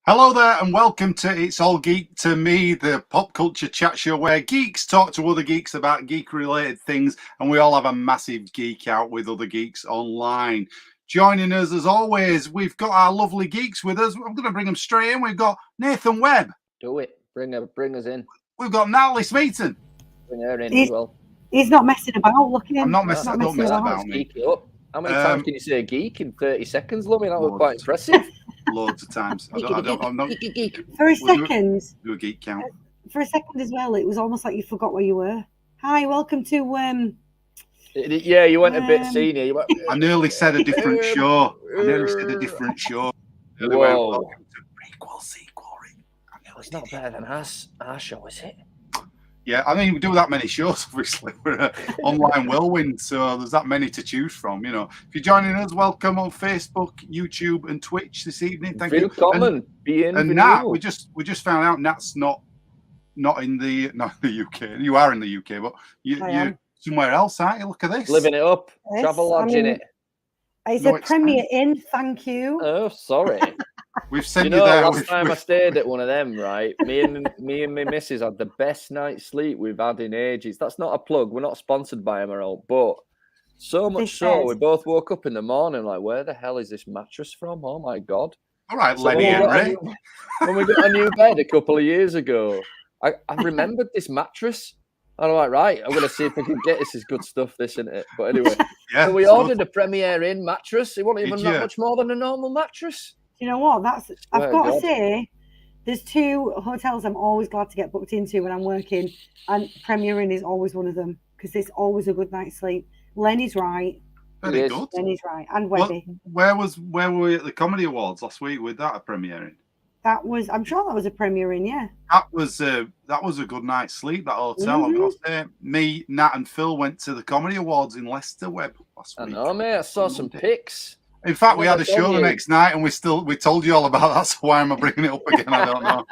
Hello there and welcome to It's All Geek to Me, the pop culture chat show where geeks talk to other geeks about geek-related things and we all have a massive geek out with other geeks online. Joining us as always, we've got our lovely geeks with us. I'm going to bring them straight in. We've got Nathan Webb. Do it. Bring us in. We've got Natalie Smeaton. Bring her in as well. He's not messing about. Look at him. I'm not messing about me. Geek it up. How many times can you say geek in 30 seconds, Lummy? That was quite impressive. Loads of times. I'm not. For a second. Do a geek count. For a second as well, it was almost like you forgot where you were. Hi, welcome to. Yeah, you went a bit senior. I nearly said a different show. Whoa. Welcome to prequel, sequel. It's not better than our show, is it? Yeah, I mean, we do that many shows, obviously. We're an online whirlwind, so there's that many to choose from, you know. If you're joining us, welcome on Facebook, YouTube, and Twitch this evening. Thank you. Common. And Nat, we just found out Nat's not in the UK. You are in the UK, but you're somewhere else, aren't you? Look at this. Living it up. Yes, Travel lodging it. It's a Premier Inn, thank you. Oh, sorry. We've sent you there. Last time I stayed at one of them, right? Me and my missus had the best night's sleep we've had in ages. That's not a plug. We're not sponsored by Emerald, but so much so we both woke up in the morning like, where the hell is this mattress from? Oh my god! All right, Lenny Henry. When we got a new bed a couple of years ago, I remembered this mattress. And I'm like, right, I'm gonna see if we can get this. Is good stuff, this, isn't it? But anyway, so we ordered a Premier Inn mattress. It wasn't even that much more than a normal mattress. You know what? I've got to say, there's two hotels I'm always glad to get booked into when I'm working, and Premier Inn is always one of them because it's always a good night's sleep. Lenny's right. Very good. Lenny's right, and Webby. Where were we at the Comedy Awards last week with that at Premier Inn? I'm sure that was a Premier Inn, yeah. That was a good night's sleep. That hotel. I've got to say, me, Nat, and Phil went to the Comedy Awards in Leicester, Webb, last week. I know, mate. I saw some pics. In fact, we had a show the next night, and we told you all about that. So why am I bringing it up again? I don't know.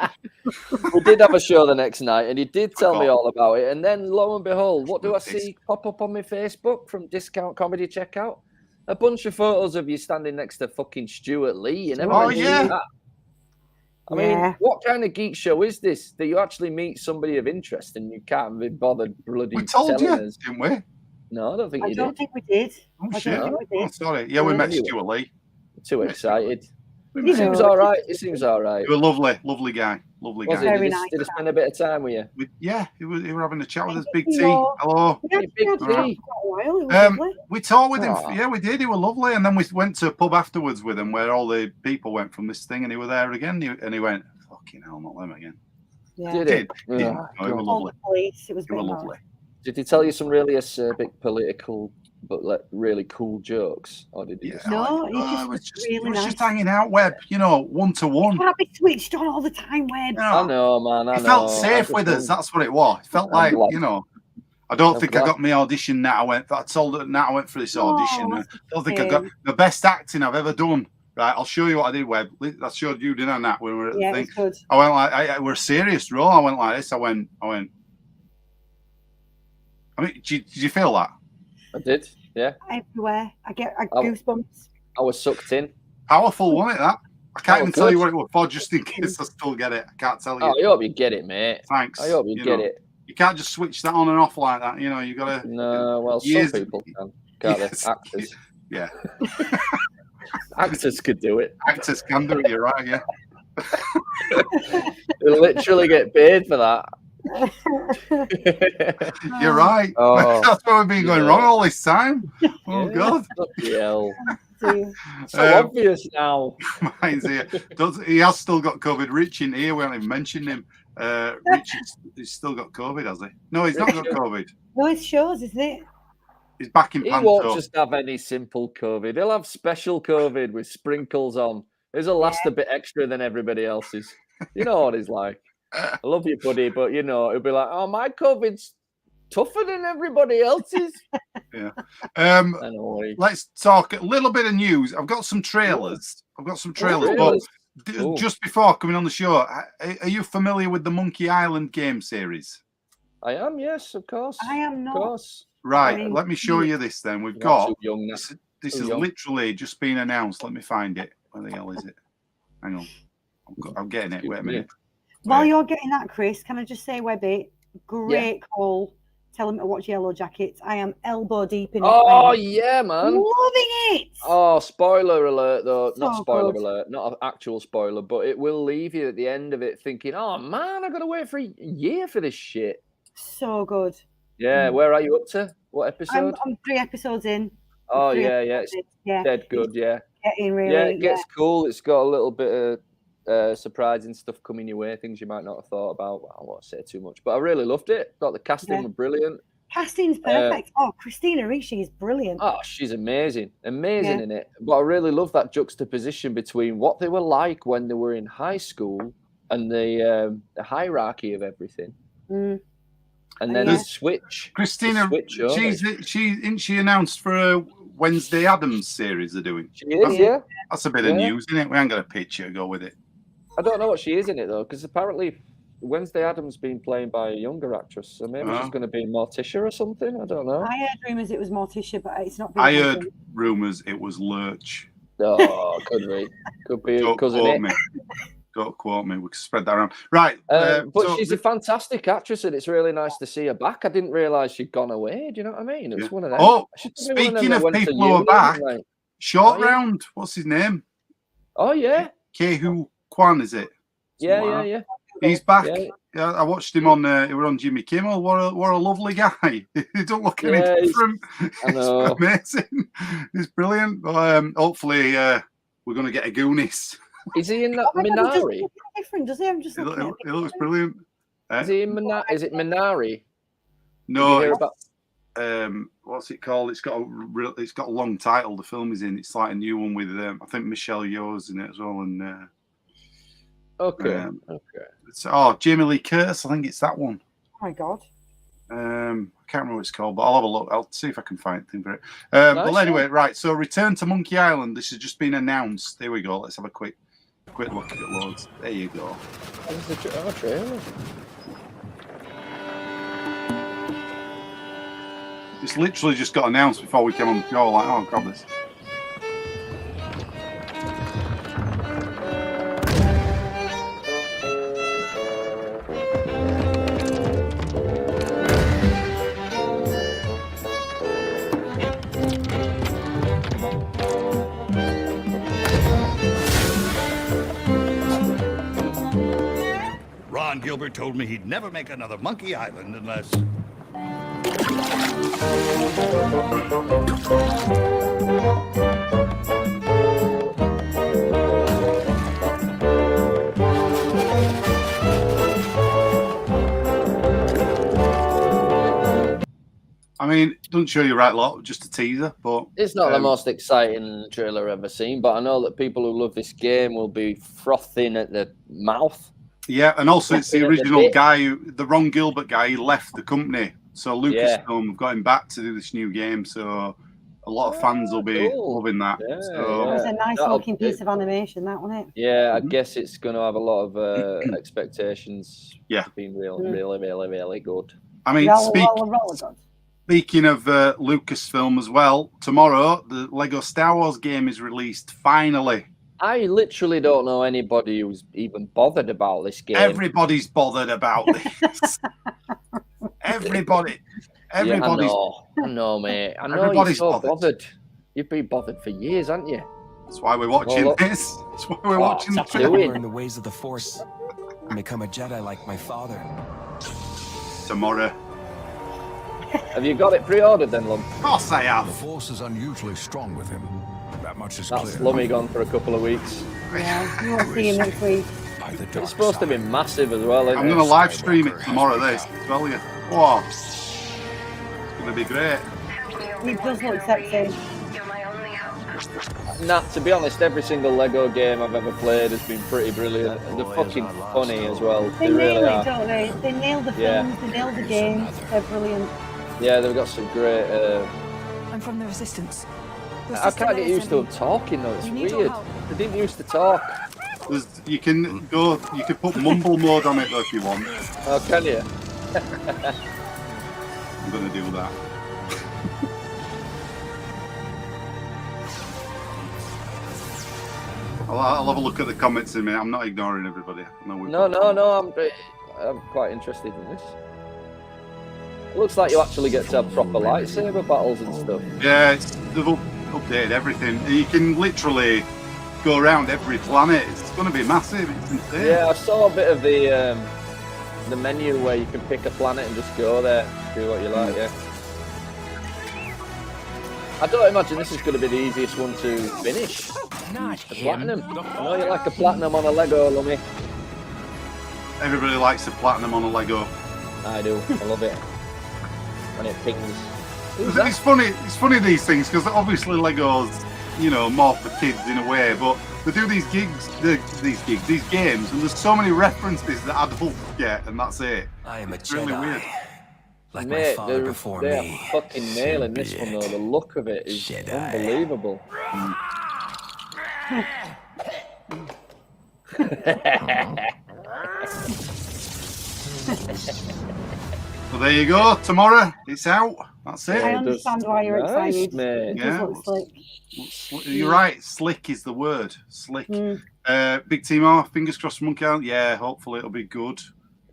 We did have a show the next night, and you did tell me all about it. And then, lo and behold, what do I see pop up on my Facebook from Discount Comedy Checkout? A bunch of photos of you standing next to fucking Stuart Lee. You never mentioned that. I mean, what kind of geek show is this? That you actually meet somebody of interest and you can't be bothered bloody telling you, us, didn't we? No, I don't think you did. I don't think we did. Oh, shit. Oh, sorry. Yeah, we met Stuart Lee. Too excited. He seems all right. He seems all right. He was lovely guy. Lovely guy. Very nice. Did he spend a bit of time with you? He were having a chat with us. Big T. Hello. Big T. We talked with him. Yeah, we did. He was lovely. And then we went to a pub afterwards with him where all the people went from this thing, and he was there again. And he went, "Fucking hell, not them again." Yeah. Did he? He was lovely. It was lovely. Did he tell you some really acerbic, political, but like really cool jokes, or did he? No, he was just hanging out, Webb. You know, one to one. You can't be switched on all the time, Webb. I know, man. He felt safe with us. That's what it was. It felt like, you know. I don't think I got my audition. I told her Nat I went for this audition. I don't think I got the best acting I've ever done. Right, I'll show you what I did, Webb. I showed you, didn't I, Nat, when we were at the thing? Good. I went like, we're a serious role. I went like this. I went. I mean, did you feel that? I did, yeah. Everywhere. I get goosebumps. I was sucked in. Powerful, wasn't it, that? I can't even tell you what it was for, just in case I still get it. I can't tell you. Oh, I hope you get it, mate. Thanks. I hope you get it. You can't just switch that on and off like that. You know, you got to... No, well, some people can. Can't they? Actors. Yeah. Actors could do it. Actors can do it, you're right, yeah. They literally get paid for that. You're right. Oh, that's why we've been going wrong all this time. Oh, God. So obvious now. Mine's here. He has still got COVID. Rich in here, we haven't even mentioned him. Rich he's still got COVID, has he? No, he's not got COVID. No, it shows, isn't it? He's back in Panto. He won't just have any simple COVID. He'll have special COVID with sprinkles on. His will last a bit extra than everybody else's. You know what he's like. I love you, buddy, but you know, it'll be like, oh, my COVID's tougher than everybody else's. Yeah. Let's talk a little bit of news. I've got some trailers. But just before coming on the show, are you familiar with the Monkey Island game series? I am, yes, of course. I am not. Of course. Right, let me show you this then. We've got this is literally just been announced. Let me find it. Where the hell is it? Hang on. I'm getting it. Wait a minute. While you're getting that, Chris, can I just say, Webby, great call. Tell them to watch Yellow Jackets. I am elbow deep in it. Oh, yeah, man. Loving it. Oh, spoiler alert, though. So Not spoiler good. alert, not an actual spoiler, but it will leave you at the end of it thinking, oh, man, I've got to wait for a year for this shit. So good. Yeah, where are you up to? What episode? I'm 3 episodes in. Oh, yeah. It's dead good, yeah. Getting really, yeah, it gets cool. It's got a little bit of surprising stuff coming your way, things you might not have thought about. Well, I won't say too much, but I really loved it. Thought the casting were brilliant. Casting's perfect. Christina Ricci is brilliant. Oh, she's amazing in it. But I really love that juxtaposition between what they were like when they were in high school and the hierarchy of everything. And then the switch. Christina, isn't she announced for a Wednesday Addams series they're doing? She is, That's a bit of news, isn't it? We ain't got a picture to go with it. I don't know what she is in it, though, because apparently Wednesday Addams been played by a younger actress, so maybe she's going to be Morticia or something. I don't know. I heard rumours it was Morticia, but it's not. I heard rumours it was Lurch. Oh, could be. Could be a cousin. Don't quote me. We can spread that around. Right. But she's a fantastic actress, and it's really nice to see her back. I didn't realise she'd gone away. Do you know what I mean? It was one of them. Oh, speaking of people who are back, Short Round. What's his name? Oh, yeah. Kehu Kwan, is it? Yeah. He's back. Yeah, I watched him on. He was on Jimmy Kimmel. What a lovely guy. He don't look any different. I know. It's amazing. He's brilliant. Hopefully, we're going to get a Goonies. Is he in that Minari? Different, does he? I'm just looking. He looks brilliant. Is he in Minari? Is it Minari? No. What's it called? It's got a long title. The film is in. It's like a new one with I think Michelle Yeoh's in it as well. And okay. Jamie Lee Curtis. I think it's that one. Oh my god. I can't remember what it's called, but I'll have a look. I'll see if I can find anything for it. Well, anyway, right. So, Return to Monkey Island. This has just been announced. There we go. Let's have a quick look at it, loads. There you go. Trailer. It's literally just got announced before we came on the show. Like, oh, grab this. Gilbert told me he'd never make another Monkey Island unless... I mean, it doesn't show you right lot, just a teaser, but... It's not the most exciting trailer I've ever seen, but I know that people who love this game will be frothing at the mouth. Yeah, and also it's the original guy, the Ron Gilbert guy, he left the company. So Lucasfilm have got him back to do this new game. So a lot of fans will be loving that. Yeah, so, it's a nice looking piece of animation, that wasn't it? Yeah, I guess it's going to have a lot of expectations. Yeah, being really good. I mean, speaking of Lucasfilm as well, tomorrow the Lego Star Wars game is released finally. I literally don't know anybody who's even bothered about this game. Everybody's bothered about this. Everybody's. Yeah, I know, mate. I know you're so bothered. You've been bothered for years, haven't you? That's why we're watching this. That's why we're watching the trailer. Learn the ways of the Force and become a Jedi like my father. Tomorrow. Have you got it pre-ordered then, Lumb? Of course I have. The Force is unusually strong with him. That much is clear. That's Lummy gone for a couple of weeks. Yeah, you won't see him next week. It's supposed to be massive as well, isn't I'm going to live stream it tomorrow, this. I tell you. Wow. It's going to be great. It does look sexy. Nah, to be honest, every single Lego game I've ever played has been pretty brilliant. And they're fucking funny as well. They really nail it, don't they? They nail the films, they nail the games. They're brilliant. Yeah, they've got some great... I'm from the Resistance. I can't get used to them talking though, it's weird. They didn't used to talk. You can put mumble mode on it though if you want. Oh, can you? I'm going to do that. I'll have a look at the comments in a minute. I'm not ignoring everybody. No. I'm quite interested in this. It looks like you actually get to have proper lightsaber battles and stuff. Yeah, they've updated everything. You can literally go around every planet. It's going to be massive. It's insane. Yeah, I saw a bit of the menu where you can pick a planet and just go there, do what you like. Yeah. I don't imagine this is going to be the easiest one to finish. Not The him. platinum. I know you like a platinum on a Lego, Lummy. Everybody likes a platinum on a Lego. I do. I love it. When it pings. Who's that? It's funny these things because obviously Legos, more for kids in a way, but they do these games, and there's so many references that adults get, and that's it. I am a It's Jedi. really weird. Like Mate, my father before they're me. fucking nailing this one though. The look of it is Jedi. unbelievable. So there you go. Tomorrow it's out. That's it. I understand why you're Nice, excited. mate. It Yeah. does look slick. You're right. Slick is the word. Slick. Big Team R. Fingers crossed. Monkey Island. Yeah. Hopefully it'll be good.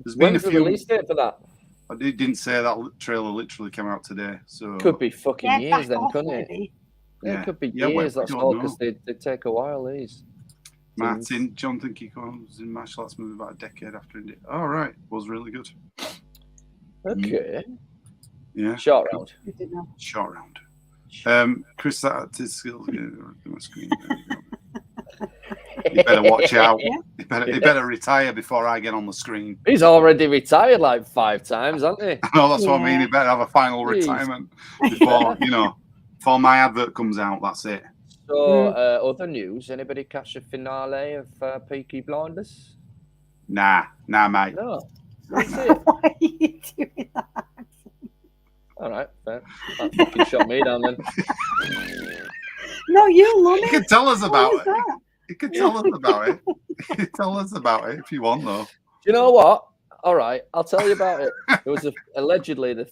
There's been When's a the few. release date for that? I didn't say that trailer literally came out today. So Could be fucking Yeah, years back then, off, couldn't it? maybe. Yeah, it could be Yeah, years. we That's don't all know. because they take a while. These. Martin, Jonathan Kiko was in martial arts movie about a decade after India. Oh, right. Was really good. Okay. Yeah. Short round. I don't know. Short round. Chris, that his skills. My screen. There you go. You better watch out. Yeah. You better retire before I get on the screen. He's already retired like 5 times, hasn't he? No, that's what I mean. Yeah. You better have a final Jeez. retirement before before my advert comes out. That's it. So, other news. Anybody catch the finale of Peaky Blinders? Nah, mate. No. That's it. Why are you doing that? All right, fair. That fucking shot me down then. No, you love You it. can tell us about What it. is that? You can tell us about it. You can tell us about it if you want, though. Do you know what? All right, I'll tell you about it. It was allegedly the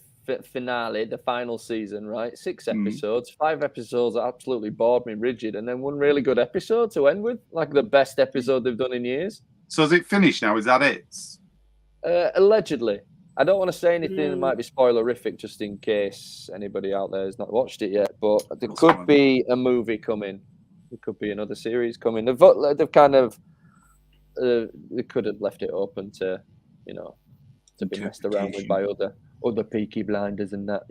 finale, the final season, right? 6 episodes, 5 episodes that absolutely bored me rigid, and then one really good episode to end with, like the best episode they've done in years. So is it finished now? Is that it? Allegedly. I don't want to say anything that might be spoilerific just in case anybody out there has not watched it yet, but there could be a movie coming. There could be another series coming. They've kind of they could have left it open to, to be messed around with by other Peaky Blinders and that,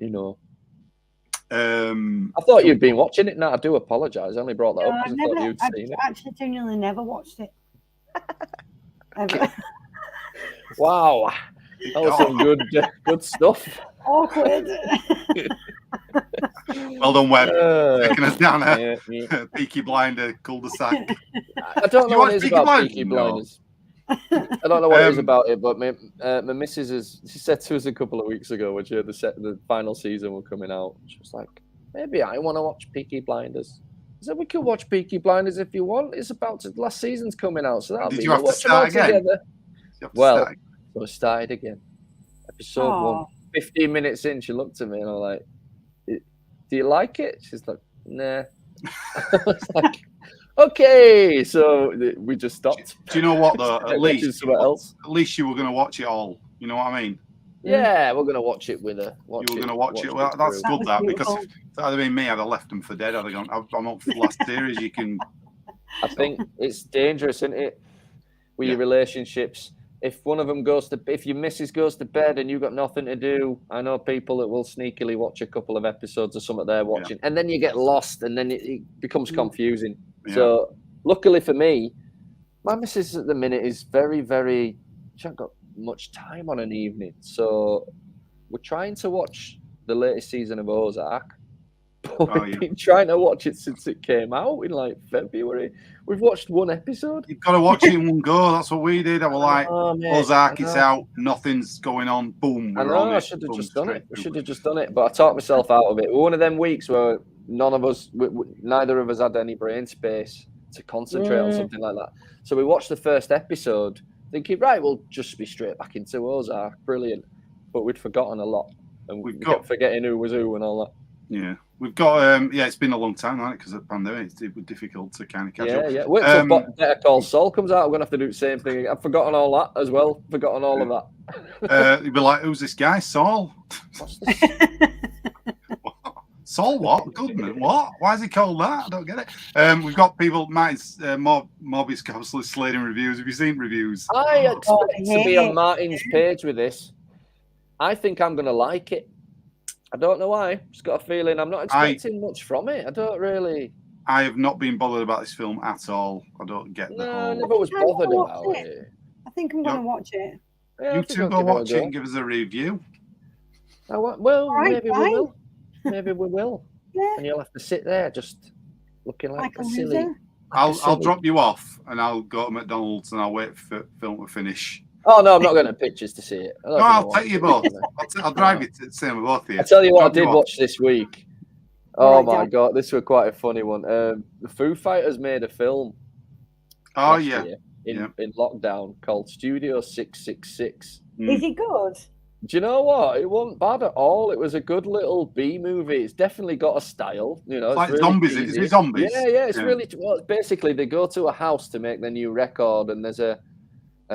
I thought you'd been watching it. Now I do apologise. I only brought that up because I thought you'd seen it. I've actually genuinely never watched it. Ever. Wow, that was some good stuff. Awkward. Well done, Webb. Taking us down a Yeah. Peaky Blinder cul-de-sac. I don't know You what watch it is Peaky about Blinders? Peaky No. Blinders. I don't know what it is about it, but my missus she said to us a couple of weeks ago when she heard the final season were coming out. She was like, maybe I want to watch Peaky Blinders. I said, we could watch Peaky Blinders if you want. It's last season's coming out, so that'll Did be. you have to watch them all start again? together. Well, so I started again. Episode 1. 15 minutes in, she looked at me and I was like, do you like it? She's like, nah. I was like, okay, so we just stopped. Do you know what though? At least you were going to watch it all. You know what I mean? Yeah, we're going to watch it with her. You were going to watch it. Well, that's through. good, that, because if that had been me, I'd have left them for dead. I'd have gone, I'm up for the last series. You can. I think it's dangerous, isn't it? With your relationships. If one of them if your missus goes to bed and you've got nothing to do, I know people that will sneakily watch a couple of episodes of something they're watching, and then you get lost, and then it becomes confusing. Yeah. So, luckily for me, my missus at the minute is very, very. She hasn't got much time on an evening, so we're trying to watch the latest season of Ozark. But we've been trying to watch it since it came out in like February. We've watched 1 episode. You've got to watch it in one go. That's what we did. I was like, Ozark, it's out. Nothing's going on. Boom. I know. I should have just done it. We should have just done it. But I talked myself out of it. One of them weeks where neither of us had any brain space to concentrate on something like that. So we watched the first episode, thinking, right, we'll just be straight back into Ozark. Brilliant. But we'd forgotten a lot, and we kept forgetting who was who and all that. Yeah, we've got. It's been a long time, right? Because of the pandemic, it was difficult to kind of catch up. Yeah. Wait till Better Call Saul comes out. I'm gonna have to do the same thing. I've forgotten all that as well. Forgotten all of that. You'd be like, "Who's this guy, Saul?" What's this? Saul, what? Goodman, what? Why is he called that? I don't get it. We've got people. Martin's Morbius Castle is slating reviews. Have you seen reviews? I expect to be on Martin's page with this. I think I'm gonna like it. I don't know why. Just got a feeling I'm not expecting much from it. I don't really. I have not been bothered about this film at all. I don't get the whole. I never was bothered about it. I think I'm going to watch it. Yeah, you two go watch it and give us a review. Well, maybe we will. Maybe we will. Yeah. And you'll have to sit there just looking like a silly. I'll drop you off and I'll go to McDonald's and I'll wait for the film to finish. Oh no, I'm not going to pictures to see it. No, I'll take you both. I'll drive you to the cinema both of you. I tell you what, I did watch this week. Oh my god, this was quite a funny one. The Foo Fighters made a film. Oh yeah. In lockdown called Studio 666. Is it good? Do you know what? It wasn't bad at all. It was a good little B movie. It's definitely got a style. You know, it's like really zombies. easy. Is it zombies? Yeah. It's really well. Basically, they go to a house to make their new record, and there's a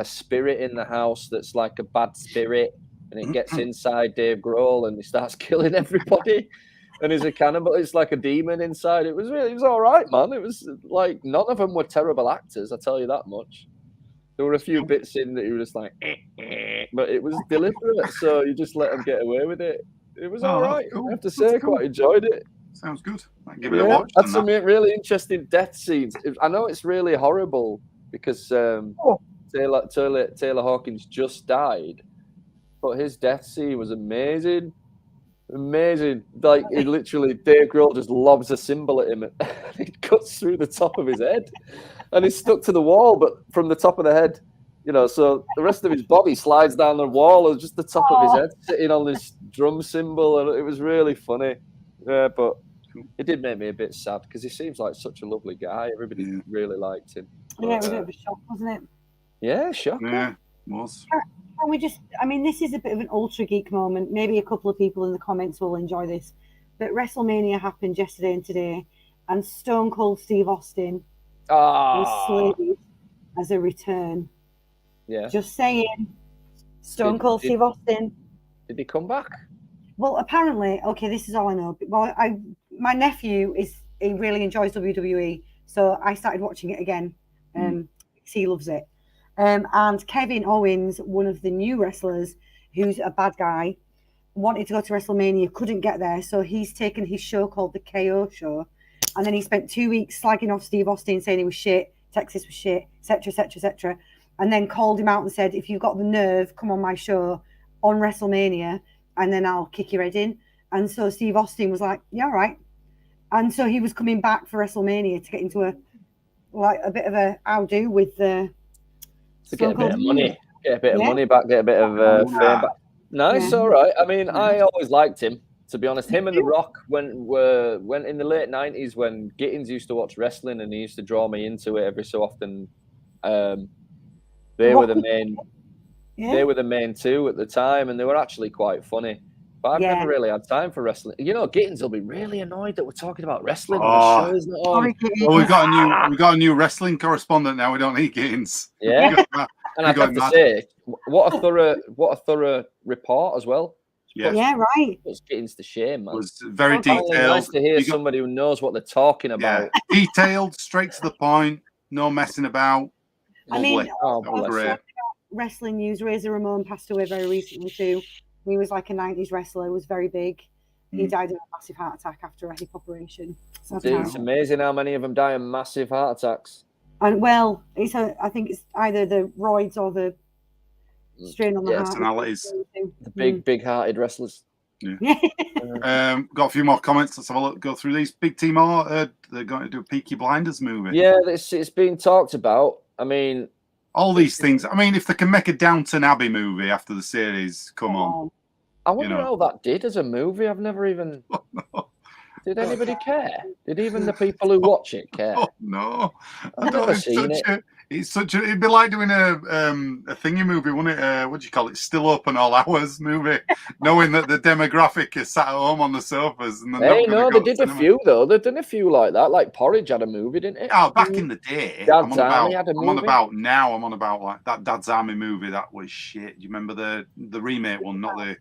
spirit in the house that's like a bad spirit, and it gets inside Dave Grohl, and he starts killing everybody. And he's a cannibal. It's like a demon inside. It was all right, man. It was like none of them were terrible actors. I tell you that much. There were a few bits in that you were just like, but it was deliberate, so you just let them get away with it. It was all right. Cool. I have to say, I quite enjoyed it. Sounds good. I'll give it a watch. Had some really interesting death scenes. I know it's really horrible because Taylor Hawkins just died, but his death scene was amazing. Amazing. Like, it literally, Dave Grohl just lobs a symbol at him and it cuts through the top of his head. And he's stuck to the wall, but from the top of the head, you know, so the rest of his body slides down the wall and just the top of his head sitting on this drum cymbal. And it was really funny. Yeah, but it did make me a bit sad because he seems like such a lovely guy. Everybody really liked him. Yeah, it was a bit of a shock, wasn't it? Yeah, shock. Yeah, it was. And this is a bit of an ultra geek moment. Maybe a couple of people in the comments will enjoy this. But WrestleMania happened yesterday and today, and Stone Cold Steve Austin was slated as a return. Yeah. Just saying. Stone Cold Steve Austin. Did he come back? Well, apparently, okay, this is all I know. Well, my nephew he really enjoys WWE, so I started watching it again. He loves it. And Kevin Owens, one of the new wrestlers, who's a bad guy, wanted to go to WrestleMania, couldn't get there, so he's taken his show called the KO Show, and then he spent 2 weeks slagging off Steve Austin, saying he was shit, Texas was shit, etc., and then called him out and said, if you've got the nerve, come on my show on WrestleMania, and then I'll kick your head in. And so Steve Austin was like, yeah, all right. And so he was coming back for WrestleMania to get into a bit of a how-do with the... To get a bit of money, money back, get a bit of fame back. Nice, all right. I mean, I always liked him, to be honest. Him and The Rock went in the late 90s when Gittins used to watch wrestling and he used to draw me into it every so often. They were the main. Yeah. They were the main two at the time, and they were actually quite funny. But I've never really had time for wrestling. You know, Gittins will be really annoyed that we're talking about wrestling. Well, we've got a new wrestling correspondent now. We don't need Gittins. Yeah, and I have to say, what a thorough report as well. Yeah, right. It's Gittins to shame, man. It was very detailed. Nice to hear somebody who knows what they're talking about. Yeah. Detailed, straight to the point, no messing about. Lovely. Great. Wrestling news. Razor Ramon passed away very recently too. He was like a 90s wrestler, was very big. He died of a massive heart attack after a hip operation. So it's amazing how many of them die of massive heart attacks. And well, I think it's either the roids or the strain on the heart. Personalities. The big-hearted wrestlers. Yeah. Got a few more comments. Let's have a look. Go through these. Big Team R, they're going to do a Peaky Blinders movie. Yeah, it's being talked about. I mean, all these things. I mean, if they can make a Downton Abbey movie after the series, come on. I wonder how that did as a movie. I've never even. Did anybody care? Did even the people who watch it care? Oh, no. I've never seen it. It's such a. It'd be like doing a thingy movie, wouldn't it? What do you call it? Still Open All Hours movie, knowing that the demographic is sat at home on the sofas. And Hey, no, they did a few though. They've done a few like that. Like Porridge had a movie, didn't it? Oh, back in the day. Dad's Army had a movie. I'm on about now. I'm on about like that Dad's Army movie. That was shit. Do you remember the remake one, not the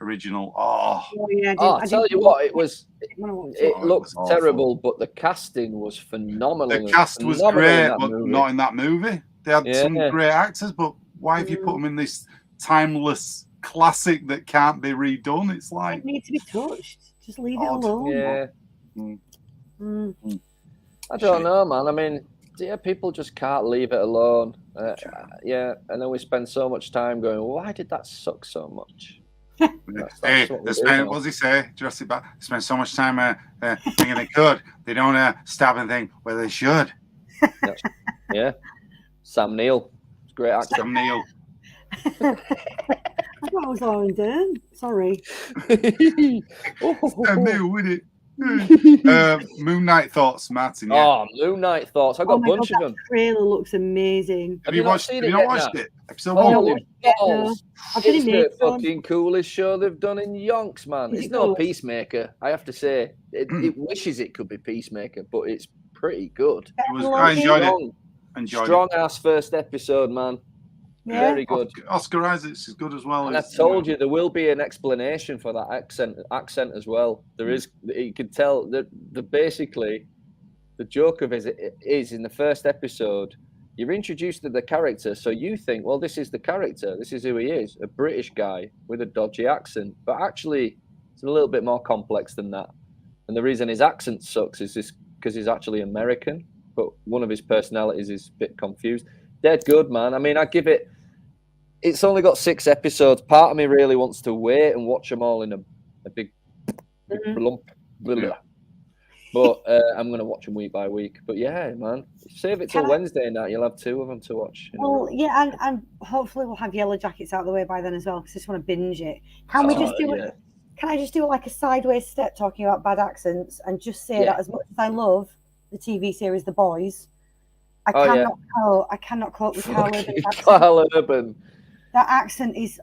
original? Oh, yeah, I tell you what, it was. It looked awful. terrible, but the casting was phenomenal. The cast was great, but not in that movie. They had some great actors, but why have you put them in this timeless classic that can't be redone? It's like it needs to be touched. Just leave it alone. Yeah. I don't know, man. I mean, people just can't leave it alone. Yeah, and then we spend so much time going, why did that suck so much? Hey, what does he say? Jurassic Park. They spend so much time thinking they could. They don't stop and think where they should. Yeah. Sam Neill. Great actor. Sam Neill. I thought it was Lauren Dern. Sorry. Sam Neill, with it. Moon Knight thoughts, Martin. Yeah. Oh, Moon Knight thoughts. I got a bunch of them. The trailer looks amazing. Have you not watched it? Episode 1? Balls. It's the fucking coolest show they've done in yonks, man. It's no Peacemaker, I have to say. It wishes it could be Peacemaker, but it's pretty good. I enjoyed it. Strong ass first episode, man. Yeah. Very good. Oscar Isaacs is good as well. And I told you there will be an explanation for that accent as well. There is. You can tell that basically the joke of it is in the first episode. You're introduced to the character, so you think, well, this is the character. This is who he is, a British guy with a dodgy accent. But actually, it's a little bit more complex than that. And the reason his accent sucks is because he's actually American, but one of his personalities is a bit confused. Dead good, man. I mean, I give it. It's only got 6 episodes. Part of me really wants to wait and watch them all in a big lump. But I'm going to watch them week by week. But yeah, man, save it till Wednesday night. You'll have 2 of them to watch. Well, yeah, and hopefully we'll have Yellow Jackets out of the way by then as well, because I just want to binge it. Can we just do it? Can I just do like a sideways step talking about bad accents and just say that as much as I love the TV series The Boys, I cannot cope with Carl Urban. That accent is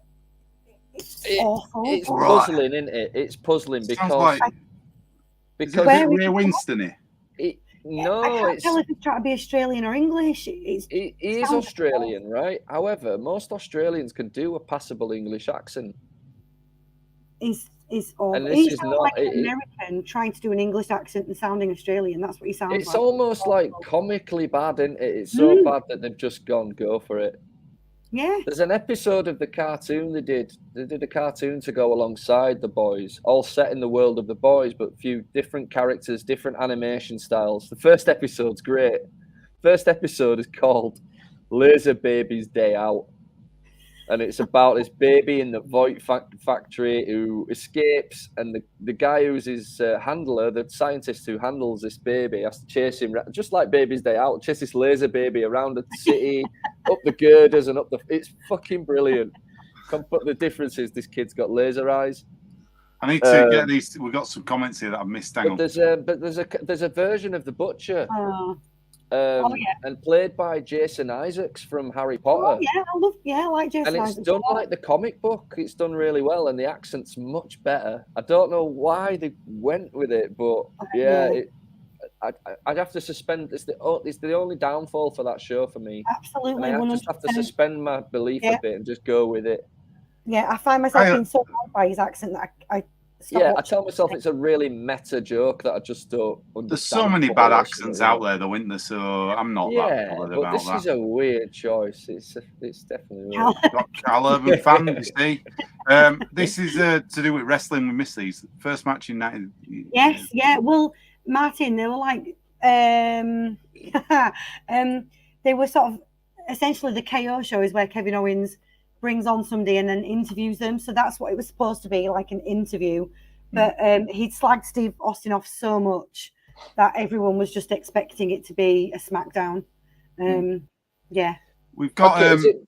awful. It's puzzling, isn't it? It's puzzling because is it Ray Winston? I can't tell if he's trying to be Australian or English. He is Australian, right? However, most Australians can do a passable English accent. He's awful. And this he's is not like an American trying to do an English accent and sounding Australian. That's what he sounds like. It's almost like comically bad, isn't it? It's so bad that they've just go for it. Yeah. There's an episode of the cartoon they did. They did a cartoon to go alongside The Boys, all set in the world of The Boys, but a few different characters, different animation styles. The first episode's great. First episode is called Laser Baby's Day Out. And it's about this baby in the Voight factory who escapes, and the guy who's his handler, the scientist who handles this baby, has to chase him, just like Baby's Day Out, chase this laser baby around the city, up the girders and up the... It's fucking brilliant. But the difference is this kid's got laser eyes. I need to get these... We've got some comments here that I've missed. But there's a version of the Butcher. And played by Jason Isaacs from Harry Potter. Oh, I like Jason Isaacs. And it's done like the comic book. It's done really well, and the accent's much better. I don't know why they went with it, but I'd have to suspend. It's the only downfall for that show for me. Absolutely, and I just have to suspend my belief a bit and just go with it. Yeah, I find myself being so annoyed by his accent that I I tell myself it's a really meta joke that I just don't understand. There's so many bad accents out there, though, isn't there? So I'm not that bothered about this is a weird choice. It's definitely weird. Carl Urban fan, you see. This is to do with wrestling with Miceli's first match in 19. Yes, yeah. Well, Martin, they were like, they were sort of essentially the KO show is where Kevin Owens brings on somebody and then interviews them. So that's what it was supposed to be, like an interview. But he'd slagged Steve Austin off so much that everyone was just expecting it to be a SmackDown. Yeah. We've got.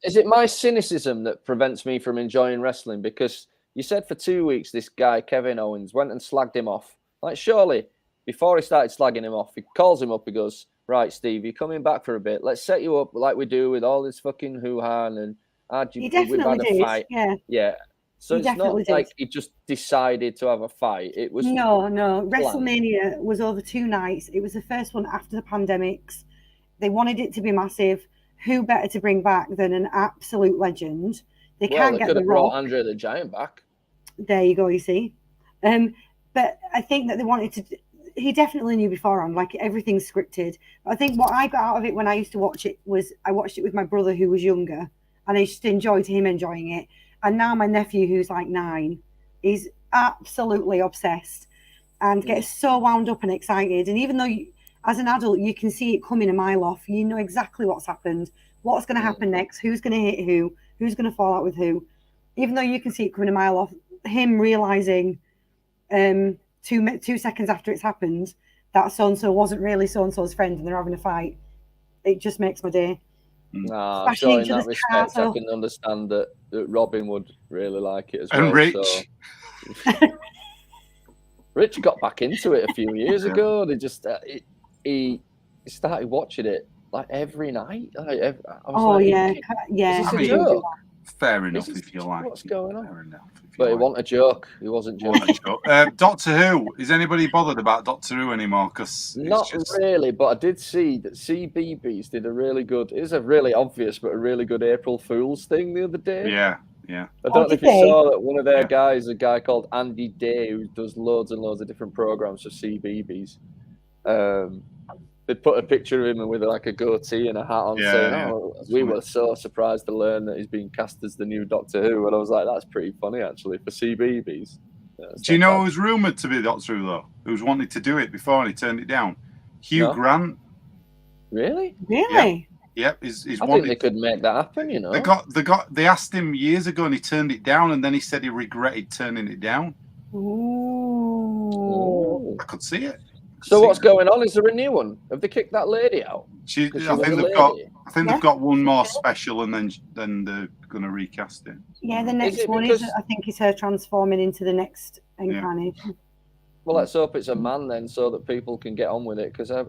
Is it my cynicism that prevents me from enjoying wrestling? Because you said for 2 weeks this guy Kevin Owens went and slagged him off. Like, surely before he started slagging him off, he calls him up. He goes, "Right, Steve, you're coming back for a bit. Let's set you up like we do with all this fucking hoo-ha and He definitely did. Yeah. So He it's not definitely like did. he just decided to have a fight. It was No. WrestleMania was over 2 nights. It was the first one after the pandemics. They wanted it to be massive. Who better to bring back than an absolute legend? They can't get could The have brought Rock. Andre the Giant back. There you go. You see, but I think that they wanted to. He definitely knew beforehand, like everything's scripted. But I think what I got out of it when I used to watch it was I watched it with my brother who was younger, and I just enjoyed him enjoying it. And now my nephew, who's like 9, is absolutely obsessed and gets so wound up and excited. And even though as an adult, you can see it coming a mile off, you know exactly what's happened, what's going to happen next, who's going to hit who's going to fall out with who. Even though you can see it coming a mile off, him realizing 2 seconds after it's happened that so-and-so wasn't really so-and-so's friend and they're having a fight, it just makes my day. Nah, so in that respect, I can understand that Robin would really like it as well. And Rich. So. Rich got back into it a few years ago. They just he started watching it like every night. I was yeah. Is this a joke? Fair enough if you like. What's going on? Fair enough. But it wasn't a joke. He wasn't joking. Doctor Who. Is anybody bothered about Doctor Who anymore? Because not really, but I did see that CBeebies did a really good. It's a really obvious, but a really good April Fool's thing the other day. Yeah. I don't know if you saw that one of their guys, a guy called Andy Day, who does loads and loads of different programs for CBeebies. They put a picture of him with like a goatee and a hat on, saying, we were so surprised to learn that he's being cast as the new Doctor Who. And I was like, that's pretty funny, actually, for CBeebies. Do you know who was rumoured to be Doctor Who, though? Who's wanted to do it before and he turned it down? Hugh Grant. Really? Yep. He's I think they could make that happen, you know. They asked him years ago and he turned it down, and then he said he regretted turning it down. Ooh. I could see it. So what's going on? Is there a new one? Have they kicked that lady out? I think they've got one more special, and then they're going to recast it. Yeah, the next one is, I think, is her transforming into the next incarnation. Well, let's hope it's a man then, so that people can get on with it. Because I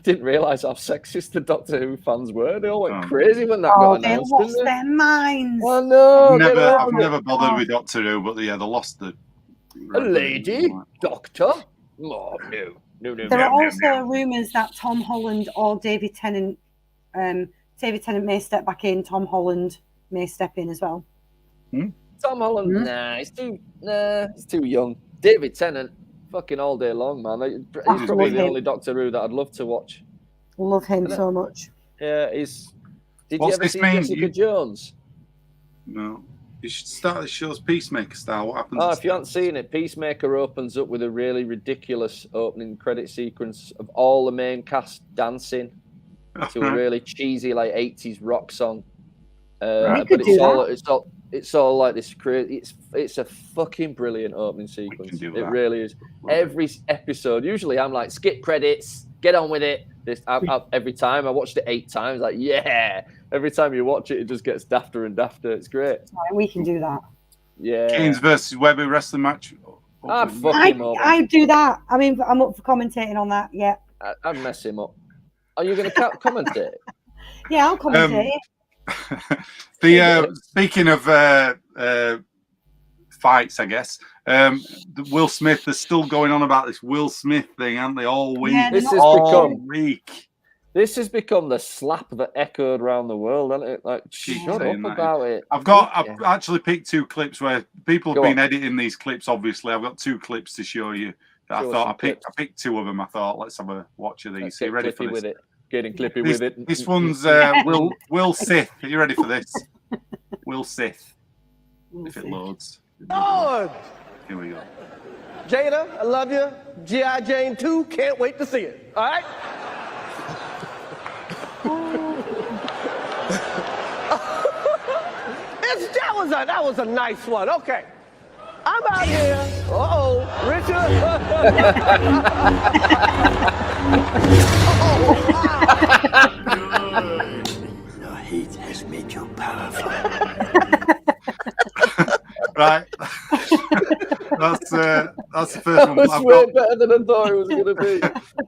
didn't realise how sexist the Doctor Who fans were. They all went crazy when that got announced. They lost their minds. Oh no! I've never bothered with Doctor Who, but they lost the. A lady doctor. Oh, no. There are also rumours that Tom Holland or David Tennant may step back in. Tom Holland may step in as well. Tom Holland, he's too young. David Tennant, fucking all day long, man. He's probably the only Doctor Who that I'd love to watch. Love him so much. Yeah, Did you ever see Jessica Jones? No. You should start the show's Peacemaker style. What happens? If you haven't seen it, Peacemaker opens up with a really ridiculous opening credit sequence of all the main cast dancing to a really cheesy, like 80s rock song. But it's all like this crazy. It's a fucking brilliant opening sequence. It really is. Every episode, usually I'm like, skip credits, get on with it. Every time I watched it 8 times, like every time you watch it, it just gets dafter and dafter. It's great. We can do that. Yeah. Gittins versus Webb wrestling match. I do that. I mean, I'm up for commentating on that. Yeah. I'd mess him up. Are you going to commentate? Yeah, I'll commentate. Speaking of fights, I guess. Will Smith, they're still going on about this Will Smith thing, aren't they? All week. Yeah, This has become the slap that echoed around the world, hasn't it? Like, shut up about it. I've actually picked 2 clips where people have been editing these clips. Obviously, I've got 2 clips to show you. I picked 2 of them. I thought, let's have a watch of these. Are you ready for this? Getting clippy with it. This one's Will Sith. Are you ready for this? Will Sith. If it loads. Lord! Here we go. Jada, I love you. G.I. Jane 2, can't wait to see it. All right? That was a nice one. Okay. I'm out here. Richard. The heat has made you powerful. Right. That's the first That one. was I've way got, better than I thought it was going to be.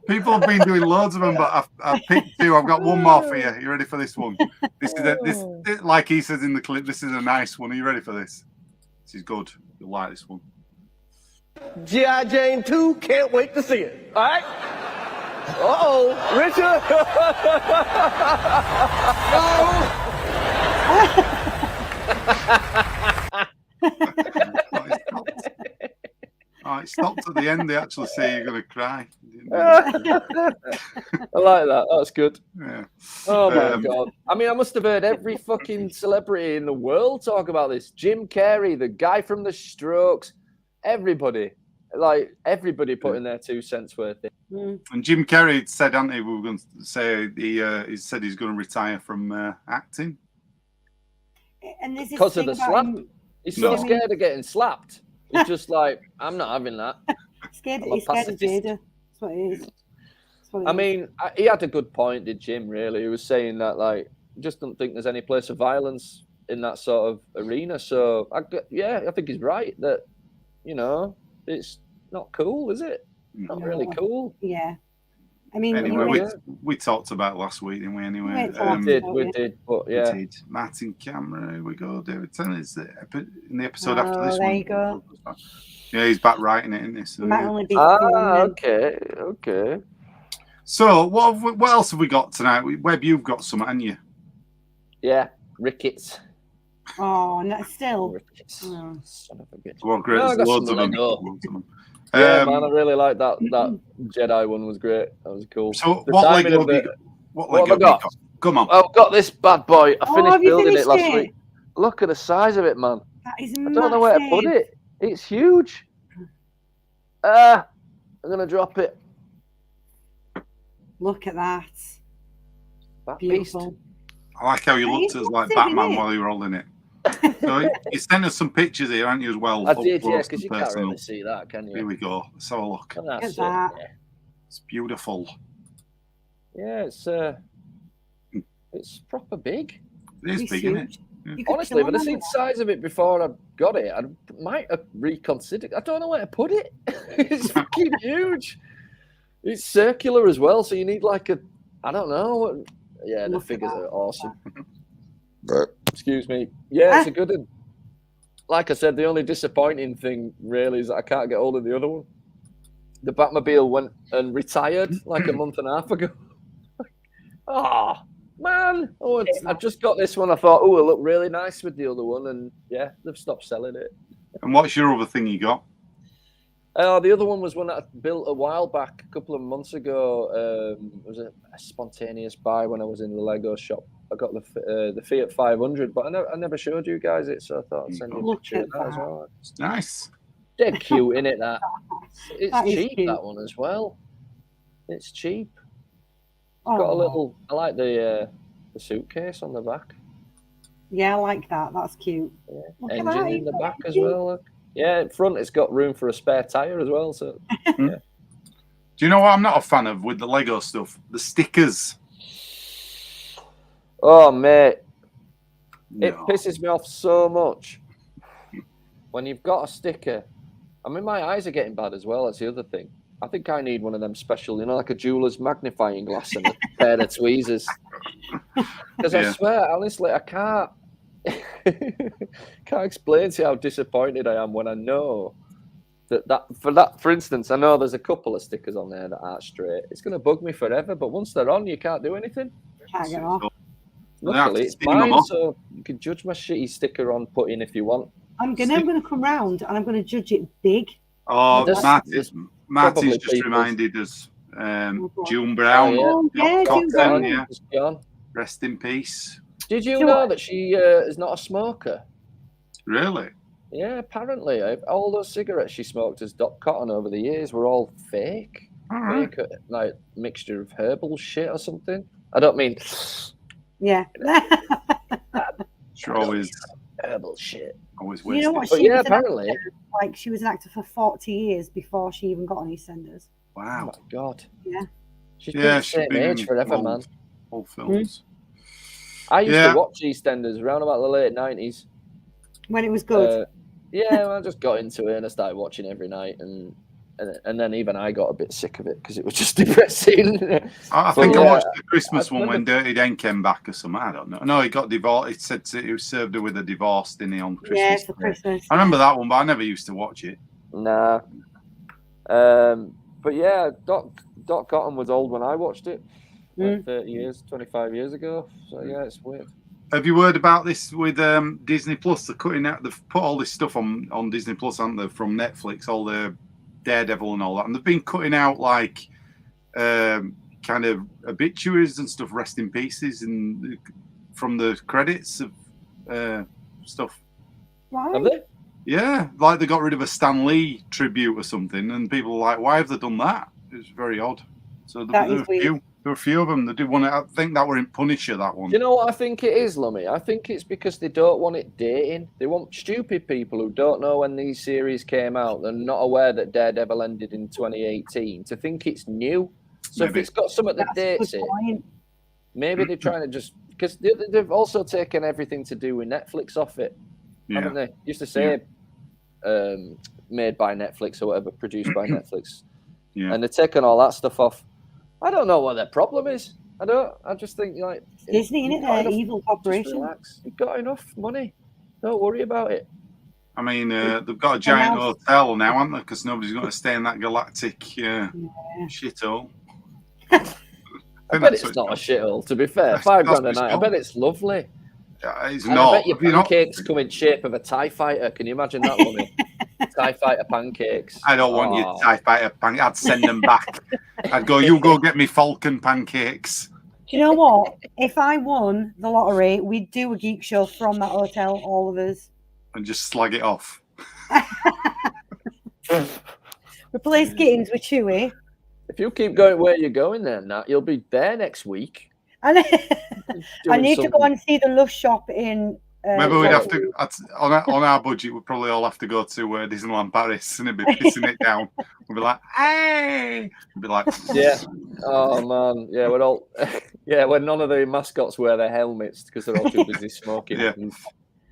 people have been doing loads of them, but I've picked two. I've got one more for you. You ready for this one? This is like he says in the clip. This is a nice one. Are you ready for this? This is good. You'll like this one. G.I. Jane 2, can't wait to see it. All right? Uh-oh, Richard. It stopped at the end. They actually say you're going to cry. I like that. That's good. Yeah. Oh my God. I mean, I must have heard every fucking celebrity in the world talk about this. Jim Carrey, the guy from The Strokes, everybody. Like, everybody putting their 2 cents worth in. And Jim Carrey said, hadn't he, we were going to say, he said he's going to retire from acting. And this is Because of the slap. He's so No. scared of getting slapped. He's just like, I'm not having that. He's scared I'm a of Jada. pacifist. That's what it is. I mean, he had a good point, did Jim, really? He was saying that, like, just don't think there's any place of violence in that sort of arena. So, I think he's right that, you know, it's not cool, is it? Not really cool. Yeah. I mean, Anyway, we talked about it last week, didn't we? Anyway, we did, but yeah. We did. Martin Cameron, here we go. David Tennant is in the episode after this there one. you go. Yeah, he's back writing it, isn't he? So, Might only be okay. So, what else have we got tonight? Webb, you've got some, haven't you? Yeah, rickets. Oh, no, still. Rickets. Oh. Son of a bitch. Well, great. No, I There's got loads some of them. Lego. Loads of them. Yeah, man, I really like that. That Jedi one was great. That was cool. So, The what timing Lego of have you the- got? What What Lego have I have you got? got? Come on. I've got this bad boy. I Oh, finished have you building it finished last it? week. Look at the size of it, man. That is I don't know where to put massive. it. It's huge. I'm gonna drop it. Look at that. That beast. Beautiful. I like how you That looked is at us like massive, Batman isn't it? while you were holding it. So you sent us some pictures here, haven't you, as well? I up did, yeah, close because and you can't personal. really see that, can Here you? we go. Let's have a look. And that's Look at it. that. It's beautiful. Yeah, it's proper big. It is It's big, isn't it? huge. You could Honestly, if kill I'd have an seen the size of it before I got it, I might have reconsidered. I don't know where to put it. It's fucking huge. It's circular as well, so you need like I don't know. Yeah, the Look at figures that. are awesome. Excuse me. Yeah, it's a good one. Like I said, the only disappointing thing really is that I can't get hold of the other one. The Batmobile went and retired like a month and a half ago. Oh, man. I just got this one. I thought, it'll look really nice with the other one. And yeah, they've stopped selling it. And what's your other thing you got? The other one was one that I built a while back, a couple of months ago. It was a spontaneous buy when I was in the Lego shop. I got the Fiat 500, but I never showed you guys it, so I thought I'd send you a Look picture at of that as that. well. It's nice. Dead cute, innit, that? It's That is cheap, cute. that one as well. It's cheap. Oh, Got a little. I like the suitcase on the back. Yeah, I like that. That's cute. Yeah. Look at Engine that. in the back as Cute. well. Look. Yeah, in front it's got room for a spare tire as well. So Do you know what I'm not a fan of with the Lego stuff? The stickers. oh mate, it No. pisses me off so much when you've got a sticker. I mean, my eyes are getting bad as well. That's the other thing. I think I need one of them special, like a jeweler's magnifying glass and a pair of tweezers. Because I swear, honestly, I can't explain to you how disappointed I am when I know for instance, I know there's a couple of stickers on there that aren't straight. It's going to bug me forever, but once they're on, you can't do anything. Can't get off. Luckily, it's mine, so you can judge my shitty sticker on put-in if you want. I'm gonna come round and I'm gonna judge it big. Oh, There's Marty's probably just people- reminded us. June Brown. Oh, yeah, Top June 10, Brown. yeah. It's gone. Rest in peace. Did you So know what? that she is not a smoker? Really? Yeah, apparently. All those cigarettes she smoked as Doc Cotton over the years were all fake. Alright. Fake, like mixture of herbal shit or something. I don't mean Yeah. Sure, always herbal shit. wasted. You know what? But She yeah, was an apparently. actor, like she was an actor for 40 years before she even got on EastEnders. Oh Wow. my god. Yeah. She's Yeah, been the she's same been age in forever, old- man. Old films. I used Yeah. to watch EastEnders around about the late 90s. When it was good. Yeah, well, I just got into it and I started watching every night, and then even I got a bit sick of it because it was just depressing. I think I watched the Christmas one when Dirty Den came back or something. I don't know. No, he got divorced. He said he served her with a divorce, didn't he, on Christmas? Yeah, for Christmas. I remember that one, but I never used to watch it. Nah. But yeah, Doc Cotton was old when I watched it, like 30 years, 25 years ago. So yeah, it's weird. Have you heard about this with Disney Plus? They're cutting out. They've put all this stuff on Disney Plus, haven't they, from Netflix? All the Daredevil and all that, and they've been cutting out like kind of obituaries and stuff, rest in pieces, and from the credits of stuff. Right. Have they? Yeah, like they got rid of a Stan Lee tribute or something, and people are like, "Why have they done that?" It's very odd. So there were a few of them that did want to. I think that were in Punisher, that one. Do you know what I think it is, Lummy? I think it's because they don't want it dating. They want stupid people who don't know when these series came out. They're not aware that Daredevil ended in 2018 to think it's new. So Maybe. If it's got something that dates it, maybe they're trying to just because they've also taken everything to do with Netflix off it, haven't they? Used to say made by Netflix or whatever, produced by Netflix, and they're taking all that stuff off. I don't know what their problem is. I just think like Disney, innit? They're evil corporation. Relax. You've got enough money. Don't worry about it. I mean, they've got a giant hotel now, haven't they? Because nobody's going to stay in that galactic shithole. I bet it's not a shithole, to be fair. $5 a night. I bet it's lovely. It's and not. I bet your pancakes come in shape of a TIE fighter. Can you imagine that, Lummy? TIE fighter pancakes. I don't want your TIE fighter pancakes. I'd send them back. I'd go, you go get me Falcon pancakes. Do you know what? If I won the lottery, we'd do a geek show from that hotel, all of us. And just slag it off. Replace Gittins with Chewy. If you keep going where you're going there, Nat, you'll be there next week. I need to go and see the Lush shop in... Maybe we'd have to, on our budget, we'd probably all have to go to Disneyland Paris and it'd be pissing it down. We'd be like, hey! We'd be like... Yeah. Oh, man. Yeah, we're all... Yeah, when none of the mascots wear their helmets because they're all too busy smoking. Yeah.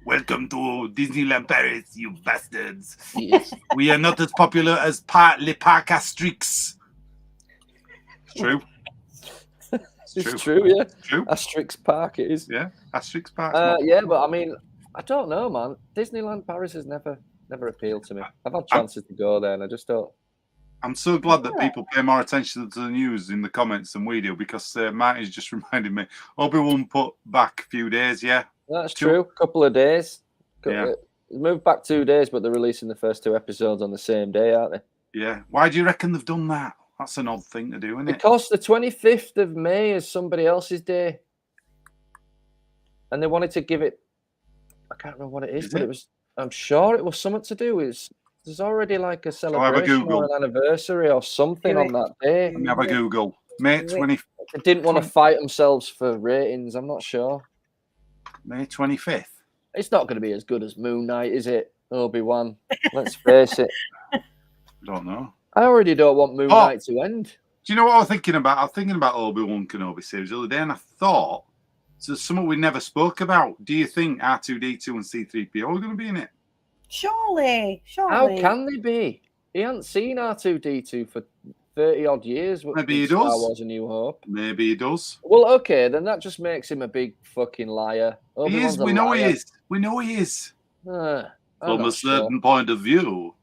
Welcome to Disneyland Paris, you bastards. Yes. We are not as popular as Le Parc Asterix. It's true. It's true, yeah. True. Asterix Park it is. Yeah, Asterix Park. Yeah, but I mean, I don't know, man. Disneyland Paris has never appealed to me. I've had chances to go there and I just don't. I'm so glad that people pay more attention to the news in the comments than we do because Marty's just reminded me. Obi-Wan put back a few days, yeah? That's true. A couple of days. Yeah. Moved back 2 days, but they're releasing the first 2 episodes on the same day, aren't they? Yeah. Why do you reckon they've done that? That's an odd thing to do, isn't it? Because the 25th of May is somebody else's day. And they wanted to give it... I can't remember what it is, but it was... I'm sure it was something to do with... There's already like a celebration or an anniversary or something on that day. Let me have a Google. May 25th. They didn't want to fight themselves for ratings. I'm not sure. May 25th. It's not going to be as good as Moon Knight, is it? Obi-Wan. Let's face it. I don't know. I already don't want Moon Knight to end. Do you know what I was thinking about? I was thinking about Obi-Wan Kenobi series the other day, and I thought, so something we never spoke about. Do you think R2-D2 and C-3PO are going to be in it? Surely. How can they be? He hasn't seen R2-D2 for 30-odd years. Maybe he does. Star Wars: A New Hope. Maybe he does. Well, okay, then that just makes him a big fucking liar. He is. We know he is. We know he is. From a certain point of view.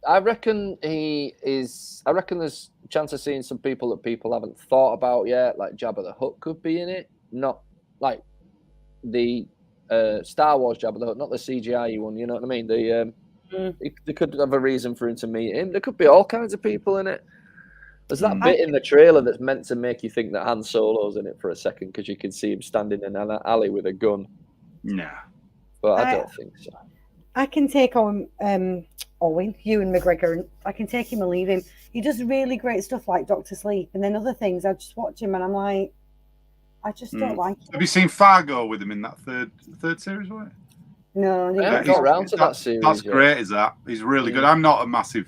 I reckon he is. I reckon there's a chance of seeing some people that people haven't thought about yet, like Jabba the Hutt could be in it. Not like the Star Wars Jabba the Hutt, not the CGI one. You know what I mean? They could have a reason for him to meet him. There could be all kinds of people in it. There's that bit in the trailer that's meant to make you think that Han Solo's in it for a second because you can see him standing in an alley with a gun. Nah. But I don't think so. I can take on Owen, Ewan McGregor, and I can take him and leave him. He does really great stuff like Doctor Sleep, and then other things. I just watch him and I'm like, I just don't like him. Have you seen Fargo with him in that third series? Right? No, I haven't got around to that series. That's great, is that? He's really good. I'm not a massive,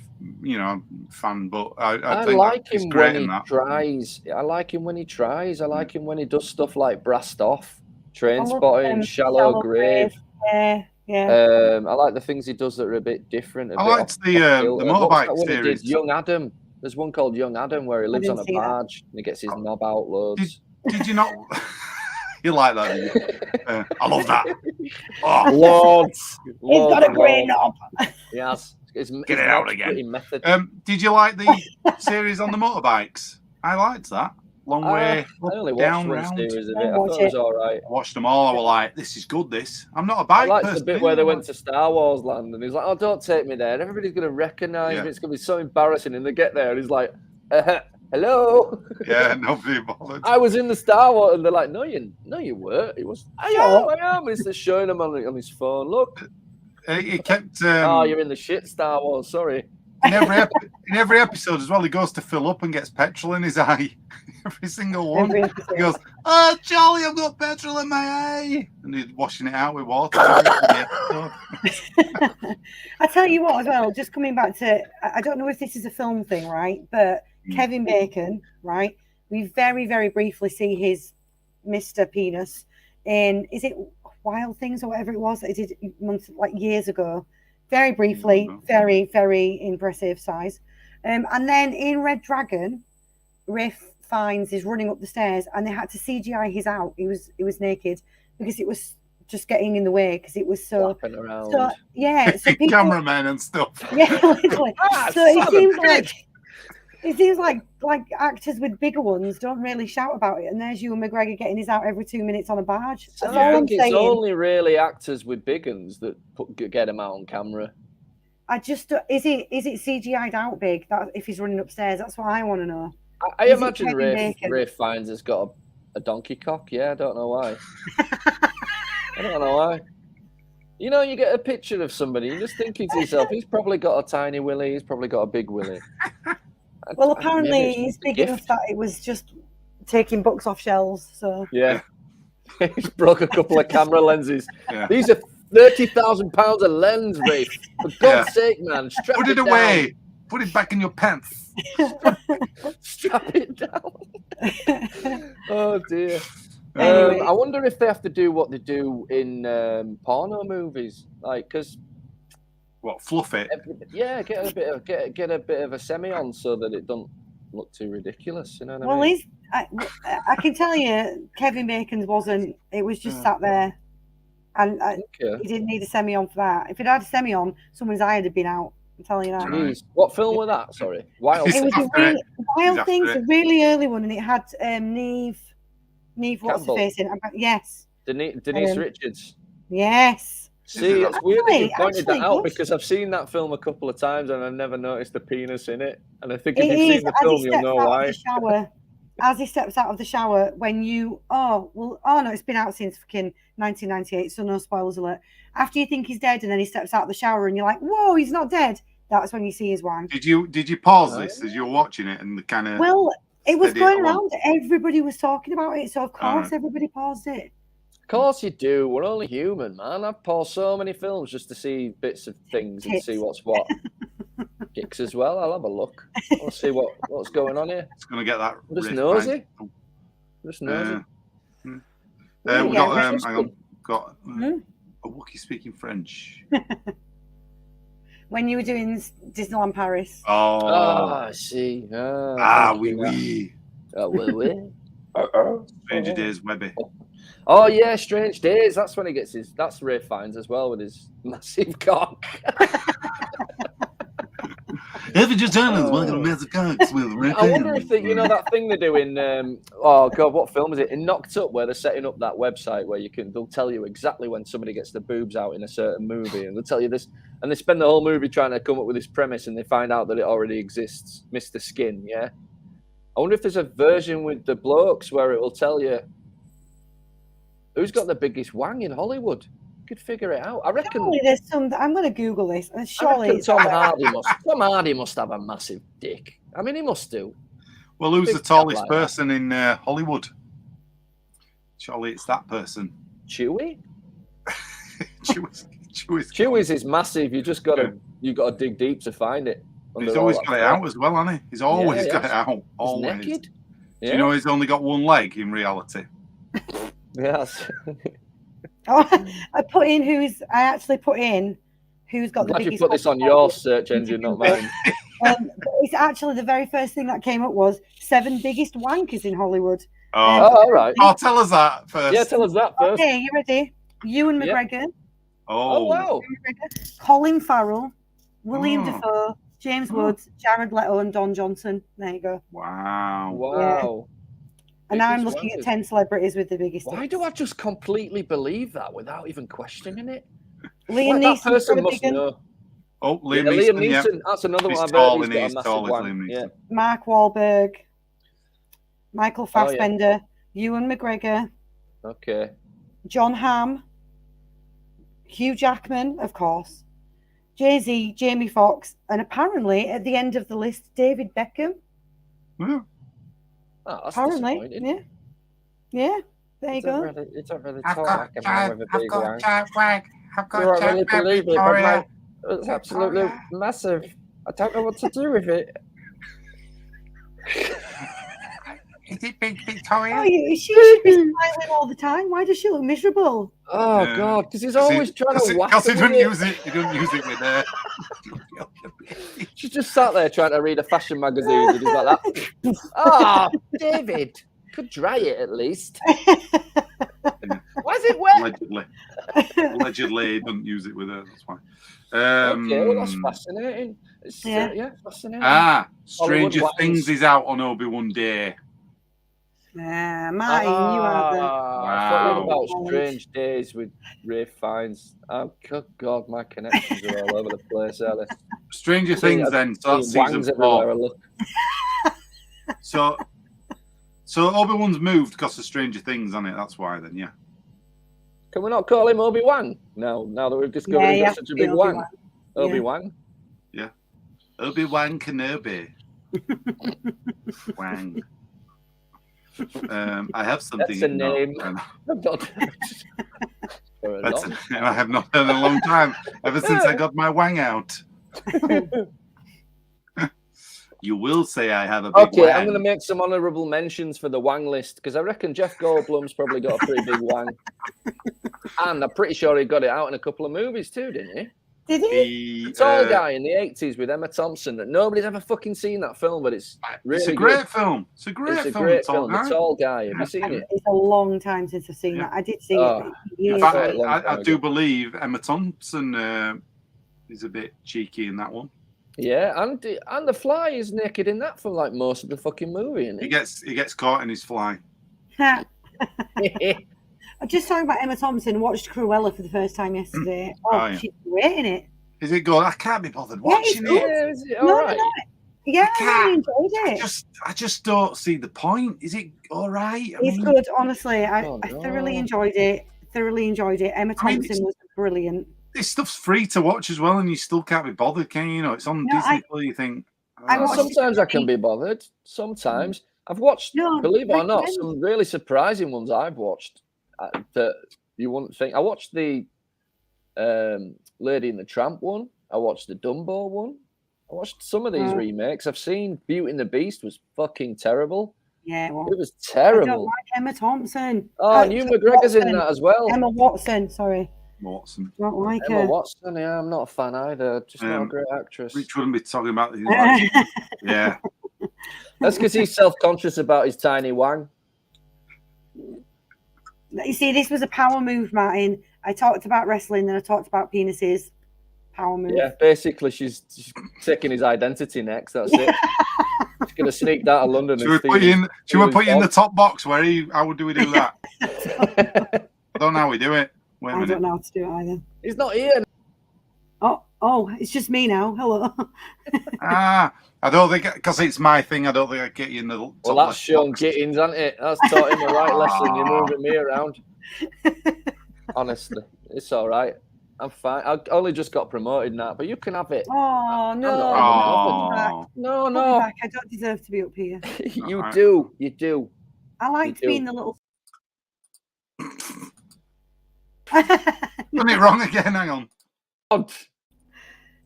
fan, but I think like he's him great when he tries. I like him when he tries. I like him when he does stuff like Brassed Off, Train Spotting, Shallow Grave. Yeah. Yeah. I like the things he does that are a bit different. I liked the motorbike one he did? series. Young Adam. There's one called Young Adam where he lives on a didn't see that. barge and he gets his knob out loads. Did you not? You like that? Didn't you? I love that. Oh, Loads. He's got a great loads. knob. Yes. Get it out again. Method. Did you like the series on the motorbikes? I liked that. Long way, I only up, watched down, one round. series of it. I thought it was all right. I watched them all. I was like, this is good, this. I'm not a I bike liked person. the bit where they went to Star Wars Land and he's like, oh, don't take me there. Everybody's going to recognise me. It's going to be so embarrassing. And they get there and he's like, hello. Yeah, nobody bothered. I was in the Star Wars. And they're like, no, you weren't. It was, I am. It's just showing him on his phone. Look. He kept... oh, you're in the shit Star Wars. Sorry. In every episode as well, he goes to fill up and gets petrol in his eye. Every single one. He goes, oh, Charlie, I've got petrol in my eye. And he's washing it out with water. I tell you what, as well, just coming back to, I don't know if this is a film thing, right? But Kevin Bacon, right? We very, very briefly see his Mr. Penis in, is it Wild Things or whatever it was that he did years ago? Very briefly, very, very impressive size. And then in Red Dragon, Riff Fiennes is running up the stairs and they had to CGI his out. He was naked because it was just getting in the way because it was so around. So yeah, so people, cameramen and stuff. Yeah, literally. So it seems like actors with bigger ones don't really shout about it. And there's Ewan McGregor getting his out every 2 minutes on a barge. So I think it's only really actors with big ones that get him out on camera. I just is it CGI'd out big? That if he's running upstairs, that's what I want to know. I imagine Ray Fiennes has got a donkey cock. Yeah, I don't know why. I don't know why. You know, you get a picture of somebody, you're just thinking to yourself, he's probably got a tiny willy, he's probably got a big willy. Well, apparently he's big enough that it was just taking books off shelves. So yeah, he's broke a couple of camera lenses. Yeah. These are £30,000 a lens, Rafe. For God's sake, man, strap Put it away. Down. Put it back in your pants. Strap it down. Oh dear. Anyway. I wonder if they have to do what they do in porno movies, like because. What, fluff it? Yeah, get a bit of a semi on so that it don't look too ridiculous. You know what I mean? I can tell you, Kevin Bacon's wasn't. It was just sat there, and he didn't need a semi on for that. If it had a semi on, someone's eye would have been out. I'm telling you that. Jeez. What film was that? Sorry, Wild. It was Wild Things, a really early one, and it had Neve. What's the face in? Yes. Denise Richards. Yes. See, it's weird that you pointed that out because I've seen that film a couple of times and I never noticed the penis in it. And I think if you've seen the film, you'll know why. As he steps out of the shower, when you no, it's been out since fucking 1998, so no spoilers alert. After you think he's dead, and then he steps out of the shower, and you're like, "Whoa, he's not dead." That's when you see his wang. Did you pause this as you were watching it and the kind of? Well, it was going around. Everybody was talking about it, so of course everybody paused it. Of course you do. We're only human, man. I've paused so many films just to see bits of things and see what's what. Kicks as well. I'll have a look. I'll see what's going on here. It's going to get that. I'm just nosy. We've got a Wookiee speaking French. When you were doing Disneyland Paris. Oh, I see. oui. Stranger Days, Webby. Oh yeah, Strange Days. That's when he gets his. That's Ray Fiennes as well with his massive cock. Every John's welcome to massive cocks with Ray. I wonder if that thing they do in oh god, what film is it? In Knocked Up, where they're setting up that website where they'll tell you exactly when somebody gets the boobs out in a certain movie, and they'll tell you this, and they spend the whole movie trying to come up with this premise, and they find out that it already exists. Mr. Skin, yeah. I wonder if there's a version with the blokes where it will tell you who's got the biggest wang in Hollywood. You could figure it out. I reckon. Surely there's some. I'm going to Google this. And surely Tom Hardy must have a massive dick. I mean, he must do. Well, who's the tallest person in Hollywood? Surely it's that person. Chewie. Chewie's is massive. You got to dig deep to find it. He's always got it out as well, hasn't he? He's always got it out. Always. He's naked. Do you know he's only got one leg in reality? Yes. Oh, I actually put in who's got the Glad you biggest. put this on your search engine, not mine. But it's actually the very first thing that came up was 7 biggest wankers in Hollywood. Oh, all right. Oh, tell us that first. Yeah, tell us that first. Okay, you ready? Ewan Yep. McGregor. Oh, wow. Colin Farrell, William Oh. Dafoe, James Woods, Jared Leto, and Don Johnson. There you go. Wow. Wow. And now I'm Biggest looking at wankers. 10 celebrities with the biggest. Why do I just completely believe that without even questioning it? Liam Like, that Neeson person must big one. know. Oh, Yeah, Liam Neeson. Yeah. That's another He's one I've tall, heard. isn't he? He's He's got a tall massive as one. Liam Yeah. Neeson. Mark Wahlberg, Michael Oh, yeah. Fassbender, Ewan McGregor, Okay. John Hamm, Hugh Jackman, of course, Jay-Z, Jamie Foxx, and apparently at the end of the list, David Beckham. Yeah. Oh, that's Apparently, disappointing. yeah. There you go. You don't really I've talk got like a man with a big one. giant wag. I've You got don't giant really wag, believe it, but Victoria. it's absolutely massive. I don't know what to do with it. Is it big, Victoria? Oh, she should be smiling all the time. Why does she look miserable? Oh, Yeah. God, because he's always trying to whack Because he her didn't with it. use it. He didn't use it with her. She's just sat there trying to read a fashion magazine and he's like that. Ah, David, could dry it at least. Why is it wet? Allegedly, he didn't use it with her. That's why. Okay, well, that's fascinating. Yeah. Fascinating. Stranger Hollywood Things Wines. is out on Obi-Wan Day. Martin, you are the. I thought Wow. about Strange Days with Ray Fiennes. Oh, good God, my connections are all over the place, Alice. Stranger Things, then. So that's Wangs season everywhere I 4. look. So Obi-Wan's moved because of Stranger Things on it. That's why, then, yeah. Can we not call him Obi-Wan? Now that we've discovered he's got such a big wang. Obi-Wan. Yeah. Obi-Wan Kenobi. Wang. I have something. That's a name. I have not done in a long time. Ever since I got my wang out. You will say I have a big Okay, wang. I'm going to make some honourable mentions for the wang list because I reckon Jeff Goldblum's probably got a pretty big wang. And I'm pretty sure he got it out in a couple of movies too, didn't he? Did he? The tall guy in the 80s with Emma Thompson. That nobody's ever fucking seen that film, but it's really It's a great good. film. It's a great It's a film. great Tall film. Guy. The Tall Guy. Have you seen it? It's a long time since I've seen that. I did see it. In Years fact, ago. I do believe Emma Thompson is a bit cheeky in that one. Yeah, and the Fly is naked in that for like most of the fucking movie, isn't He gets caught in his fly. he? I'm just talking about Emma Thompson. Watched Cruella for the first time yesterday. Oh, yeah. she's great in it. Is it good? I can't be bothered Yeah, it's watching good. it. Yeah, is it No, all right? Yeah, I I really enjoyed it. I just don't see the point. Is it all right? It's good, honestly. I Oh, thoroughly no. enjoyed it. Emma Thompson was brilliant. This stuff's free to watch as well, and you still can't be bothered, can you? You know, it's on No, Disney Plus. You think? I watched Sometimes I can be bothered. Sometimes I've watched, No, believe it or not, friends. some really surprising ones I've watched that you wouldn't think. I watched the Lady and the Tramp one. I watched the Dumbo one. I watched some of these remakes. I've seen Beauty and the Beast was fucking terrible. Yeah, well, It was I don't terrible. like Emma Thompson. Oh, and Hugh McGregor's in that as well. Emma Watson, sorry. Watson. Don't like Emma her. Watson, yeah, I'm not a fan either. Just not a great actress. Rich wouldn't be talking about these. Yeah. That's because he's self-conscious about his tiny wang. You see, this was a power move, Martin. I talked about wrestling, then I talked about penises. Power move. Yeah, basically, she's taking his identity next. That's it. She's gonna sneak out of London. Should we put you in the top box? How would we do that? I don't know how we do it. Wait a I minute. don't know how to do it either. He's not here. Oh, it's just me now. Hello. I don't think, because it's my thing, I don't think I get you in the top Well, that's left Sean box. Gittins, isn't it? That's taught him the right lesson. You're moving me around. Honestly, it's all right. I'm fine. I only just got promoted now, but you can have it. Oh, no. Oh. No, Put me no. back. I don't deserve to be up here. You do. You do. I like You to be do. in the little. Done it wrong again, hang on. God,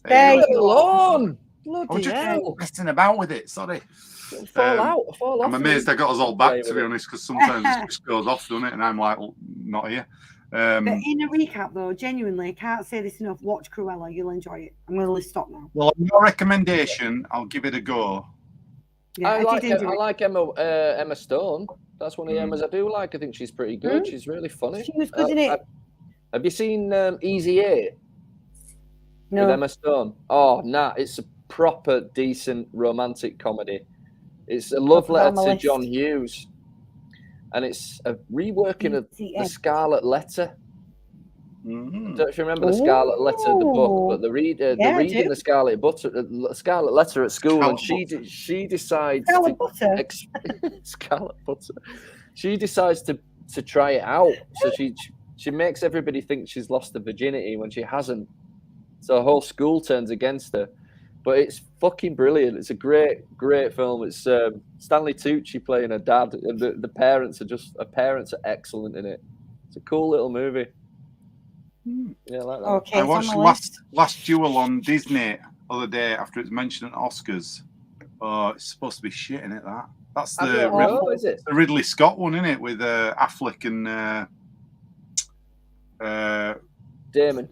There leave it you alone. I'm Bloody just hell. messing about with it, sorry. Fall off. I'm amazed I got us all back, to be honest, because sometimes it just goes off, doesn't it? And I'm like, well, not here. But in a recap, though, genuinely, I can't say this enough. Watch Cruella. You'll enjoy it. I'm going to stop now. Well, your recommendation, I'll give it a go. Yeah, I like did enjoy it. Emma Stone. That's one of the Emmas I do like. I think she's pretty good. She's really funny. She was good in it. Have you seen Easy A? No. With Emma Stone. Oh, nah, it's a proper decent romantic comedy. It's a love letter to John Hughes, and it's a reworking of the Scarlet Letter. Don't know if you remember the Scarlet Letter, the book, but they're reading the Scarlet Letter at school, and she decides Scarlet Butter. She decides to try it out, so she makes everybody think she's lost her virginity when she hasn't. So the whole school turns against her. But it's fucking brilliant. It's a great film. It's Stanley Tucci playing her dad, and the parents are excellent in it. It's a cool little movie. Yeah, I like that. Okay, I watched Last Duel on Disney the other day after it's mentioned at Oscars. Oh, it's supposed to be shit in it. That's the Ridley Scott one, isn't it, with Affleck and Damon.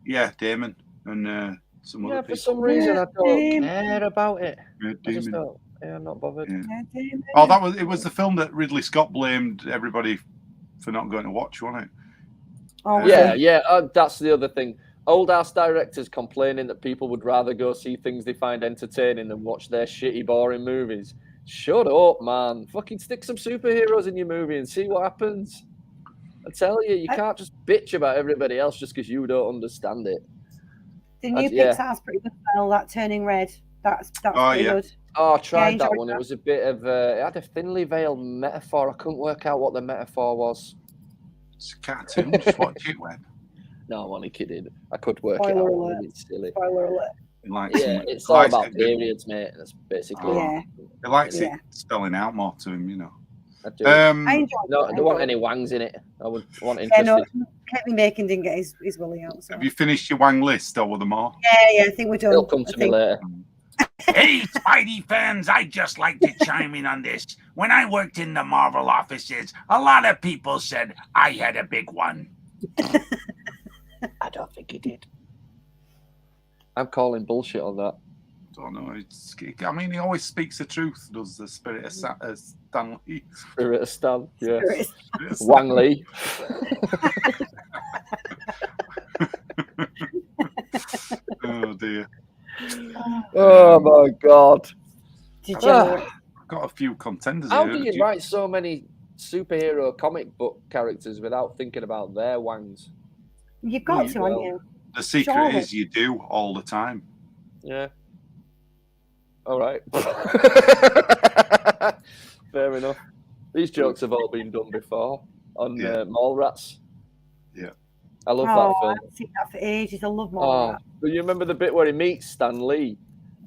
Yeah, Damon and some other people. For some reason I don't care about it. I just don't. Yeah, I'm not bothered. Yeah. It was the film that Ridley Scott blamed everybody for not going to watch, wasn't it? Oh, yeah. That's the other thing. Old ass directors complaining that people would rather go see things they find entertaining than watch their shitty, boring movies. Shut up, man. Fucking stick some superheroes in your movie and see what happens. I tell you, you can't just bitch about everybody else just because you don't understand it. The new Pixar's pretty good. Well, that Turning Red. That's pretty good. Oh, I tried that one. It was a bit of it had a thinly veiled metaphor. I couldn't work out what the metaphor was. It's a cartoon. Just watch it, Webb. No, I'm only kidding. I could work it out. It's silly. Spoiler alert. It's all about periods, mate. That's basically it. He likes it spelling out more to him, you know. I do. I enjoyed it. I don't want any wangs in it. I would want interested. No, Kevin Bacon didn't get his willy out. So. Have you finished your wang list, or were there more? Yeah, I think we're done. It'll come to me later. Hey, Spidey fans, I'd just like to chime in on this. When I worked in the Marvel offices, a lot of people said I had a big one. I don't think he did. I'm calling bullshit on that. Don't know. He always speaks the truth, does the spirit of Stanley. Spirit of Stan, yeah. Wang Lee. Oh, dear. Oh, my God. I've got a few contenders How here. do you write so many superhero comic book characters without thinking about their wangs? You've got to, haven't you? The secret is you do all the time. Yeah. All right. Fair enough. These jokes have all been done before on Mallrats. Yeah. I love that film. I've seen that for ages. I love Mallrats. But you remember the bit where he meets Stan Lee?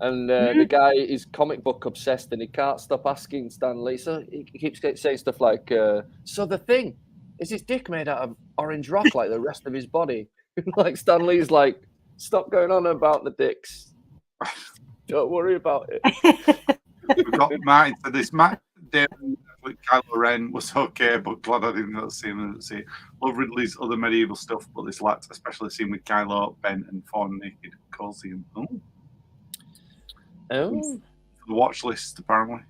And the guy is comic book obsessed and he can't stop asking Stan Lee. So he keeps saying stuff like, so the thing, is his dick made out of orange rock like the rest of his body? Like Stan Lee's like, stop going on about the dicks. Don't worry about it. We've got Martin for this. Matt Damon with Kylo Ren was okay, but glad I didn't see him. Love Ridley's other medieval stuff, but this lacked, especially seen with Kylo, Ben, and Fawn naked Coliseum. The watch list, apparently.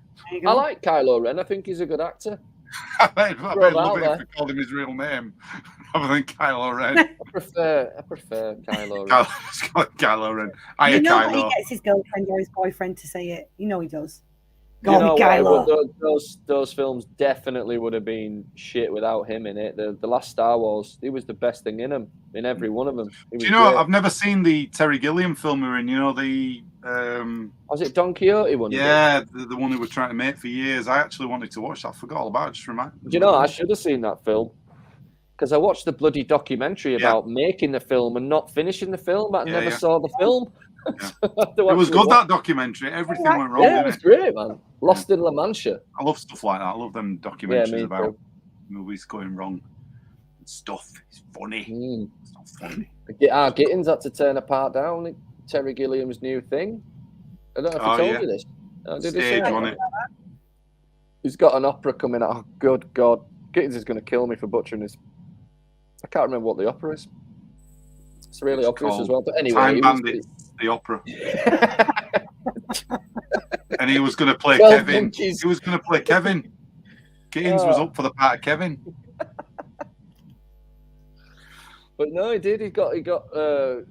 I like Kylo Ren. I think he's a good actor. I love it if we called him his real name rather than Kylo Ren. I prefer Kylo Ren. Kylo Ren. You know Kylo. He gets his girlfriend or his boyfriend to say it. You know he does. Those films definitely would have been shit without him in it. The last Star Wars, he was the best thing in them, in every one of them. Do you know, I've never seen the Terry Gilliam film we're in. You know, the... was it Don Quixote one? Yeah, the one they were trying to make for years. I actually wanted to watch that. I forgot all about it. Just remind. Do you know, I should have seen that film. Because I watched the bloody documentary about making the film and not finishing the film, but I never saw the film. Yeah. It was good, that documentary. Everything went wrong. Yeah, it was gregreat, man. Lost in La Mancha. I love stuff like that. I love them documentaries about movies going wrong and stuff. It's funny. It's not funny. Gittins had to turn a part down. Terry Gilliam's new thing. I don't know if he told you this. Did he say on it? He's got an opera coming out. Oh, good God. Gittins is going to kill me for butchering this. I can't remember what the opera is. It's really obvious as well. But anyway, Time Bandits, the opera. And he was going to play 12 Kevin. monkeys. He was going to play Kevin. Gittins was up for the part of Kevin. But no, he did. He got headhunted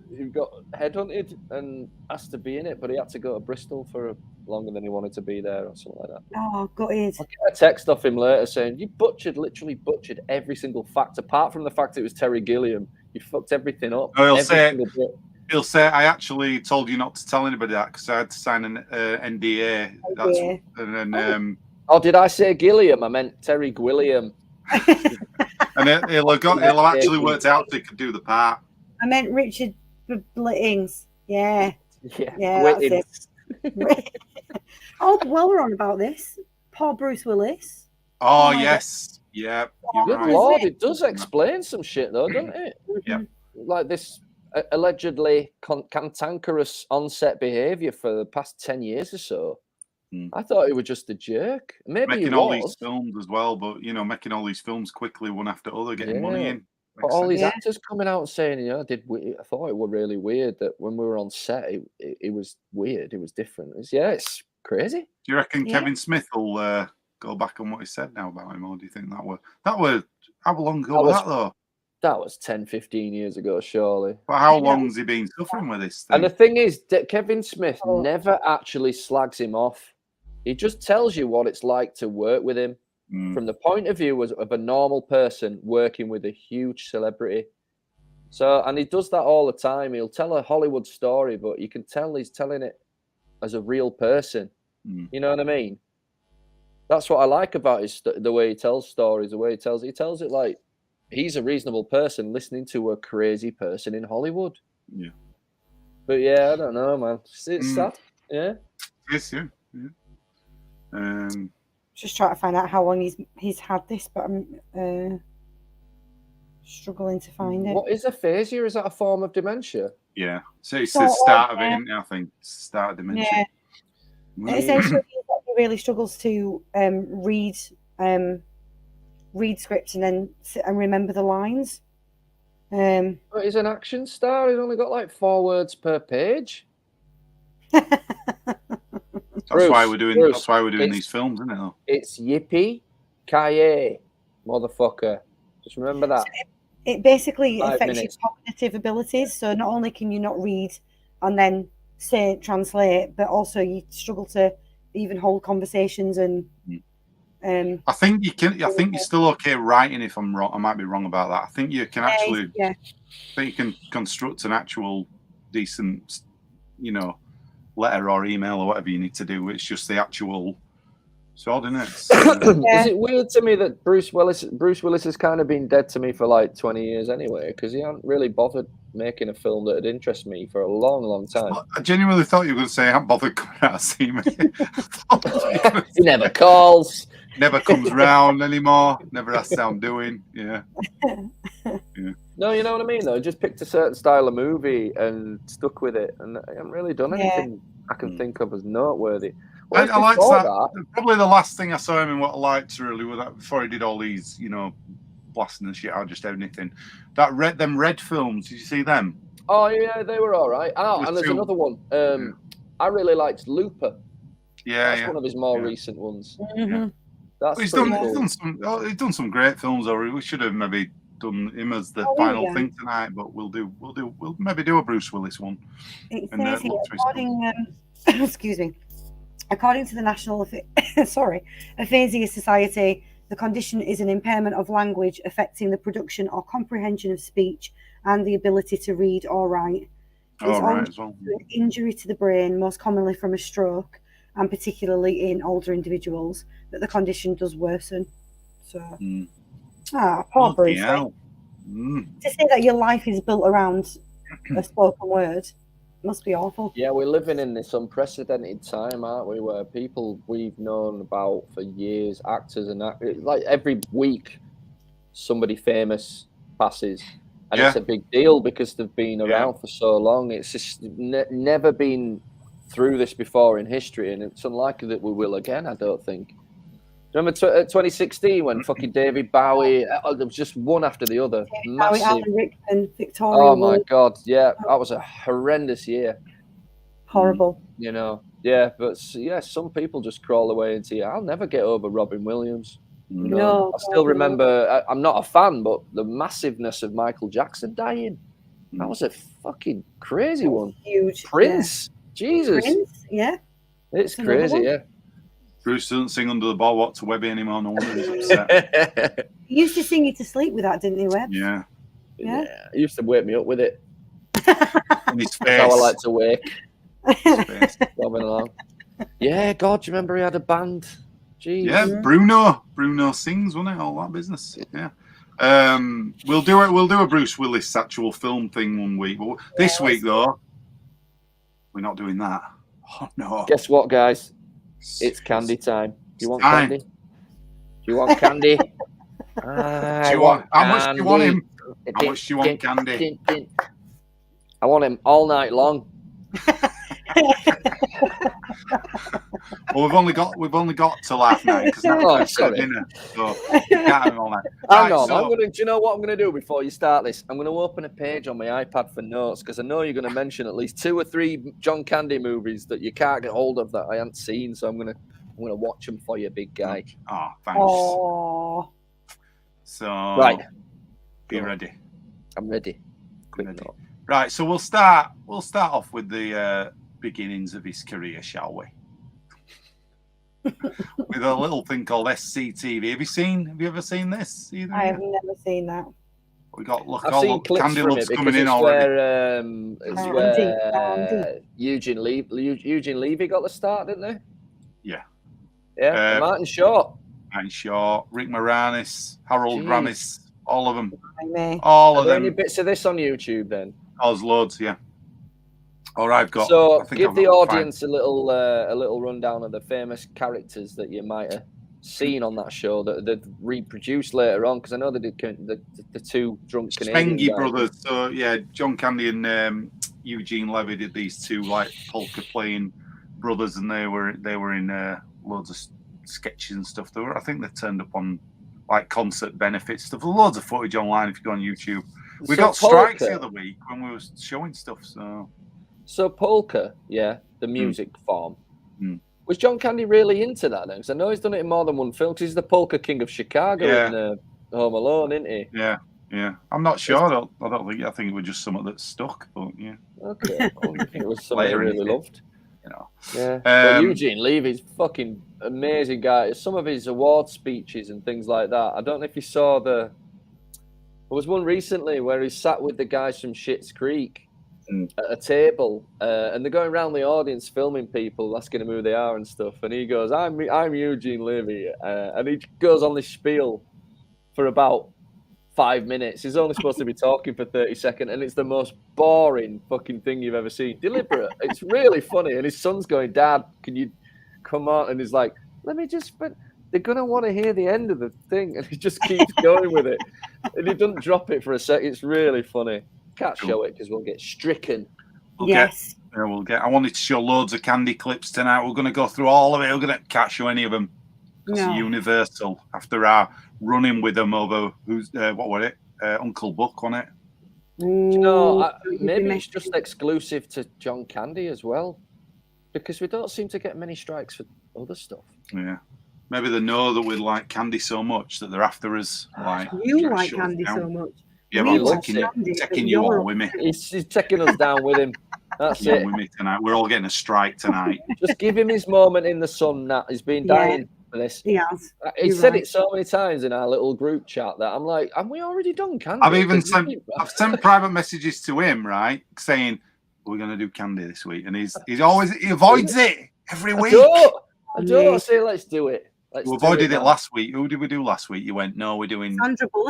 and asked to be in it, but he had to go to Bristol for longer than he wanted to be there, or something like that. Oh, got it. I get a text off him later saying, "You literally butchered every single fact, apart from the fact it was Terry Gilliam. You fucked everything up." Oh, he'll say, "I actually told you not to tell anybody that because I had to sign an NDA." And then, oh, did I say Gilliam? I meant Terry Gwilliam. And he'll have actually worked out that he could do the part. I meant Richard Blittings. Yeah. Yeah. That's it. Oh, while we're on about this, poor Bruce Willis. Oh, yes. Yeah. Good Lord, it does explain some shit, though, doesn't it? Yeah. Like this allegedly cantankerous on-set behaviour for the past 10 years or so. I thought he was just a jerk. Maybe making all these films as well, but making all these films quickly, one after other, getting money in. But all these actors coming out and saying, I thought it was really weird that when we were on set, it was weird. It was different. It's crazy. Do you reckon Kevin Smith will go back on what he said now about him, or do you think that were how long ago was that though? That was 10, 15 years ago, surely. But how long has he been suffering with this thing? And the thing is that Kevin Smith never actually slags him off. He just tells you what it's like to work with him from the point of view of a normal person working with a huge celebrity. So, and he does that all the time. He'll tell a Hollywood story, but you can tell he's telling it as a real person. You know what I mean? That's what I like about the way he tells stories, the way he tells it like he's a reasonable person listening to a crazy person in Hollywood. Yeah. But yeah, I don't know, man. It's sad. Yeah. Yes, yeah. Just trying to find out how long he's had this, but I'm struggling to find it. What is aphasia? Is that a form of dementia? Yeah. So it's the start of it, isn't it? I think start of dementia. Yeah. Essentially, he really struggles to read scripts and then sit and remember the lines. But he's an action star. He's only got like 4 words per page. That's why we're doing these films, isn't it? Though? It's yippee ki motherfucker. Just remember that. It basically 5 affects minutes. your cognitive abilities. So not only can you not read and then translate, but also you struggle to even hold conversations and. I think you can. I think you're still okay writing. If I'm wrong, I might be wrong about that. I think you can actually. Yeah. I think you can construct an actual decent, letter or email or whatever you need to do. It's just the actual sword, isn't it? Is it weird to me that Bruce Willis has kind of been dead to me for like 20 years anyway? Because he hadn't really bothered making a film that would interest me for a long, long time. I genuinely thought you were going to say I haven't bothered coming out to see me. He never calls. Never comes round anymore. Never asks how I'm doing. Yeah. No, you know what I mean, though? He just picked a certain style of movie and stuck with it. And I haven't really done anything I can think of as noteworthy. I liked that. Probably the last thing I saw him in what I liked really was that before he did all these, blasting and shit out, just anything. Them Red films, did you see them? Oh, yeah, they were all right. Oh, and there's another one. I really liked Looper. Yeah, That's one of his more recent ones. Mm-hmm. That's he's cool. done some great films already. We should have maybe done him as the final thing tonight, but we'll maybe do a Bruce Willis one. It says here, according to the National Aphasia Society, the condition is an impairment of language affecting the production or comprehension of speech and the ability to read or write. It's an injury to the brain, most commonly from a stroke, and particularly in older individuals, that the condition does worsen. So, poor Bruce. To say that your life is built around a spoken word must be awful. Yeah, we're living in this unprecedented time, aren't we? Where people we've known about for years, actors and like every week, somebody famous passes, and it's a big deal because they've been around for so long. It's just never been through this before in history, and it's unlikely that we will again. I don't think. Remember 2016 when fucking David Bowie? There was just one after the other. Massive. Alan Rickman, Victoria. Oh my God! Yeah, that was a horrendous year. Horrible. You know. Yeah, but yeah, some people just crawl away into it. I'll never get over Robin Williams. No, I still remember. I'm not a fan, but the massiveness of Michael Jackson dying. That was a fucking crazy one. Huge. Prince. Yeah. Jesus. Prince, yeah. It's crazy, yeah. Bruce doesn't sing Under the Boardwalk to Webby anymore. No wonder he's upset. He used to sing you to sleep with that, didn't he, Webb? Yeah. Yeah. He used to wake me up with it. In his face. That's how I like to wake. His face. Bobbing along. Yeah, God, do you remember he had a band? Jeez. Yeah, Bruno sings, wasn't it? All that business. Yeah. We'll do a Bruce Willis actual film thing one week. But this week though, we're not doing that. Oh no. Guess what, guys? It's candy time. Do you want candy? Do you want candy? How much do you want him? How much do you want candy? I want him all night long. Well, we've only got till half 9 because that's dinner. So you can't have him all night. Hang on. Do you know what I'm going to do before you start this? I'm going to open a page on my iPad for notes because I know you're going to mention at least 2 or 3 John Candy movies that you can't get hold of that I haven't seen. So I'm going to watch them for you, big guy. Oh, thanks. Oh. So right, be ready. I'm ready. Ready. Right. So we'll start off with the beginnings of his career, shall we? With a little thing called SCTV. Have you ever seen this? Either I have never seen that. We got I've seen clips Candy from Love's it coming in it's already. where Eugene Levy got the start, didn't they? Yeah. Yeah. Martin Short, Rick Moranis, Harold Ramis, all of them. All of them. Any bits of this on YouTube then? Oh, there's loads, yeah. Or I've got. So give the audience a little rundown of the famous characters that you might have seen on that show that they've reproduced later on, because I know they did the 2 drunk Canadian Spengy brothers. So yeah, John Candy and Eugene Levy did these 2 like polka playing brothers, and they were in loads of sketches and stuff. I think they turned up on like concert benefits stuff. There's loads of footage online if you go on YouTube. We got strikes the other week when we were showing stuff. So polka, the music form. Was John Candy really into that then? Because I know he's done it in more than one film. Because he's the polka king of Chicago in Home Alone, isn't he? Yeah. I'm not sure. I think it was just something that stuck. But yeah. Okay. Well, I think it was something I really loved. You know. Yeah. Well, Eugene Levy's fucking amazing guy. Some of his award speeches and things like that. I don't know if you saw there was one recently where he sat with the guys from Schitt's Creek at a table, and they're going around the audience filming people, asking them who they are and stuff. And he goes, "I'm Eugene Levy," and he goes on this spiel for about 5 minutes. He's only supposed to be talking for 30 seconds, and it's the most boring fucking thing you've ever seen. Deliberate. It's really funny. And his son's going, "Dad, can you come on?" And he's like, "Let me just." But they're gonna want to hear the end of the thing, and he just keeps going with it, and he doesn't drop it for a sec. It's really funny. Can't show it because we'll get stricken. Yes. I wanted to show loads of Candy clips tonight. We're going to go through all of it. We're going to can't show any of them. It's Universal. After our running with them over what was it? Uncle Buck, wasn't it? You know, maybe it's just exclusive to John Candy as well, because we don't seem to get many strikes for other stuff. Yeah. Maybe they know that we like Candy so much that they're after us. Like you like Candy so much. Yeah, but I'm taking you all with me. He's taking us down with him. That's it. With me tonight. We're all getting a strike tonight. Just give him his moment in the sun, Nat. He's been dying for this. He has. He said it so many times in our little group chat that I'm like, have we already done Candy? I've sent private messages to him, right, saying we're going to do Candy this week, and he avoids it every week. I don't say let's do it. We avoided it last week. Who did we do last week? You went, no, we're doing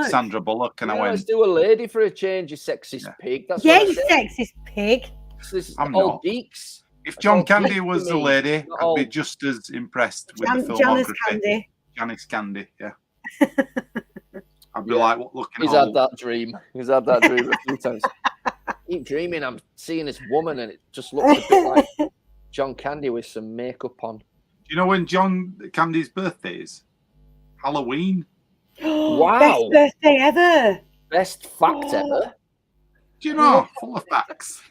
Sandra Bullock. And I went, let's do a lady for a change, you sexist pig. That's you sexist pig. I'm not. Geeks. If John Candy was the lady, I'd be just as impressed with the filmography. Janice Candy, yeah. I'd be like, looking He's had that dream. He's had that dream a few times. I keep dreaming I'm seeing this woman and it just looks a bit like John Candy with some makeup on. Do you know when John Candy's birthday is? Halloween. Wow. Best birthday ever. Best fact ever. Do you know? Full of facts.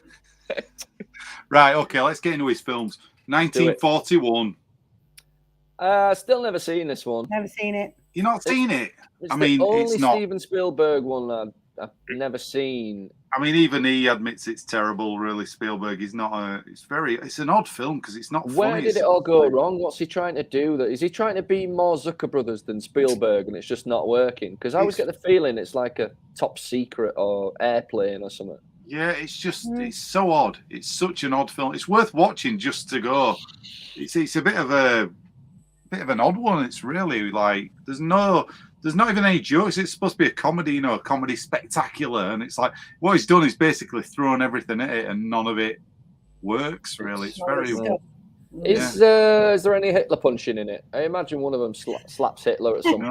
Right, okay, let's get into his films. 1941. Still never seen this one. Never seen it. You not seen it? It's I mean, the only it's not. Steven Spielberg one I've never seen. I mean, even he admits it's terrible. Really, Spielberg is not a. It's an odd film because it's not funny. Where did it all go wrong? What's he trying to do? Is he trying to be more Zucker Brothers than Spielberg, and it's just not working? Because I always get the feeling it's like a Top Secret or Airplane or something. Yeah, it's just it's so odd. It's such an odd film. It's worth watching just to go. It's a bit of an odd one. It's really like there's not even any jokes. It's supposed to be a comedy, a comedy spectacular, and it's like what he's done is basically thrown everything at it, and none of it works really. It's very. Is there any Hitler punching in it? I imagine one of them slaps Hitler at some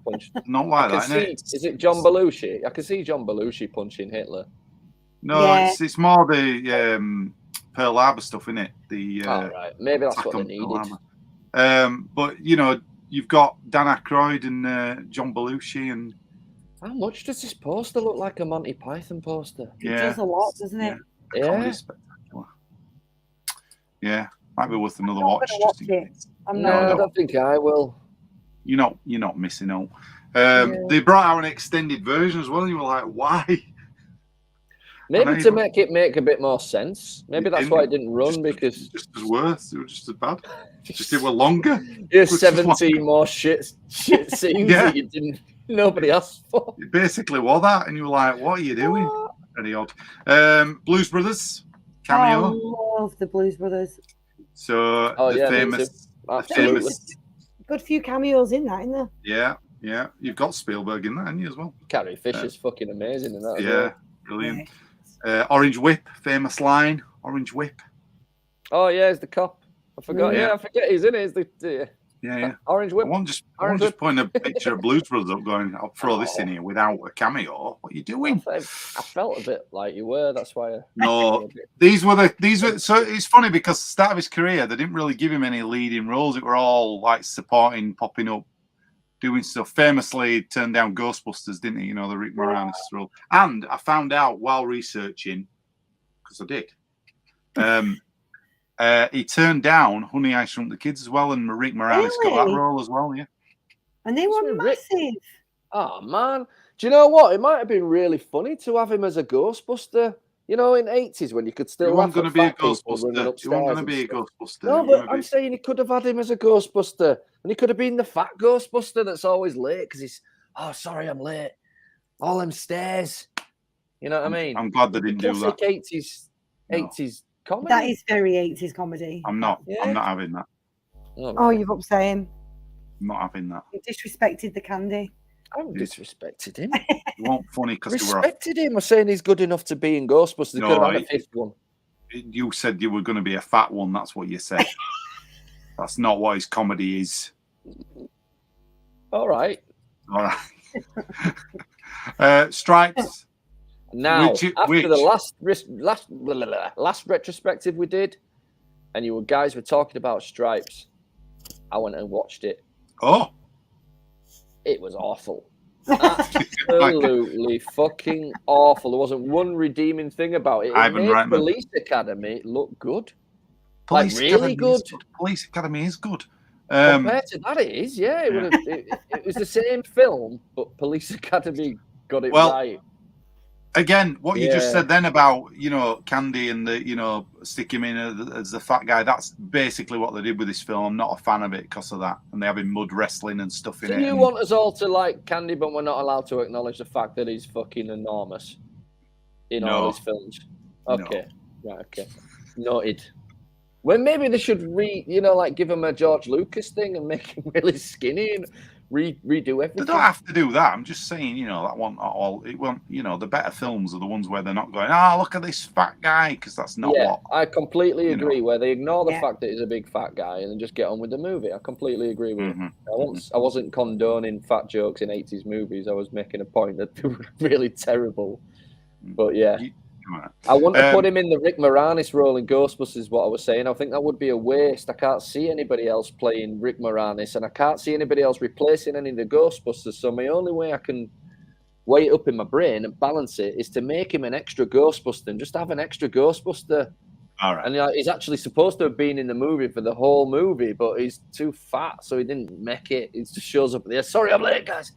point. No. Not like that. Is it John Belushi? I can see John Belushi punching Hitler. No, it's more the Pearl Harbor stuff, isn't it? Right. Maybe that's what they needed. But you've got Dan Aykroyd and John Belushi, and how much does this poster look like a Monty Python poster? It does a lot, doesn't it? Yeah. Yeah, might be worth another watch. I don't think I will. You're not missing out. They brought out an extended version as well, and you were like, why? Maybe to make it make a bit more sense. Maybe that's why it didn't run, because just as worse. It was just as bad. Just it were longer. There's 17 more shit scenes that you didn't. Nobody asked for. It basically was that, and you were like, "What are you doing?" Very odd. Blues Brothers cameo. I love the Blues Brothers. So the famous. Good few cameos in that, isn't there? Yeah. You've got Spielberg in that, haven't you, as well? Carrie Fisher's fucking amazing in that. Yeah, brilliant. Orange Whip, famous line. Orange Whip. Oh yeah, he's the cop. I forgot. Yeah, I forget he's in it. He's yeah. Orange Whip. I won't just point a picture of Blues Brothers up going, I'll throw this in here without a cameo. What are you doing? I felt a bit like you were. That's why. No, these were. So it's funny because the start of his career, they didn't really give him any leading roles. It were all like supporting, popping up, doing stuff. Famously turned down Ghostbusters, didn't he? The Rick Moranis role. And I found out while researching, because I did, he turned down Honey, I Shrunk the Kids as well, and Rick Moranis got that role as well, yeah. And they were massive. Oh, man. Do you know what? It might have been really funny to have him as a Ghostbuster. In 80s when you could still he wasn't going to be a Ghostbuster. He wasn't going to be a Ghostbuster. No, but I'm saying he could have had him as a Ghostbuster. And he could have been the fat Ghostbuster that's always late because he's, sorry, I'm late. All them stairs. You know what I mean? I'm glad they didn't do that. 80s comedy. That is very 80s comedy. I'm not having that. Oh, you've upset him. I'm not having that. You disrespected the candy. I haven't disrespected him. It wasn't funny because respected him. I'm saying he's good enough to be in Ghostbusters. No, could have had a fifth one. You said you were going to be a fat one. That's what you said. That's not what his comedy is. All right. Stripes. Now, after the last retrospective we did, and you guys were talking about Stripes, I went and watched it. Oh. It was awful. Absolutely fucking awful. There wasn't one redeeming thing about it. It made Police Academy look good. Really good. Police Academy is good. Compared to that, it is, yeah. It was the same film, but Police Academy got it right. Again, what you just said then about, Candy and the, stick him in as the fat guy, that's basically what they did with this film. I'm not a fan of it because of that. And they have him mud wrestling and stuff in it. Do you want us all to like Candy, but we're not allowed to acknowledge the fact that he's fucking enormous in all his films? Okay. No. Right, okay. Noted. Well, maybe they should give him a George Lucas thing and make him really skinny and redo everything. They don't have to do that. I'm just saying, that one all. It won't. The better films are the ones where they're not going, look at this fat guy, because that's not what. I completely agree. Where they ignore the fact that he's a big fat guy and then just get on with the movie. I completely agree with you. I wasn't condoning fat jokes in 80s movies. I was making a point that they were really terrible. But yeah. I want to put him in the Rick Moranis role in Ghostbusters, is what I was saying. I think that would be a waste. I can't see anybody else playing Rick Moranis, and I can't see anybody else replacing any of the Ghostbusters. So my only way I can weigh it up in my brain and balance it is to make him an extra Ghostbuster and just have an extra Ghostbuster. All right. And he's actually supposed to have been in the movie for the whole movie, but he's too fat, so he didn't make it. He just shows up there. Sorry, I'm late, guys.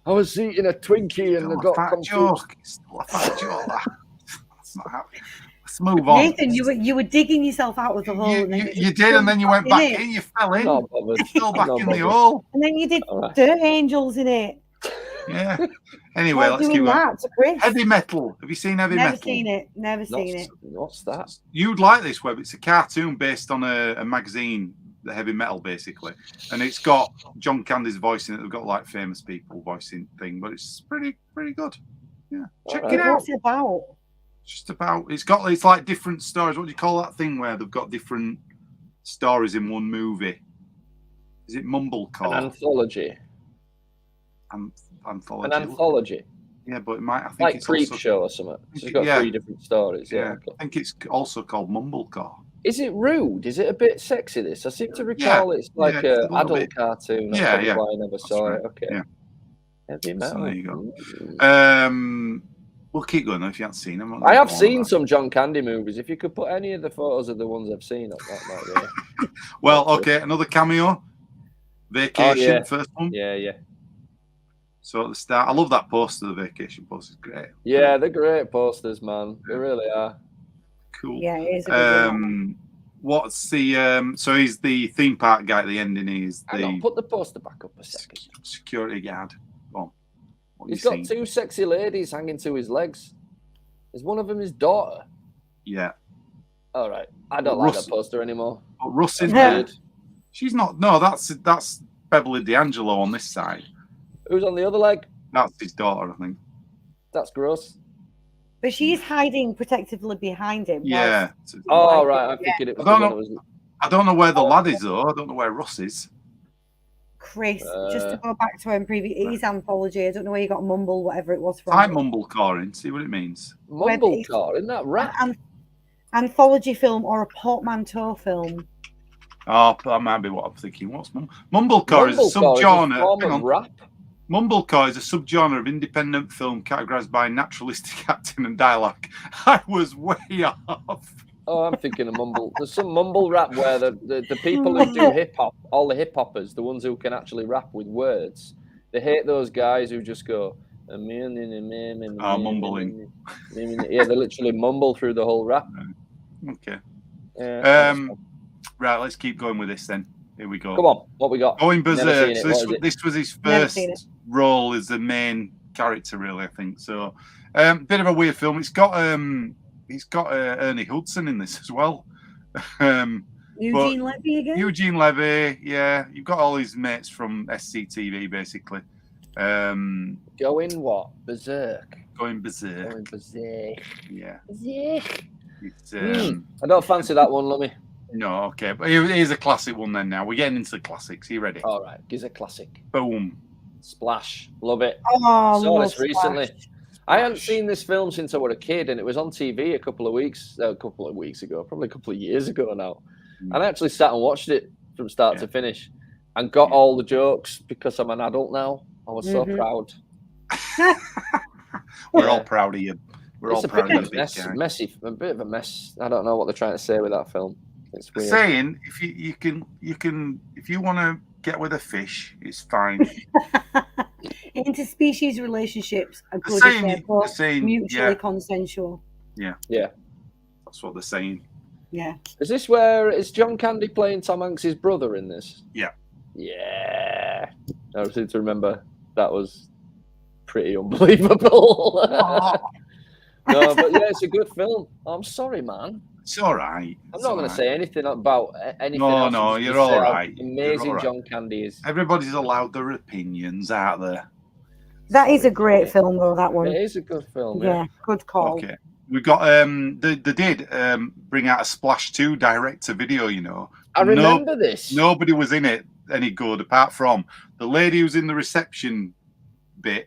I was eating a Twinkie and I got confused. It's still a fat joke. That's not happening. Let's move on. Nathan, you were digging yourself out of the hole. You did, and then you went back in. You fell in. You fell back in the hole. And then you did Dirt Angels in it. Yeah. Anyway, let's keep going. Heavy Metal. Have you seen Heavy Metal? Never seen it. What's that? You'd like this, Webb. It's a cartoon based on a magazine, the Heavy Metal, basically. And it's got John Candy's voice in it. They've got like famous people voicing thing, but it's pretty good. Yeah. Check it out. What's it about? Just about it's like different stories. What do you call that thing where they've got different stories in one movie? Is it Mumblecore? An anthology. Anthology. An anthology. Yeah, but it might. I think like it's Creep also, Show or something. So it's got 3 different stories. Yeah. Okay. I think it's also called Mumblecore. Is it rude? Is it a bit sexy? This I seem to recall it's like an adult cartoon. That's why I never saw it. Okay. Yeah. Heavy Metal. So there you go. We'll keep going though, if you haven't seen them. I have seen some John Candy movies. If you could put any of the photos of the ones I've seen up, that might be. Well, okay, another cameo. Vacation, first one. Yeah. So at the start, I love that poster. The Vacation poster is great. Yeah, they're great posters, man. They really are. Cool. Yeah, it is a good one. What's the so he's the theme park guy at the ending. He's the put the poster back up a second. Security guard. Go on. He's got 2 sexy ladies hanging to his legs. Is one of them his daughter? Yeah. All right. I don't like that poster anymore. But Russ is dead. She's not. No, that's Beverly D'Angelo on this side. Who's on the other leg? That's his daughter, I think. That's gross. But she's hiding protectively behind him. Yeah. Oh, right. I'm thinking it was I don't know where the lad is, though. I don't know where Russ is. Chris, just to go back to him previous, it is anthology. I don't know where you got Mumble, whatever it was from. Type Mumblecore in, see what it means. Mumblecore, isn't that rap? Anthology film or a portmanteau film. Oh, that might be what I'm thinking. What's Mumblecore is a subgenre. Hang on. Rap. Mumblecore is a subgenre of independent film categorized by naturalistic acting and dialogue. I was way off. Oh, I'm thinking of mumble. There's some mumble rap where the people who do hip hop, all the hip hoppers, the ones who can actually rap with words, they hate those guys who just go. Mumbling. Yeah, they literally mumble through the whole rap. Okay. Yeah, right, let's keep going with this then. Here we go. Come on, what we got? Going berserk. So this was his first role as the main character, really, I think. So, bit of a weird film. It's got Ernie Hudson in this as well. Eugene Levy again? Eugene Levy, yeah. You've got all his mates from SCTV, basically. Going what? Berserk. Going berserk. Going berserk. Yeah. Berserk. It's, I don't fancy that one, Lummy. No, okay. But here's a classic one then now. We're getting into the classics. Are you ready? All right. Here's a classic. Boom. Splash. Love it. Oh, saw this recently. I hadn't seen this film since I was a kid, and it was on TV a couple of weeks ago, probably a couple of years ago now. And I actually sat and watched it from start to finish and got all the jokes because I'm an adult now. I was so proud. We're all proud of you. We're all proud of you. Messy, a bit of a mess. I don't know what they're trying to say with that film. It's weird. Saying if you can if you want to get with a fish, it's fine. Interspecies relationships are good if they're both mutually consensual. Yeah. Yeah. That's what they're saying. Yeah. Is John Candy playing Tom Hanks' brother in this? Yeah. Yeah. I seem to remember that was pretty unbelievable. No, but yeah, it's a good film. I'm sorry, man. It's all right. I'm not going to say anything about anything else. No, you're all right. Amazing John Candy is. Everybody's allowed their opinions, aren't they? That is a great film, though, that one. It is a good film, yeah. Good call. Okay. We got, they did bring out a Splash 2 direct-to-video, you know. I remember this. Nobody was in it any good, apart from the lady who's in the reception bit,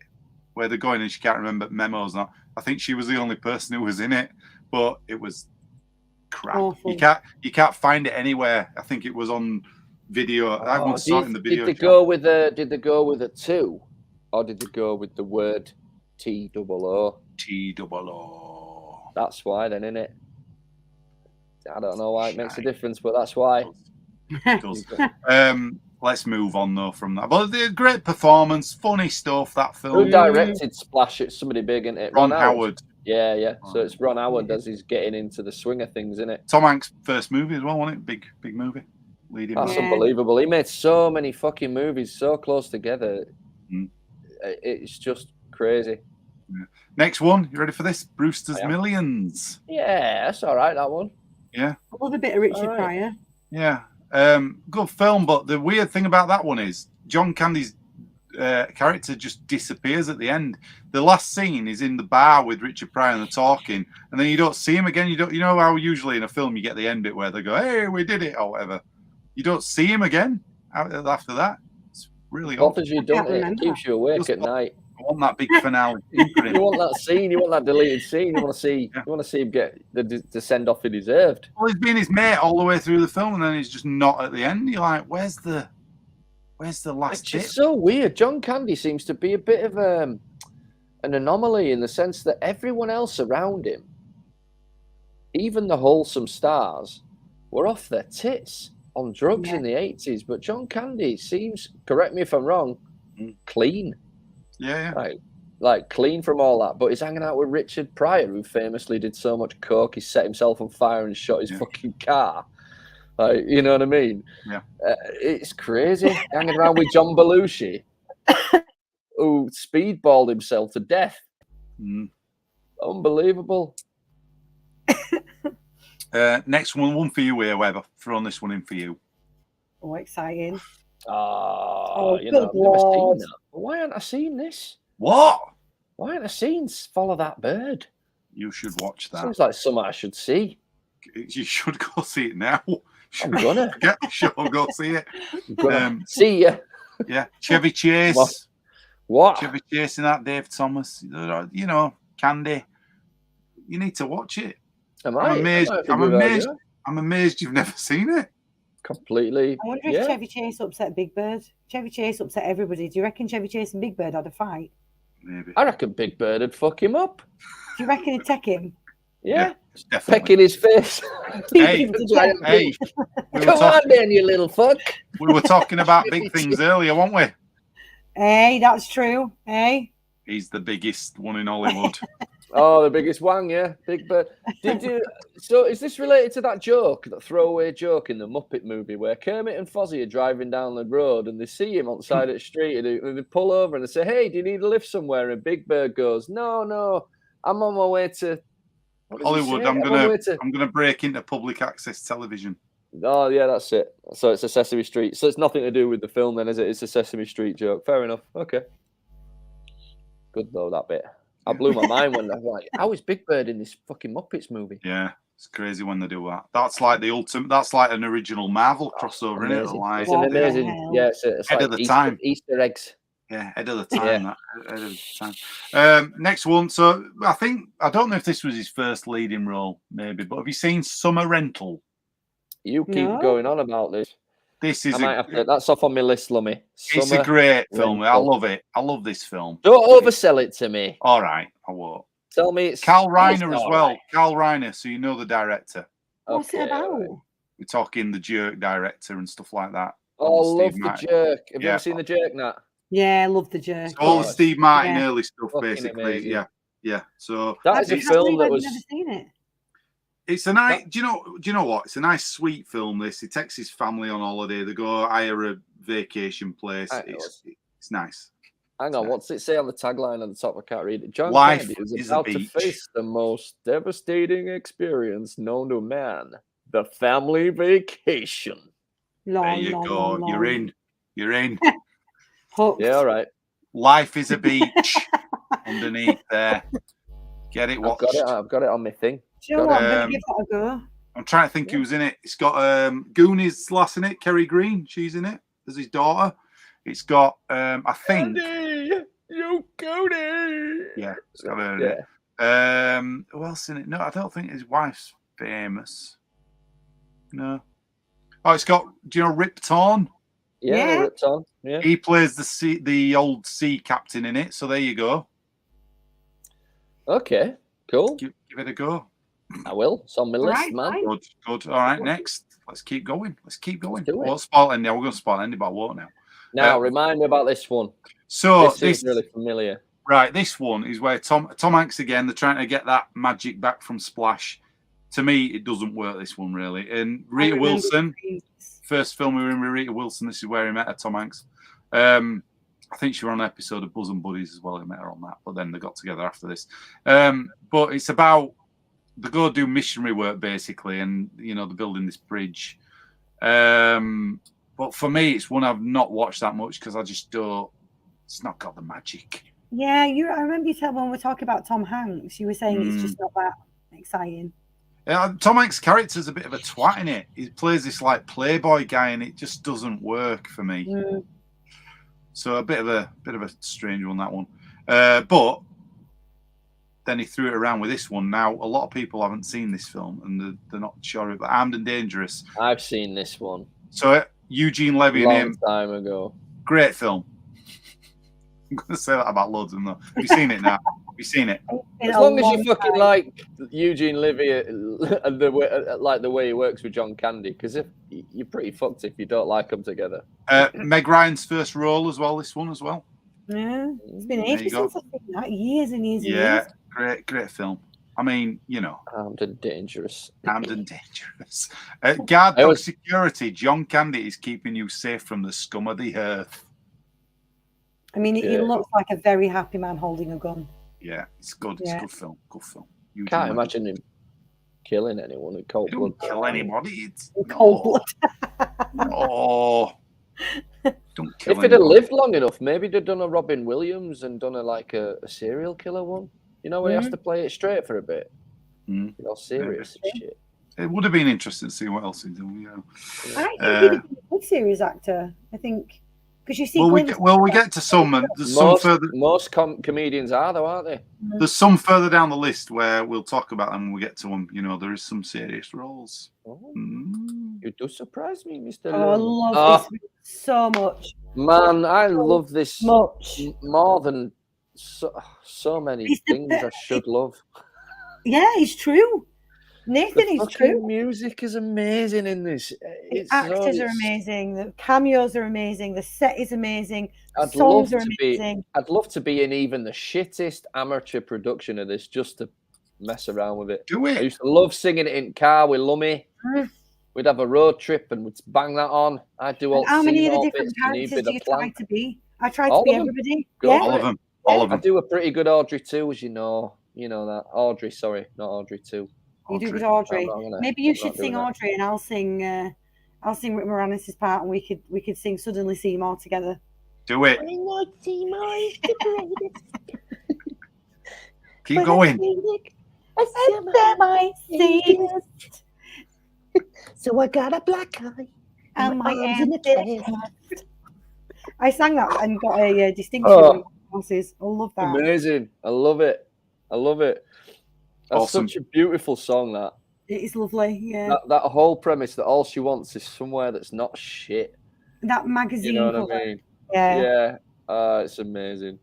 where they're going and she can't remember memos. I think she was the only person who was in it, but it was crap. Awful. You can't find it anywhere. I think it was on video. I once saw it in the video. Did they go with a 2, or did they go with the word TOO? TOO. That's why, then, innit? I don't know why it makes a difference, but that's why. It does. Let's move on though from that. But the great performance, funny stuff. That film. Who directed Splash? It's somebody big, isn't it? Ron Howard. Yeah. So it's Ron Howard as he's getting into the swing of things, isn't it? Tom Hanks' first movie as well, wasn't it? Big movie. Leading. That's unbelievable. He made so many fucking movies so close together. It's just crazy. Yeah. Next one. You ready for this? Brewster's Millions. Yeah, that's all right. That one. Yeah. I love a bit of Richard Pryor. Yeah. Good film, but the weird thing about that one is John Candy's character just disappears at the end. The last scene is in the bar with Richard Pryor and they're talking, and then you don't see him again. You know how usually in a film you get the end bit where they go, "Hey, we did it," or whatever. You don't see him again after that. It's really odd. What you done? It keeps you awake at night. I want that big finale. You want that scene. You want that deleted scene. You want to see. You want to see him get the send off he deserved. Well, he's been his mate all the way through the film, and then he's just not at the end. You're like, where's the last bit? It's so weird. John Candy seems to be a bit of an anomaly in the sense that everyone else around him, even the wholesome stars, were off their tits on drugs in the 80s. But John Candy seems, correct me if I'm wrong, clean. Yeah. Like clean from all that. But he's hanging out with Richard Pryor, who famously did so much coke, he set himself on fire and shot his fucking car. Like, you know what I mean? Yeah. It's crazy. Hanging around with John Belushi, who speedballed himself to death. Unbelievable. Next one for you here, Webb. Throwing this one in for you. Oh, exciting. I've never seen that. Why haven't I seen this? What? Why haven't I seen Follow That Bird? You should watch that. Sounds like something I should see. You should go see it now. I'm gonna get the show. Go see it. See ya. Yeah, Chevy Chase. What? Chevy Chase in that, Dave Thomas. You know, Candy. You need to watch it. I'm amazed. I'm amazed you've never seen it. Completely. I wonder if Chevy Chase upset Big Bird. Chevy Chase upset everybody. Do you reckon Chevy Chase and Big Bird had a fight? Maybe. I reckon Big Bird would fuck him up. Do you reckon he'd take him? Yeah. Definitely. Pecking his face. Hey, come on then, you little fuck. We were talking about big things earlier, weren't we? Hey, that's true. Hey. He's the biggest one in Hollywood. Oh, the biggest wang, yeah. Big Bird. So is this related to that joke, that throwaway joke in the Muppet movie where Kermit and Fozzie are driving down the road and they see him on the side of the street and they pull over and they say, "Hey, do you need a lift somewhere?" And Big Bird goes, No, I'm on my way to Hollywood. I'm gonna break into public access television. Oh yeah, that's it. So it's a Sesame Street. So it's nothing to do with the film then, is it? It's a Sesame Street joke. Fair enough. Okay. Good though, that bit. I blew my mind when I was like, how is Big Bird in this fucking Muppets movie? Yeah, it's crazy when they do that. That's like the ultimate. That's like an original Marvel crossover, isn't it? Like, it's an amazing. Yeah, it's head like of the time. Easter eggs. Yeah, head of the time. Head of the time. Next one. So I don't know if this was his first leading role, maybe, but have you seen Summer Rental? You keep going on about this. This is that's off on my list, Lummy. It's a great film. I love it. I love this film. Don't oversell it to me. All right, I won't. Tell me it's Carl Reiner as well. Right. Carl Reiner, so you know the director. What's it about? We're talking the Jerk director and stuff like that. Oh, love the Jerk. Have you ever seen the Jerk, Nat? Yeah, I love the Jerk. So all the Steve Martin early stuff, basically. Amazing. Yeah. So that is a film that was. Never seen it. It's a nice. Do you know what? It's a nice, sweet film. This. He takes his family on holiday. They go hire a vacation place. It's nice. Hang on, what's it say on the tagline on the top? I can't read it. John Life Kennedy is a about to face the most devastating experience known to man: the family vacation. There you go. You're in. You're in. Yeah, all right. Life is a beach. Underneath there. Get it watched. I've got it on my thing. Do you know what? I'm going to give that a go. I'm trying to think who's in it. It's got Goonies lass in it. Kerry Green, she's in it as his daughter. It's got I think Andy, you Goonies. Yeah, it's got her in it. Who else in it? No, I don't think his wife's famous. No. Oh, it's got. Do you know Rip Torn? Yeah, Rip Torn. Yeah. He plays the old sea captain in it. So there you go. Okay. Cool. Give it a go. I will. It's on my list, man. Good. All right, next. Let's keep going. We do won't spoil any. We're going to spoil any, but I won't now. Now, remind me about this one. So this is really familiar. Right, this one is where Tom Hanks again. They're trying to get that magic back from Splash. To me, it doesn't work. This one really. And Rita Wilson, first film we were in with Rita Wilson. This is where he met her, Tom Hanks. I think she was on an episode of Bosom Buddies as well. He met her on that, but then they got together after this. But it's about they go do missionary work basically, and they're building this bridge. But for me, it's one I've not watched that much because I just don't. It's not got the magic. Yeah, I remember you telling when we were talking about Tom Hanks, you were saying it's just not that exciting. Tom Hanks' character's a bit of a twat in it. He plays this like playboy guy, and it just doesn't work for me. So a bit of a strange one, that one. But then he threw it around with this one. Now a lot of people haven't seen this film, and they're not sure of it. Armed and Dangerous. I've seen this one. So Eugene Levy and him. Long time ago. Great film. I'm going to say that about loads of them, though. Have you seen it now? Have you seen it? As long as you fucking like Eugene Levy and the way he works with John Candy, because if you're pretty fucked if you don't like them together. Meg Ryan's first role as well. This one as well. Yeah, it's been ages since I've seen that. Years and years. Yeah, great film. I mean, Armed and Dangerous. Armed and Dangerous. Guard dog security. John Candy is keeping you safe from the scum of the earth. I mean, he looks like a very happy man holding a gun. Yeah, it's good. It's a good film. Good film. Can't imagine him killing anyone in cold blood. Don't kill anybody. It's cold blood. No. Don't kill If he'd have lived long enough, maybe they'd done a Robin Williams and done a serial killer one. Where he has to play it straight for a bit. Serious and shit. It would have been interesting to see what else he'd done. I think he'd have been a good series actor. I think. Because you see, we get to some, and there's some further. Most comedians are, though, aren't they? There's some further down the list where we'll talk about them when we get to them. There is some serious roles. You do surprise me, Mr. I love this so much. Man, I love this much more than so many things I should love. Yeah, it's true. Nathan is true. Music is amazing in this. The actors are amazing. The cameos are amazing. The set is amazing. I'd Songs are amazing. I'd love to be in even the shittest amateur production of this just to mess around with it. Do it. I used to love singing it in car with Lummy. We'd have a road trip and we'd bang that on. I'd do all. How many of the different characters do you try to be? I tried to be everybody. All of them. All of them. I do a pretty good Audrey too, as you know. You know that. Audrey, sorry, not Audrey too. You do good Audrey. Maybe you should sing Audrey, and I'll sing Rick Moranis' part, and we could sing Suddenly Seymour together. Do it. Keep going. So I got a black eye and my arms in the chest. I sang that and got a distinction. I love that. Amazing. I love it. That's awesome. Such a beautiful song, that. It is lovely, yeah. That whole premise that all she wants is somewhere that's not shit. That magazine. You know what I mean? Yeah. Yeah. It's amazing.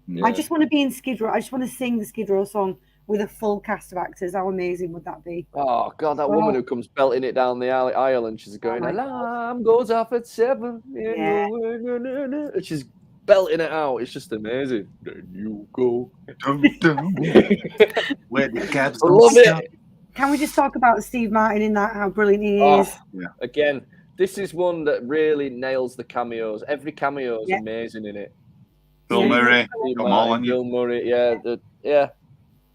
Yeah. I just want to be in Skid Row. I just want to sing the Skid Row song with a full cast of actors. How amazing would that be? Oh, God, that woman who comes belting it down the aisle and she's going, alarm goes off at 7. Yeah. And she's belting it out. It's just amazing. Then you go. Where the cabs I love it. Can we just talk about Steve Martin in that, how brilliant he is? Yeah. Again, this is one that really nails the cameos. Every cameo is amazing in it. Bill Murray. Come on, Bill Murray, yeah.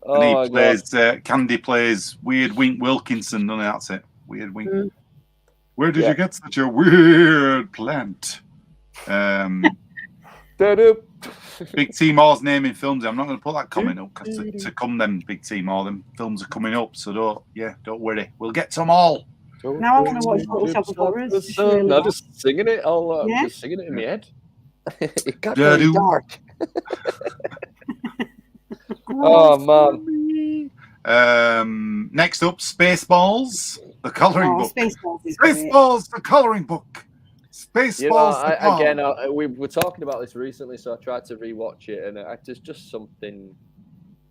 And he plays, Candy plays Weird Wink Wilkinson, doesn't it? That's it. Weird Wink. Where did you get such a weird plant? Big T Moore's name in films. I'm not going to put that comment up because to come them Big T Moore, them films are coming up. So don't worry. We'll get to them all. Now I want to watch Little Shop of Horrors. No, just singing it. I'm just singing it in my head. It got very dark. Oh man, Next up, Spaceballs, the colouring book. Spaceballs is great. Spaceballs, the colouring book. Spaceballs. We were talking about this recently, so I tried to rewatch it, and there's just something.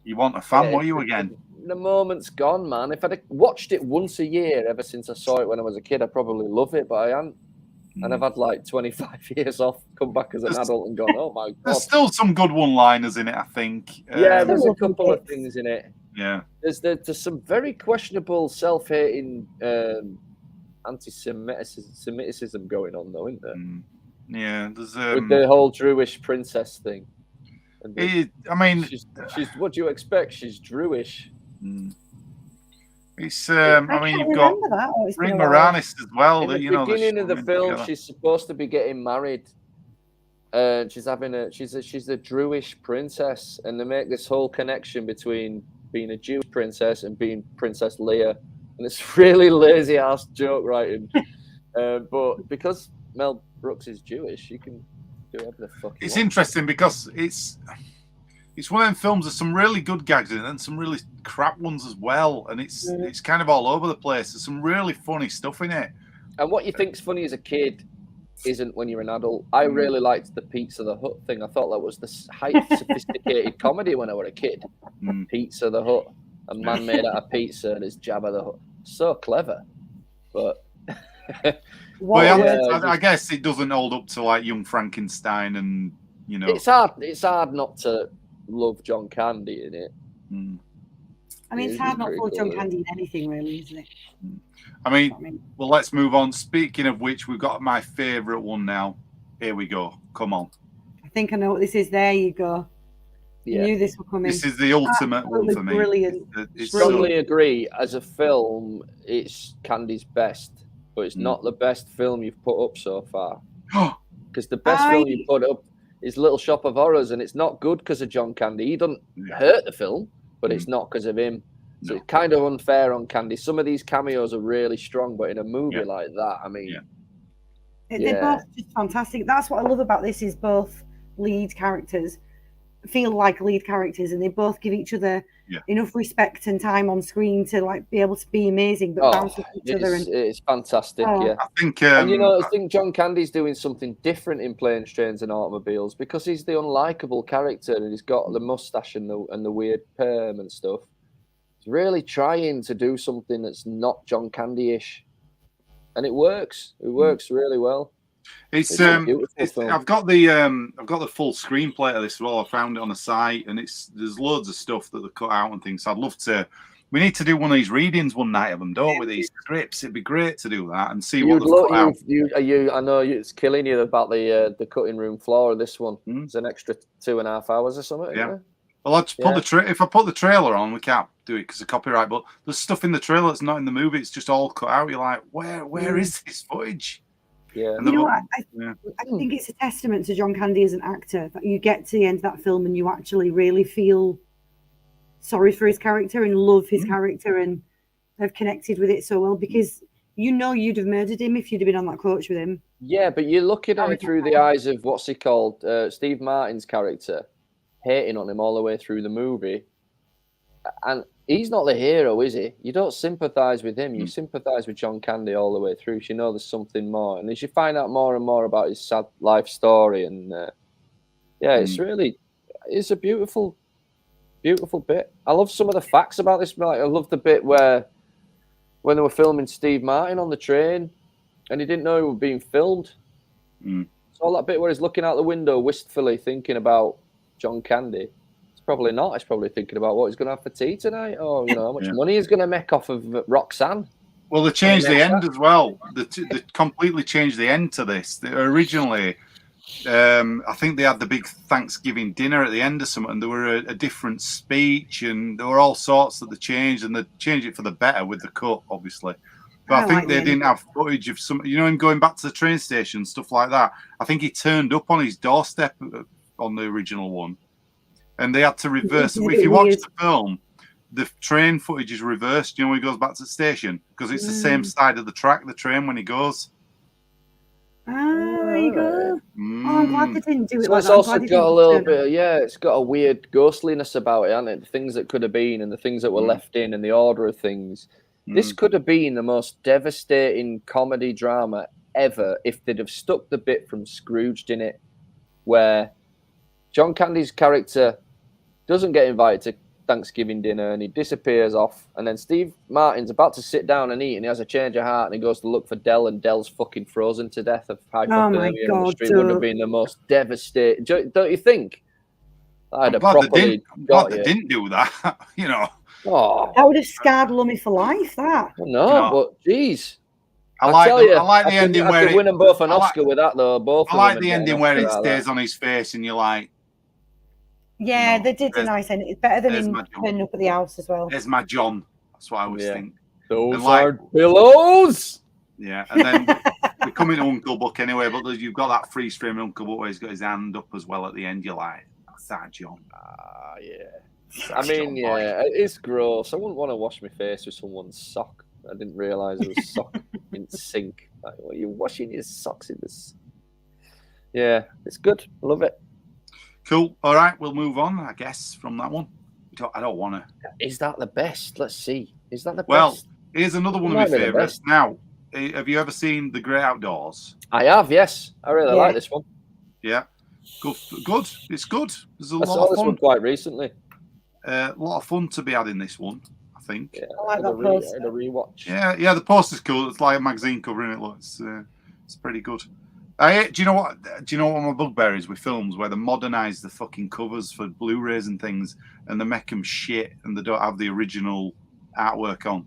You want a fan, were you again? The moment's gone, man. If I'd watched it once a year ever since I saw it when I was a kid, I'd probably love it, but I haven't. And I've had like 25 years off, come back as an adult and gone, oh my God. There's still some good one-liners in it, I think. Yeah, there's a couple of things in it. Yeah. There's some very questionable self-hating anti-Semitism going on, though, isn't there? Yeah, there's with the whole Druish princess thing. She's what do you expect? She's Druish. It's you've got Ring Moranis as well. In the beginning of the film, she's supposed to be getting married. She's a Druish princess, and they make this whole connection between being a Jewish princess and being Princess Leia, and it's really lazy ass joke writing. But because Mel Brooks is Jewish, you can do whatever the fuck. It's interesting because it's one of them films with some really good gags in it and some really crap ones as well, and it's kind of all over the place. There's some really funny stuff in it. And what you think's funny as a kid isn't when you're an adult. I really liked the Pizza the Hut thing. I thought that was the height of sophisticated comedy when I was a kid. Pizza the Hut, a man made out of pizza and his Jabba the Hut. So clever, but. I guess it doesn't hold up to like Young Frankenstein, and it's hard not to love John Candy in it. I mean, it's hard not to love John Candy in anything, really, isn't it? Well, let's move on. Speaking of which, we've got my favourite one now. Here we go. Come on. I think I know what this is. There you go. You knew this was coming. This is the ultimate one for me. Brilliant. Strongly agree. As a film, it's Candy's best, but it's not the best film you've put up so far. Because the best film you put up is Little Shop of Horrors, and it's not good because of John Candy. He doesn't hurt the film, but it's not because of him. So it's kind of unfair on Candy. Some of these cameos are really strong, but in a movie like that, I mean... They're both just fantastic. That's what I love about this, is both lead characters feel like lead characters, and they both give each other enough respect and time on screen to like be able to be amazing, but bounce off each other. And it's fantastic. I think, and I think John Candy's doing something different in Planes, Trains, and Automobiles because he's the unlikable character, and he's got the mustache and the weird perm and stuff. He's really trying to do something that's not John Candy-ish, and it works. It works really well. I've got the full screenplay of this as well. I found it on a site, and there's loads of stuff that they cut out and things. So I'd love to. We need to do one of these readings one night of them, don't we? These scripts. It'd be great to do that and see what they cut out. I know it's killing you about the cutting room floor of this one. It's an extra 2.5 hours or something. Yeah. Well, let's put if I put the trailer on, we can't do it because of copyright. But there's stuff in the trailer that's not in the movie. It's just all cut out. You're like, where is this footage? Yeah, you know what? I think it's a testament to John Candy as an actor that you get to the end of that film and you actually really feel sorry for his character and love his character and have connected with it so well, because you'd have murdered him if you'd have been on that coach with him. Yeah, but you're looking at it through the eyes of what's he called, Steve Martin's character, hating on him all the way through the movie, and he's not the hero, is he? You don't sympathise with him. You sympathise with John Candy all the way through. You know there's something more. And as you find out more and more about his sad life story, and it's a beautiful, beautiful bit. I love some of the facts about this. Like, I love the bit where when they were filming Steve Martin on the train and he didn't know he was being filmed. So all that bit where he's looking out the window wistfully thinking about John Candy. Probably not. He's probably thinking about what he's going to have for tea tonight, or how much money he's going to make off of Roxanne. Well, they changed the end as well. They completely changed the end to this. Originally, I think they had the big Thanksgiving dinner at the end of something, and there were a different speech, and there were all sorts that they changed, and they changed it for the better with the cut, obviously. But I think they didn't have footage of some, him going back to the train station, stuff like that. I think he turned up on his doorstep on the original one. And they had to reverse. If you watch the film, the train footage is reversed. When he goes back to the station, because it's the same side of the track, the train, when he goes. there you go. Mm. Oh, I'm glad they didn't do it So like it's that. I'm also glad they got a didn't little turn bit, it's got a weird ghostliness about it, hasn't it? The things that could have been and the things that were left in and the order of things. This could have been the most devastating comedy drama ever if they'd have stuck the bit from Scrooged in it, where John Candy's character doesn't get invited to Thanksgiving dinner and he disappears off, and then Steve Martin's about to sit down and eat and he has a change of heart and he goes to look for Del and Del's fucking frozen to death of hypothermia in the street. Would have been the most devastating. Don't you think? I'm glad they didn't do that. You know. Oh, that would have scarred Lummy for life. That. No, but geez. I like the ending where I could win them both an Oscar with that though. Both. I like the ending where it stays on his face and you're like. Yeah, they did a nice ending. It's better than him turning up at the house as well. There's my John. That's what I always think. Those are pillows. Yeah, and then we come into Uncle Buck anyway, but you've got that freeze frame of Uncle Buck where he's got his hand up as well at the end. You're like, that's that John. I mean, it's gross. I wouldn't want to wash my face with someone's sock. I didn't realise it was sock in sink. Like, well, you're washing your socks in this. Yeah, it's good. I love it. Cool. All right, we'll move on, I guess, from that one. I don't want to. Is that the best? Let's see. Is that the best? Well, here's another one of my favourites. Now, have you ever seen The Great Outdoors? I have, yes. I really like this one. Yeah. Good. It's good. There's a I lot saw of this fun. one quite recently. A lot of fun to be had in this one, I think. Yeah, I like that poster. The rewatch. Yeah, the poster's cool. It's like a magazine cover, and it looks it's pretty good. Do you know what my bugbear is with films where they modernise the fucking covers for Blu-rays and things, and they make them shit, and they don't have the original artwork on.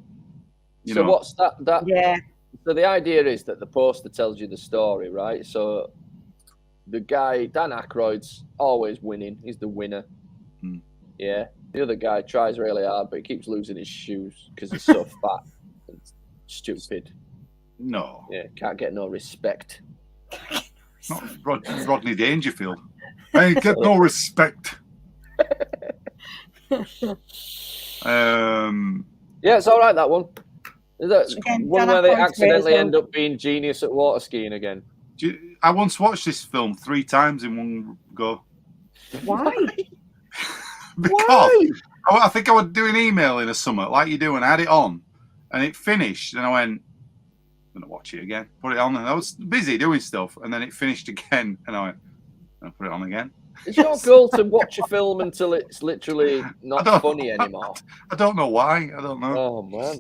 You know? What's that? Yeah. So the idea is that the poster tells you the story, right? So the guy, Dan Aykroyd's always winning. He's the winner. Yeah. The other guy tries really hard, but he keeps losing his shoes because he's so fat and stupid. No. Yeah, can't get no respect. Not Rodney Dangerfield. I ain't get no respect. Yeah, it's all right, that one. Is that one where they accidentally end up being genius at water skiing again? I once watched this film 3 times in one go. Why? Because I think I was doing email in a summer, like you do, and I had it on, and it finished, and I went, I'm going to watch it again. Put it on, and I was busy doing stuff, and then it finished again, and I went, I'll put it on again. Is your goal to watch a film until it's literally not funny anymore? I don't know why. I don't know. Oh, man.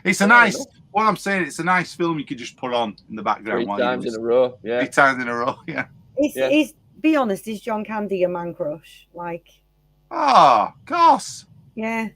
It's a nice, what I'm saying, it's a nice film you could just put on in the background. 3 times in a row, yeah. 3 times in a row, yeah. Be honest, is John Candy a man crush? Like, of course. Yeah.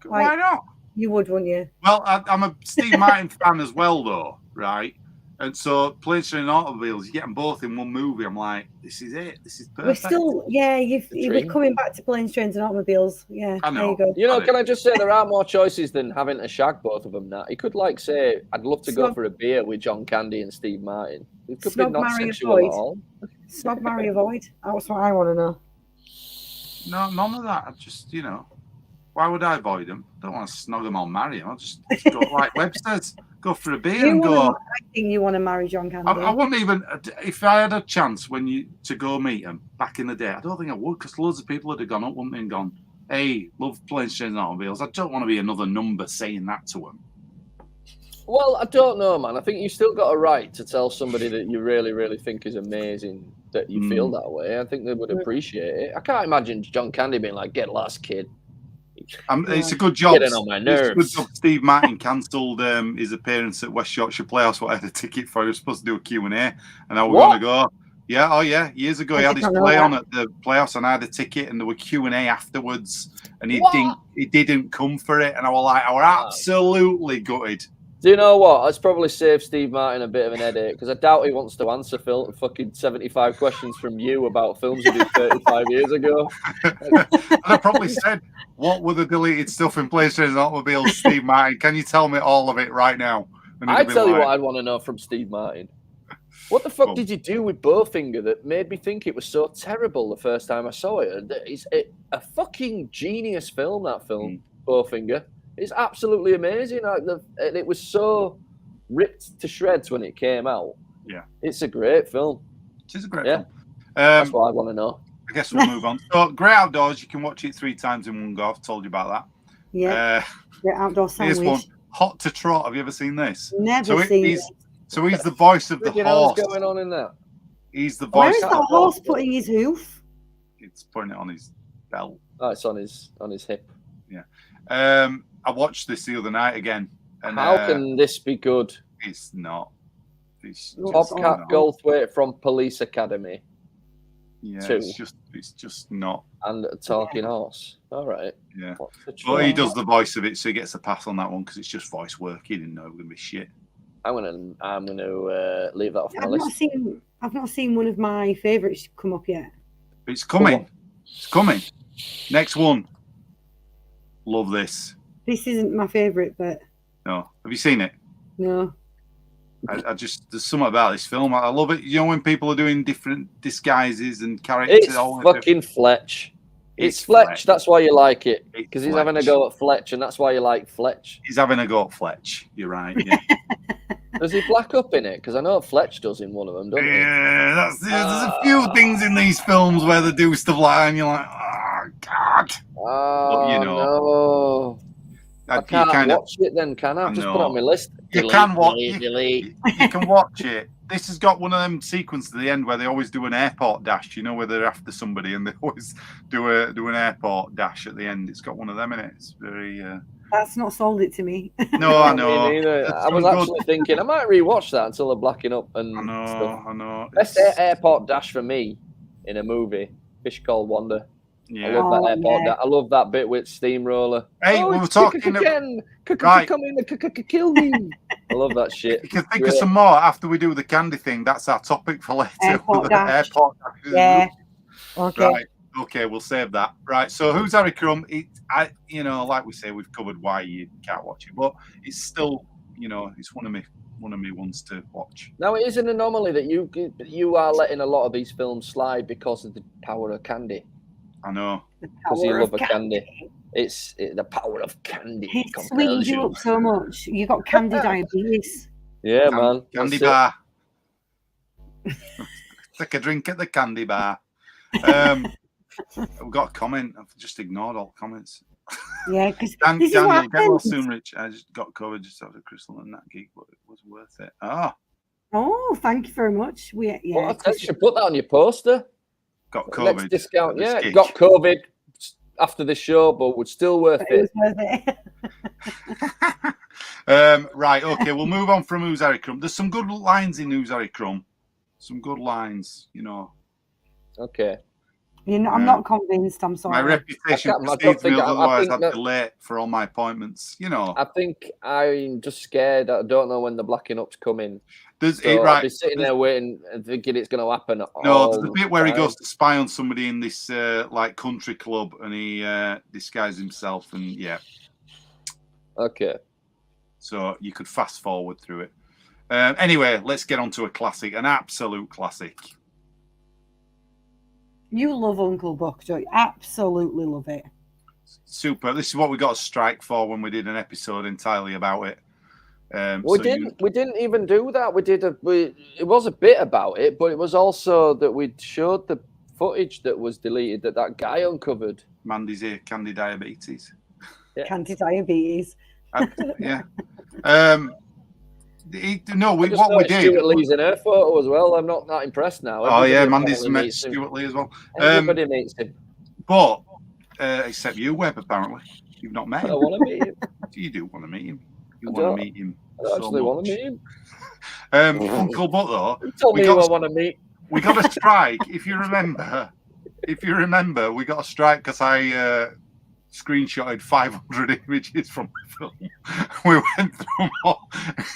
Why not? You would, wouldn't you? Well, I'm a Steve Martin fan as well, though, right? And so, Planes, Trains and Automobiles, you get them both in one movie. I'm like, this is it. This is perfect. We're still, we're coming back to Planes, Trains and Automobiles. Yeah, I know. There you go. You know, can I just say there are more choices than having to shag both of them, Nat. You could, like, say, I'd love to go for a beer with John Candy and Steve Martin. It could be not sexual at all. Snog, marry, avoid. That's what I want to know. No, none of that. I just, why would I avoid them? I don't want to snog them or marry them. I'll just go like Webb says, go for a beer and go. I think you want to marry John Candy. I wouldn't even, if I had a chance to go meet him back in the day, I don't think I would, because loads of people would have gone up, wouldn't they, and gone, hey, love Planes, Trains and Automobiles. I don't want to be another number saying that to him. Well, I don't know, man. I think you've still got a right to tell somebody that you really, really think is amazing that you feel that way. I think they would appreciate it. I can't imagine John Candy being like, get lost, kid. It's a good job. Getting on my nerves. It's a good job Steve Martin cancelled his appearance at West Yorkshire Playhouse, what I had a ticket for. He was supposed to do a Q&A, and I was going to go. Yeah, years ago he had his play on at the Playhouse, and I had a ticket, and there were Q&A afterwards, and he didn't come for it, and I was like, I was absolutely gutted. Do you know what? It's probably saved Steve Martin a bit of an headache, because I doubt he wants to answer fucking 75 questions from you about films he did 35 years ago. And I probably said, what were the deleted stuff in Planes, Trains and Automobiles, Steve Martin? Can you tell me all of it right now? I'd tell you what I'd want to know from Steve Martin. What the fuck did you do with Bowfinger that made me think it was so terrible the first time I saw it? It's a fucking genius film, that film, Bowfinger. It's absolutely amazing. It was so ripped to shreds when it came out. Yeah. It's a great film. It is a great Yeah. film. That's what I want to know. I guess we'll move on. So, Great Outdoors, you can watch it 3 times in one go. I've told you about that. Yeah. Great Outdoor Sandwich. Here's one. Hot to Trot. Have you ever seen this? Never seen it. So he's the voice of the horse. What's going on in that? He's the Where voice is of that the horse putting his hoof? It's putting it on his belt. Oh, it's on his hip. Yeah. I watched this the other night again. And, how can this be good? It's not. It's Bobcat Goldthwait from Police Academy. Yeah, 2. It's just not. And a talking horse. All right. Yeah. Well, he does the voice of it, so he gets a pass on that one because it's just voice work. He didn't know it was gonna be shit. I'm gonna leave that off my list. I've not seen one of my favourites come up yet. It's coming. It's coming. Next one. Love this. This isn't my favourite, but No. Have you seen it? no. I just there's something about this film. I love it. You know when people are doing different disguises and characters. It's fucking Fletch. It's Fletch. That's why you like it, because he's having a go at Fletch, and that's why you like Fletch. He's having a go at Fletch. You're right. Yeah. Does he black up in it? Because I know Fletch does in one of them, doesn't he? Yeah, there's a few things in these films where they do stuff like that, and you're like, oh God. Oh, but, you know, no. I can't watch it then, can I? I've just put it on my list. You can watch it. You can watch it. This has got one of them sequences at the end where they always do an airport dash, you know, where they're after somebody and they always do an airport dash at the end. It's got one of them in it. It's very... That's not sold it to me. No, I know. I was actually thinking I might rewatch that until they're blacking up and I know. Best airport dash for me in a movie, Fish Called Wanda. Yeah. I love that airport. I love that bit with Steamroller. Hey, we were talking right. Come in, kill me. I love that shit. You can think of some more after we do the candy thing. That's our topic for later. Airport dash. Yeah. Okay. Right. Okay, we'll save that. Right. So who's Harry Crumb? Like we say, we've covered why you can't watch it, but it's still, it's one of me ones to watch. Now it is an anomaly that you are letting a lot of these films slide because of the power of candy. I know. Because you love a candy. It's the power of candy. It sweetens you up so much. You got candy diabetes. Yeah, man. Candy bar. Take a drink at the candy bar. We've got a comment. I've just ignored all the comments. Yeah, because Daniel, get well soon, Rich. I just got covered just after Crystal and that geek, but it was worth it. Oh, thank you very much. You should put that on your poster. Got COVID. Next discount, yeah. Got COVID after the show, but was still worth it. It was worth it. Right, okay, we'll move on from Who's Harry Crumb. There's some good lines in Who's Harry Crumb. Some good lines, Okay. I'm not convinced. I'm sorry. My reputation precedes me, otherwise I'd be late for all my appointments. I think I'm just scared. I don't know when the blacking up's coming. I'll be sitting there waiting and thinking it's going to happen. No, there's a bit where he goes to spy on somebody in this country club, and he disguises himself, and yeah. Okay. So you could fast forward through it. Anyway, let's get on to a classic, an absolute classic. You love Uncle Buck, don't you? Absolutely love it. Super. This is what we got a strike for when we did an episode entirely about it. We didn't even do that. It was a bit about it, but it was also that we showed the footage that was deleted that guy uncovered. Mandy's here, candy diabetes. Yeah. Candy diabetes. Yeah. What we did. Stuart Lee's in her photo as well. I'm not that impressed now. Mandy's met Stuart Lee as well. Everybody meets him. But except you, Webb, apparently. You've not met him. I want to meet him. You do want to meet him. You want to meet him. I actually want to meet him. Uncle Buck, though. You told me who I want to meet. We got a strike, if you remember. We got a strike because I screenshotted 500 images from the film. We went through them all.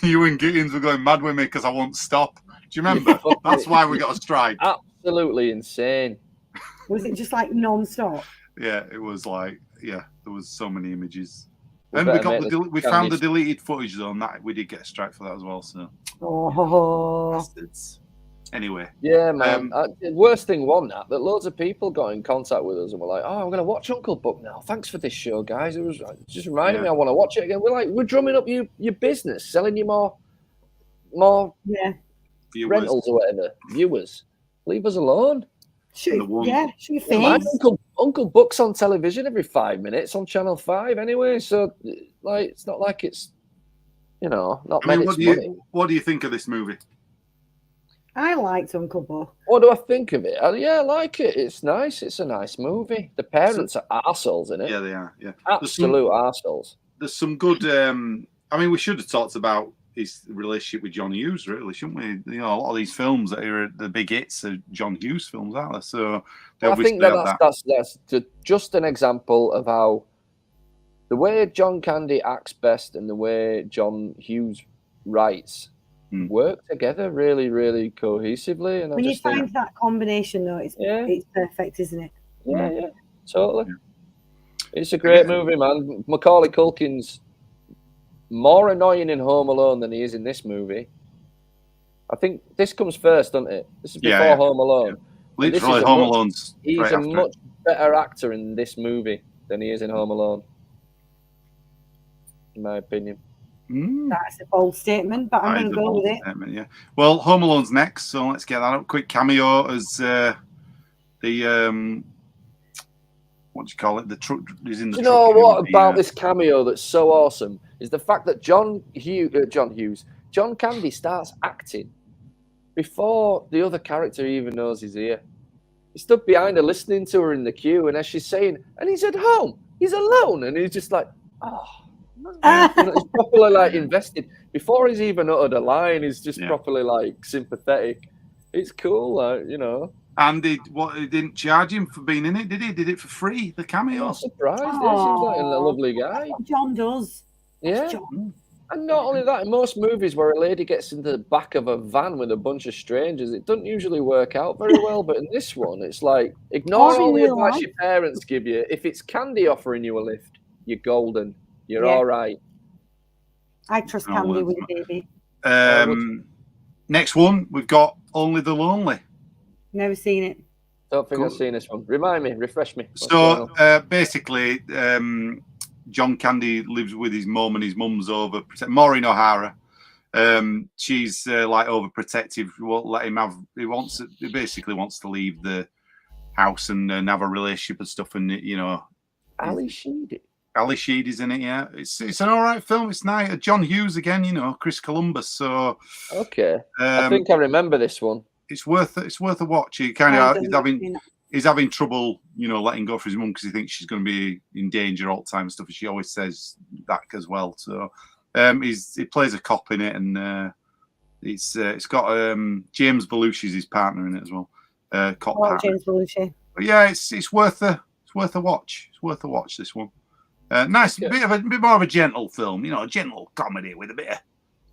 You and Gittins were going mad with me because I won't stop. Do you remember? That's why we got a strike. Absolutely insane. Was it just like non-stop? Yeah, it was like, there was so many images. And we found the deleted footage though, and that we did get a strike for that as well. So, bastards. Anyway, yeah, man. The worst thing was that loads of people got in contact with us and were like, "Oh, I'm going to watch Uncle Buck now. Thanks for this show, guys. It was just reminding me I want to watch it again." We're drumming up your business, selling you more. Yeah. rentals or whatever, viewers, leave us alone. Should you My face? Uncle Buck's on television every 5 minutes on Channel 5 anyway, so like it's not like it's not I mean, money. what do you think of this movie? I liked Uncle Buck. What do I think of it? Yeah, I like it. It's nice. It's a nice movie. The parents are arseholes in it. Yeah, they are. Yeah, absolute arseholes. There's some good. I mean, we should have talked about his relationship with John Hughes, really, shouldn't we? You know, a lot of these films that are the big hits are John Hughes films, aren't they? So I think that's just an example of how the way John Candy acts best and the way John Hughes writes work together really, really cohesively. And when you find that combination, though, it's perfect, isn't it? Yeah, totally. Yeah. It's a great movie, man. Macaulay Culkin's more annoying in Home Alone than he is in this movie. I think this comes first, doesn't it? This is before Home Alone. Yeah. Literally, Home Alone's. He's a much better actor in this movie than he is in Home Alone, in my opinion. That's a bold statement, but I'm going to go with it. Yeah. Well, Home Alone's next, so let's get that up. Quick cameo as the what do you call it? The truck is in the. Do you know what about this cameo that's so awesome is the fact that John Candy starts acting before the other character even knows he's here. He stood behind her listening to her in the queue, and as she's saying, and he's at home, he's alone, and he's just like, oh. He's properly like invested before he's even uttered a line. He's just properly like sympathetic. It's cool, like, And he didn't charge him for being in it, did he? Did it for free? The cameo. I'm surprised. He seems like a lovely guy. John does. Yeah. John. And not only that, in most movies where a lady gets into the back of a van with a bunch of strangers, it doesn't usually work out very well. But in this one, it's like, ignore all the advice your parents give you. If it's Candy offering you a lift, you're golden. You're all right. I trust Candy with the baby. Next one, we've got Only the Lonely. Never seen it. Don't think I've seen this one. Remind me, refresh me. So basically, John Candy lives with his mum, and his mum's Maureen O'Hara. She's like overprotective. Won't let him have. He basically wants to leave the house and have a relationship and stuff. And Ali Sheedy's in it. Yeah, it's an all right film. It's nice. John Hughes again. Chris Columbus. So okay, I think I remember this one. It's worth a watch. He he's having trouble, letting go for his mum because he thinks she's going to be in danger all the time and stuff. And she always says that as well. So he plays a cop in it, and it's got James Belushi's his partner in it as well. James Belushi. But yeah, it's worth a watch. It's worth a watch. This one. Nice, bit more of a gentle film. A gentle comedy with a bit of,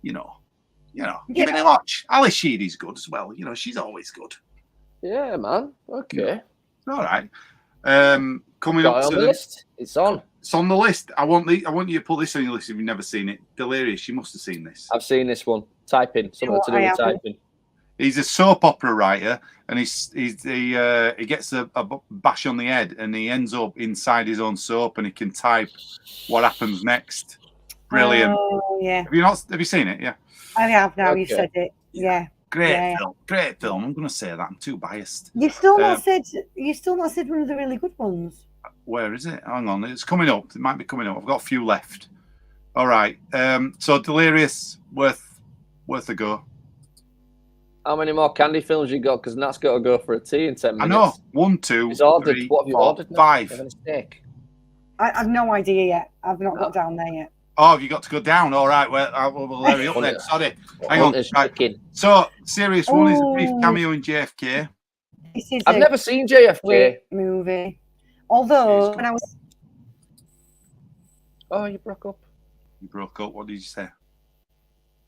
give it a watch. Ali Sheedy's good as well. She's always good. Yeah, man. Okay. All right. Coming up to the list. It's on. It's on the list. I want you to put this on your list if you've never seen it. Delirious. You must have seen this. I've seen this one. Typing. Something to do with typing. He's a soap opera writer, and he gets a bash on the head, and he ends up inside his own soap, and he can type what happens next. Brilliant. Oh, yeah. Have you seen it? Yeah. I have now. Okay. You said it. Yeah. Great film. I'm going to say that. I'm too biased. You've still not said one of the really good ones. Where is it? Hang on. It's coming up. It might be coming up. I've got a few left. All right. So Delirious, worth a go. How many more Candy films you got? Because Nat's got to go for a tea in 10 minutes. I know. 1, 2, 3, 4, 5. I have no idea yet. I've not got down there yet. Oh, have you got to go down? All right. Well, we'll hurry up then. Sorry. Hang on. Right. So, serious one is a brief cameo in JFK. I've never seen JFK. Movie. Although, when I was... Oh, you broke up. You broke up. What did you say?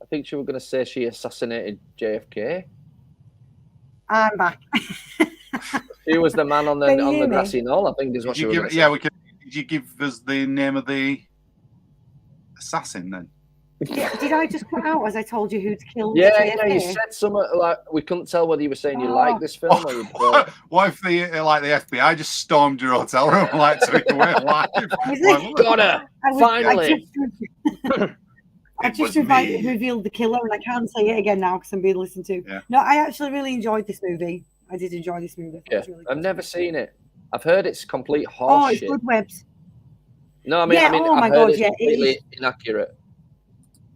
I think you were going to say she assassinated JFK. I'm back. He was the man on the grassy knoll, I think is what she was going to say. Yeah, did you give us the name of the assassin then? Yeah, did I just cut out as I told you who'd killed JFK? You said something like we couldn't tell whether you were saying you liked this film or you what if the FBI just stormed your hotel room and took you away alive? Got her! Finally! I just revealed the killer, and I can't say it again now because I'm being listened to. Yeah. No, I actually really enjoyed this movie. I did enjoy this movie. Yeah. Really I've never seen it. I've heard it's complete Oh, horseshit. it's good, Webbs. No, I mean, Yeah, oh my I've heard God, it's yeah, it completely is. inaccurate.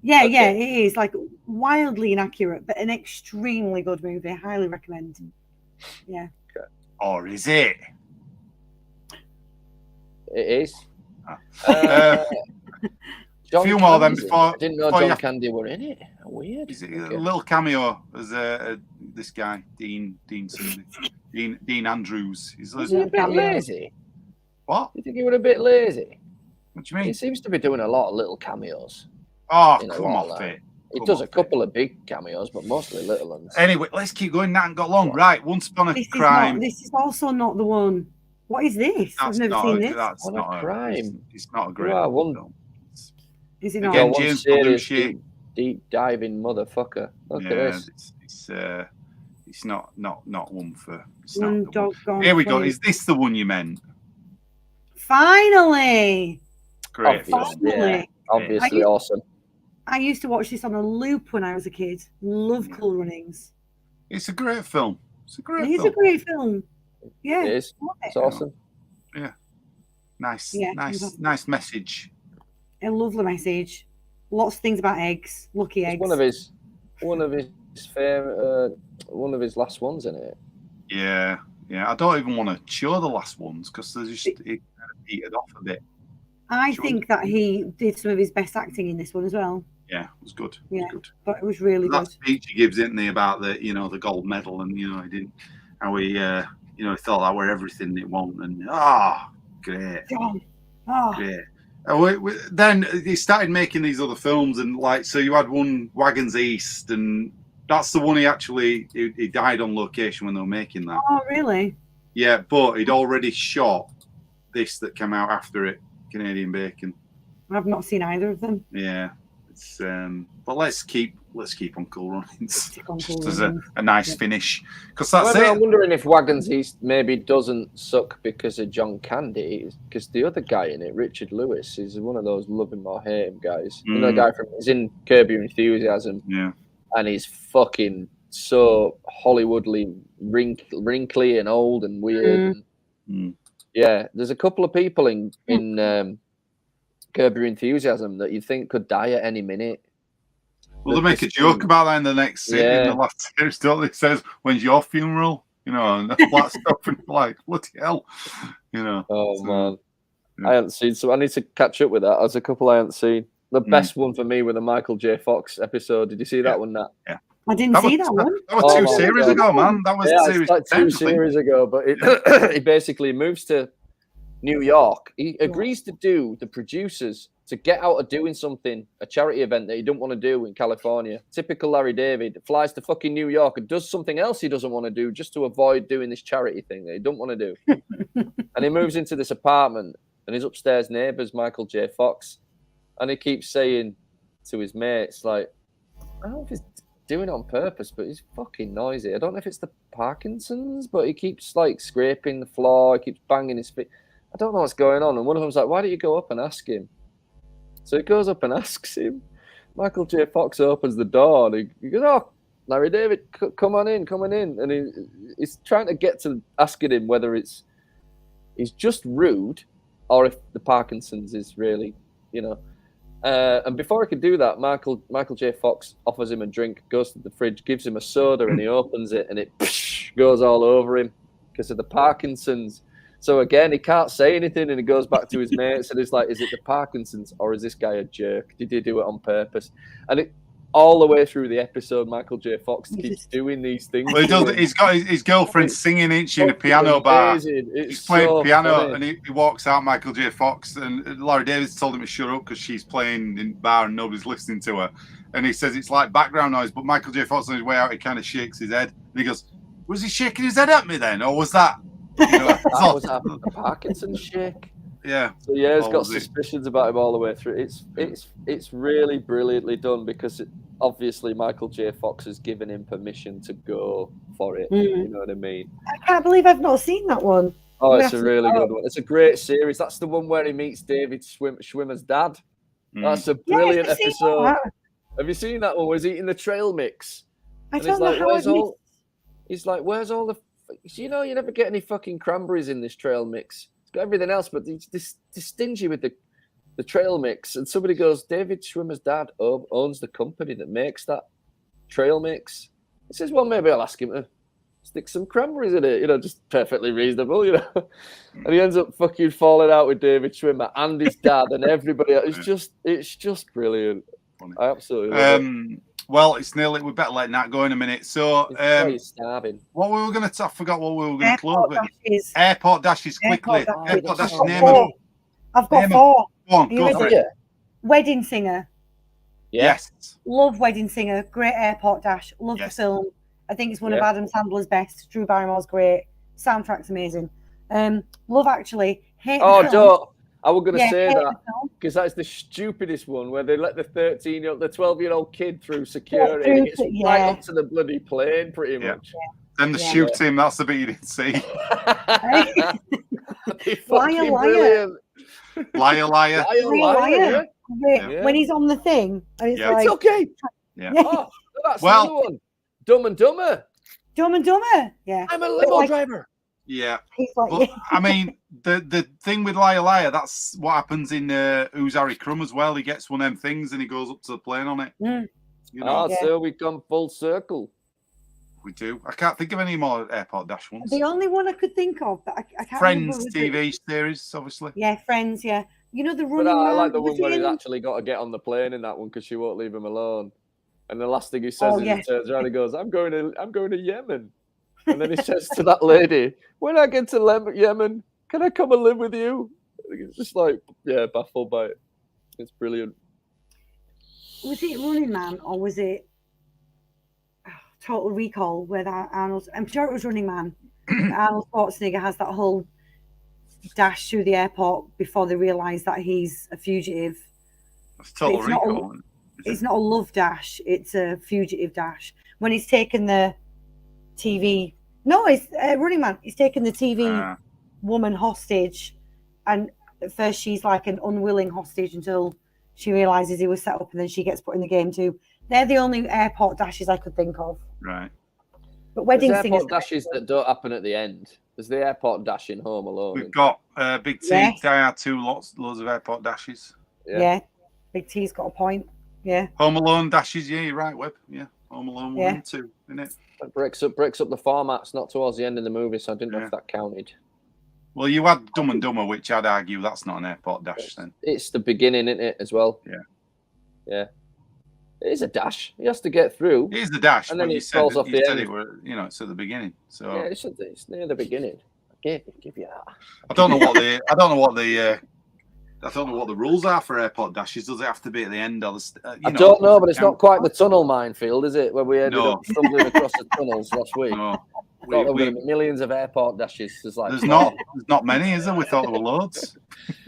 Yeah, Okay. yeah, it is like wildly inaccurate, but an extremely good movie. I highly recommend. Yeah. Or is it? It is. A John few more then Candy's in it. before. I didn't know before John Candy were in it. Weird. Is it Okay. a little cameo as this guy, Dean something. Dean Andrews. He's Was he a bit lazy? What? You think he was a bit lazy? What do you mean? He seems to be doing a lot of little cameos. Oh, You know, come all off that. it. He Come does a off couple of big cameos, but mostly little ones. Anyway, let's keep going. That and got long. Right, Once Upon a This Crime. this is also not the one. What is this? I've never seen this. That's What a not crime. It's not a great You are one- film. Is it not? Again, One James serious, Belushi. deep diving motherfucker. Look at this. It's not one for. It's One not the one. doggone Here we go. thing. Is this the one you meant? Finally. Great film. Obviously, yeah. Finally. Obviously awesome. I used to watch this on a loop when I was a kid. Love Cool Runnings. It's a great film. It's a great It is film. a great film. Yeah. It is. love It's it. awesome. Nice, Yeah, nice message. A lovely message. Lots of things about eggs. Lucky eggs. It's one of his last ones, isn't it? Yeah. I don't even want to show the last ones because they're just it kind of petered off a bit. I think that he did some of his best acting in this one as well. Yeah, it was good. Yeah. It was good. But it was really That good. speech he gives, isn't he, about the gold medal, and he didn't, how he he thought that were everything they want, and great, Oh, great. Then he started making these other films, and so you had one, Wagons East, and that's the one he died on location when they were making that. oh, really? Yeah, but he'd already shot this that came out after it, Canadian Bacon. I've not seen either of them. Yeah, it's but let's keep on Cool Runnings Stick on just Cool as Runnings. a nice finish, because that's I'm it. wondering if Wagons East maybe doesn't suck because of John Candy, because the other guy in it, Richard Lewis, is one of those love him or hate him guys. You know, the guy he's in Curb Your Enthusiasm, Yeah. and he's fucking so Hollywoodly wrinkly and old and weird. And, yeah, there's a couple of people in Curb Your Enthusiasm that you think could die at any minute. Well, they make a joke about that in the next in the last series, don't they? It says, "When's your funeral?" And all that stuff, and like, bloody hell, Oh so, man, yeah. I haven't seen, so I need to catch up with that. There's a couple I haven't seen. The best one for me was the Michael J. Fox episode. Did you see that one? Nat? Yeah. I didn't see that one. That was two my series God. ago, man. That was series it's like 10, I two think. series ago. But he basically moves to New York. He agrees to do the producers to get out of doing something, a charity event that he don't want to do in California. Typical Larry David flies to fucking New York and does something else he doesn't want to do just to avoid doing this charity thing that he don't want to do. And he moves into this apartment, and his upstairs neighbour's Michael J. Fox, and he keeps saying to his mates, like, I don't know if he's doing it on purpose, but he's fucking noisy. I don't know if it's the Parkinson's, but he keeps like scraping the floor, he keeps banging his feet. I don't know what's going on. And one of them's like, why don't you go up and ask him? So he goes up and asks him. Michael J. Fox opens the door, and he goes, oh, Larry David, come on in. And he's trying to get to asking him whether he's just rude or if the Parkinson's is really, and before he could do that, Michael J. Fox offers him a drink, goes to the fridge, gives him a soda, and he opens it, and it goes all over him because of the Parkinson's. So again, he can't say anything, and he goes back to his mates, and he's like, is it the Parkinson's, or is this guy a jerk? Did he do it on purpose? And all the way through the episode, Michael J. Fox keeps doing these things. Well, he does. He's got his girlfriend singing in a piano bar. He's playing piano, and he walks out, Michael J. Fox, and Larry David's told him to shut up because she's playing in the bar and nobody's listening to her. And he says it's like background noise, but Michael J. Fox on his way out, he kind of shakes his head, and he goes, "Was he shaking his head at me then, or was that?" That was a Parkinson's shake. Yeah. So yeah, he's got suspicions about him all the way through. It's really brilliantly done because obviously Michael J. Fox has given him permission to go for it. You know what I mean? I can't believe I've not seen that one. Oh, it's a really good one. It's a great series. That's the one where he meets David Schwimmer's dad. That's a brilliant I've seen episode. that. Have you seen that one? Where he's eating the trail mix. I And don't know how where's it all? He's like, where's all the? You know, you never get any fucking cranberries in this trail mix. It's got everything else, but it's stingy with the trail mix. And somebody goes, David Schwimmer's dad owns the company that makes that trail mix. He says, well, maybe I'll ask him to stick some cranberries in it. You know, just perfectly reasonable. You know, and he ends up fucking falling out with David Schwimmer and his dad and everybody else. It's just brilliant. Funny. I absolutely love it. Well, it's nearly. We better let Nat go in a minute. So, He's starving. what we were going to. I forgot what we were going to close Airport with. dashes. Airport dashes quickly. Airport Airport dashes. dashes. Name Four. them. I've got Name 'em. four. Go on, You go ready? for it. Yeah. Wedding Singer. Yes. Love Wedding Singer. Great airport dash. Love Yes. the film. I think it's one of Yeah. Adam Sandler's best. Drew Barrymore's great. Soundtrack's amazing. Love Actually. Hate the Oh, film. don't. I was going to Yeah, say hate that the film. because that's the stupidest one where they let the 12-year-old kid through security and he gets Yeah. right up to the bloody plane, pretty Yeah. much. Then the Yeah. shoot him. That's the bit you didn't see. That'd be fucking Liar, liar. brilliant. Liar, liar. Liar, Liar. yeah. Great. When he's on the thing and it's Yeah. like It's okay. Yeah. Yeah. Oh, that's Well- another one. Dumb and Dumber. Dumb and Dumber. Yeah. I'm a limo like- driver. Yeah. He's like, But I mean, the thing with Liar Liar, that's what happens in Who's Harry Crumb as well. He gets one of them things and he goes up to the plane on it. Mm. You know, Yeah. So we come full circle. we do. I can't think of any more airport dash ones. the only one I could think of, but I can't Friends remember. TV series, obviously. Yeah, Friends. Yeah, you know the But running I man. like the one was he where he's in- actually got to get on the plane in that one because she won't leave him alone. And the last thing he says Oh, is yeah. he turns around and goes, I'm going to Yemen. And then he says to that lady, when I get to Yemen, can I come and live with you? It's just like, yeah, baffled by it. It's brilliant. Was it Running Man or was it Total Recall? Where that Arnold, I'm sure it was Running Man. Arnold Schwarzenegger has that whole dash through the airport before they realise that he's a fugitive. That's Total It's not a- Recall. It's not a love dash; it's a fugitive dash. When he's taken the TV, no, it's Running Man. He's taken the TV Ah. woman hostage, and at first she's like an unwilling hostage until she realizes he was set up, and then she gets put in the game too. They're the only airport dashes I could think of. Right. But Wedding There's Singers, airport dashes that don't happen at the end. There's the airport dash in Home Alone. We've got Big T, Yes. Die2, loads of airport dashes. yeah. Big T's got a point. Yeah, Home Alone dashes, yeah, you're right, Webb. Yeah. Home Alone 1 Yeah. and 2, innit? It breaks up the formats, not towards the end of the movie, so I didn't know Yeah. if that counted. Well, you had Dumb and Dumber, which I'd argue that's not an airport dash then. It's the beginning, isn't it, as well? Yeah. Yeah. It is a dash. He has to get through. It is the dash, And but then you he said, falls off you the said end. it were, it's at the beginning. So Yeah, it's near the beginning. Give you that. I don't know what the rules are for airport dashes. Does it have to be at the end or the? I don't know, but it's not quite the tunnel minefield, is it? Where we ended No. up stumbling across the tunnels last week. No, I thought there were we, going to be millions of airport dashes. There's like there's not many, is there? We thought there were loads.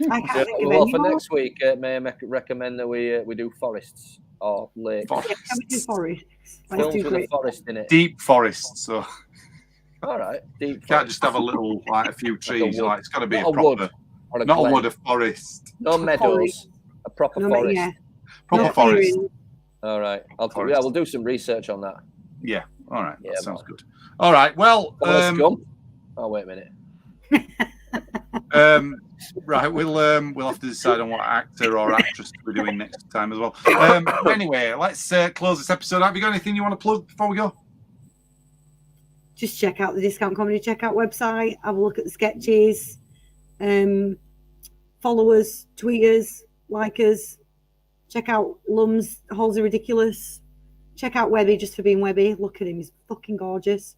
I can't Yeah, think of well, any for more. next week, may I recommend that we do forests or lakes. Can we do Forest? Let's Films do with a great. forest in it. Deep forest, so All right, deep. you can't forest. just have a little a few trees. wood. It's got to be Not a a wood, proper, or a not glen. a wood, a forest, No meadows, a proper No, forest. yeah. proper No forest. clearing. All right, Forest. we'll do some research on that. Yeah. All right. Yeah, That sounds man. good. All right. Well, Forrest Gump. Oh wait a minute. right. We'll have to decide on what actor or actress we're doing next time as well. Anyway, let's close this episode. Have you got anything you want to plug before we go? Just check out the Discount Comedy Checkout website. Have a look at the sketches. Follow us, tweet us, like us. Check out Lumb's Halls Are Ridiculous. Check out Webby just for being Webby. Look at him, he's fucking gorgeous.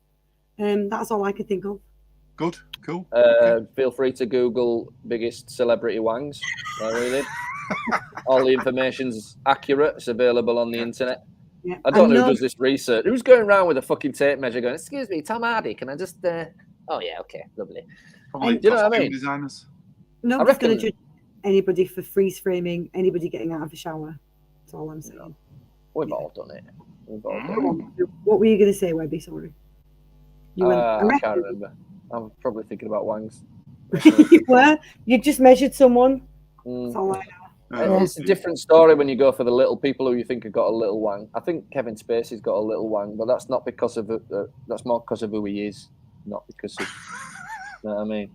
That's all I could think of. Good. Cool. Feel free to Google biggest celebrity wangs. Really. All the information's accurate. It's available on the internet. Yeah. I don't know know- who does this research. Who's going around with a fucking tape measure going, excuse me, Tom Hardy, can I just... Oh, yeah, okay, lovely. Probably do you know what I costume mean? designers. Nobody's going reckon- to judge anybody for freeze framing anybody getting out of a shower. That's all I'm saying. We've all done it. We've all done it. What were you going to say, Webby? Sorry. You went, I reckon- can't remember. I'm probably thinking about wangs. You were? You just measured someone. Mm. That's all I know. It's a different story when you go for the little people who you think have got a little wang. I think Kevin Spacey's got a little wang, but that's not because of that's more because of who he is, not because of. You know what I mean?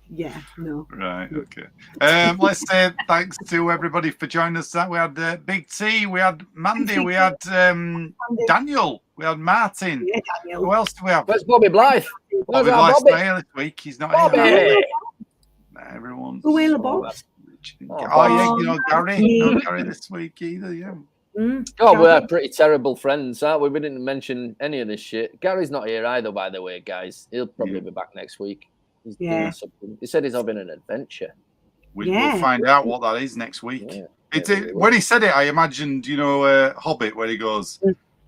Yeah, no. Right, okay. Let's say thanks to everybody for joining us. We had Big T, we had Mandy, we had Daniel, we had Martin. Yeah, Daniel. Who else do we have? Where's Bobby Blythe? Bobby Blythe's not here this week. He's not here. Everyone's. Who will the box? Yeah, Gary. Gary this week either, yeah. God, we're pretty terrible friends, aren't we? We didn't mention any of this shit. Gary's not here either, by the way, guys. He'll probably be back next week. He's doing something. He said he's having an adventure. We'll find out what that is next week. Yeah. When he said it, I imagined, Hobbit, where he goes,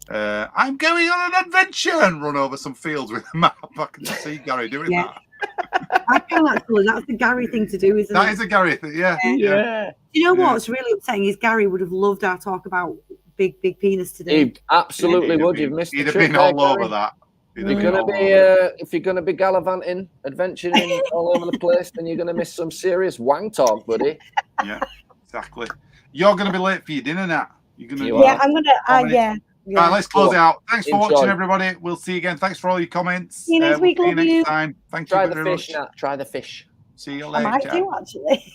I'm going on an adventure and run over some fields with a map. I can see Gary doing that. I feel that's the Gary thing to do, isn't it? That is a Gary thing, yeah. You know what's really upsetting is Gary would have loved our talk about big penis today. He absolutely would. You've missed the trick. He'd have been all over that. If you're gonna be gallivanting, adventuring all over the place, then you're gonna miss some serious wang talk, buddy. Yeah, exactly. You're gonna be late for your dinner, Nat. You're gonna. I'm gonna. Yeah. Right, let's close it out. Thanks for watching, everybody. We'll see you again. Thanks for all your comments. See you next week. We'll see you next time. Thank you very much. Try the fish. See you later. I might do actually.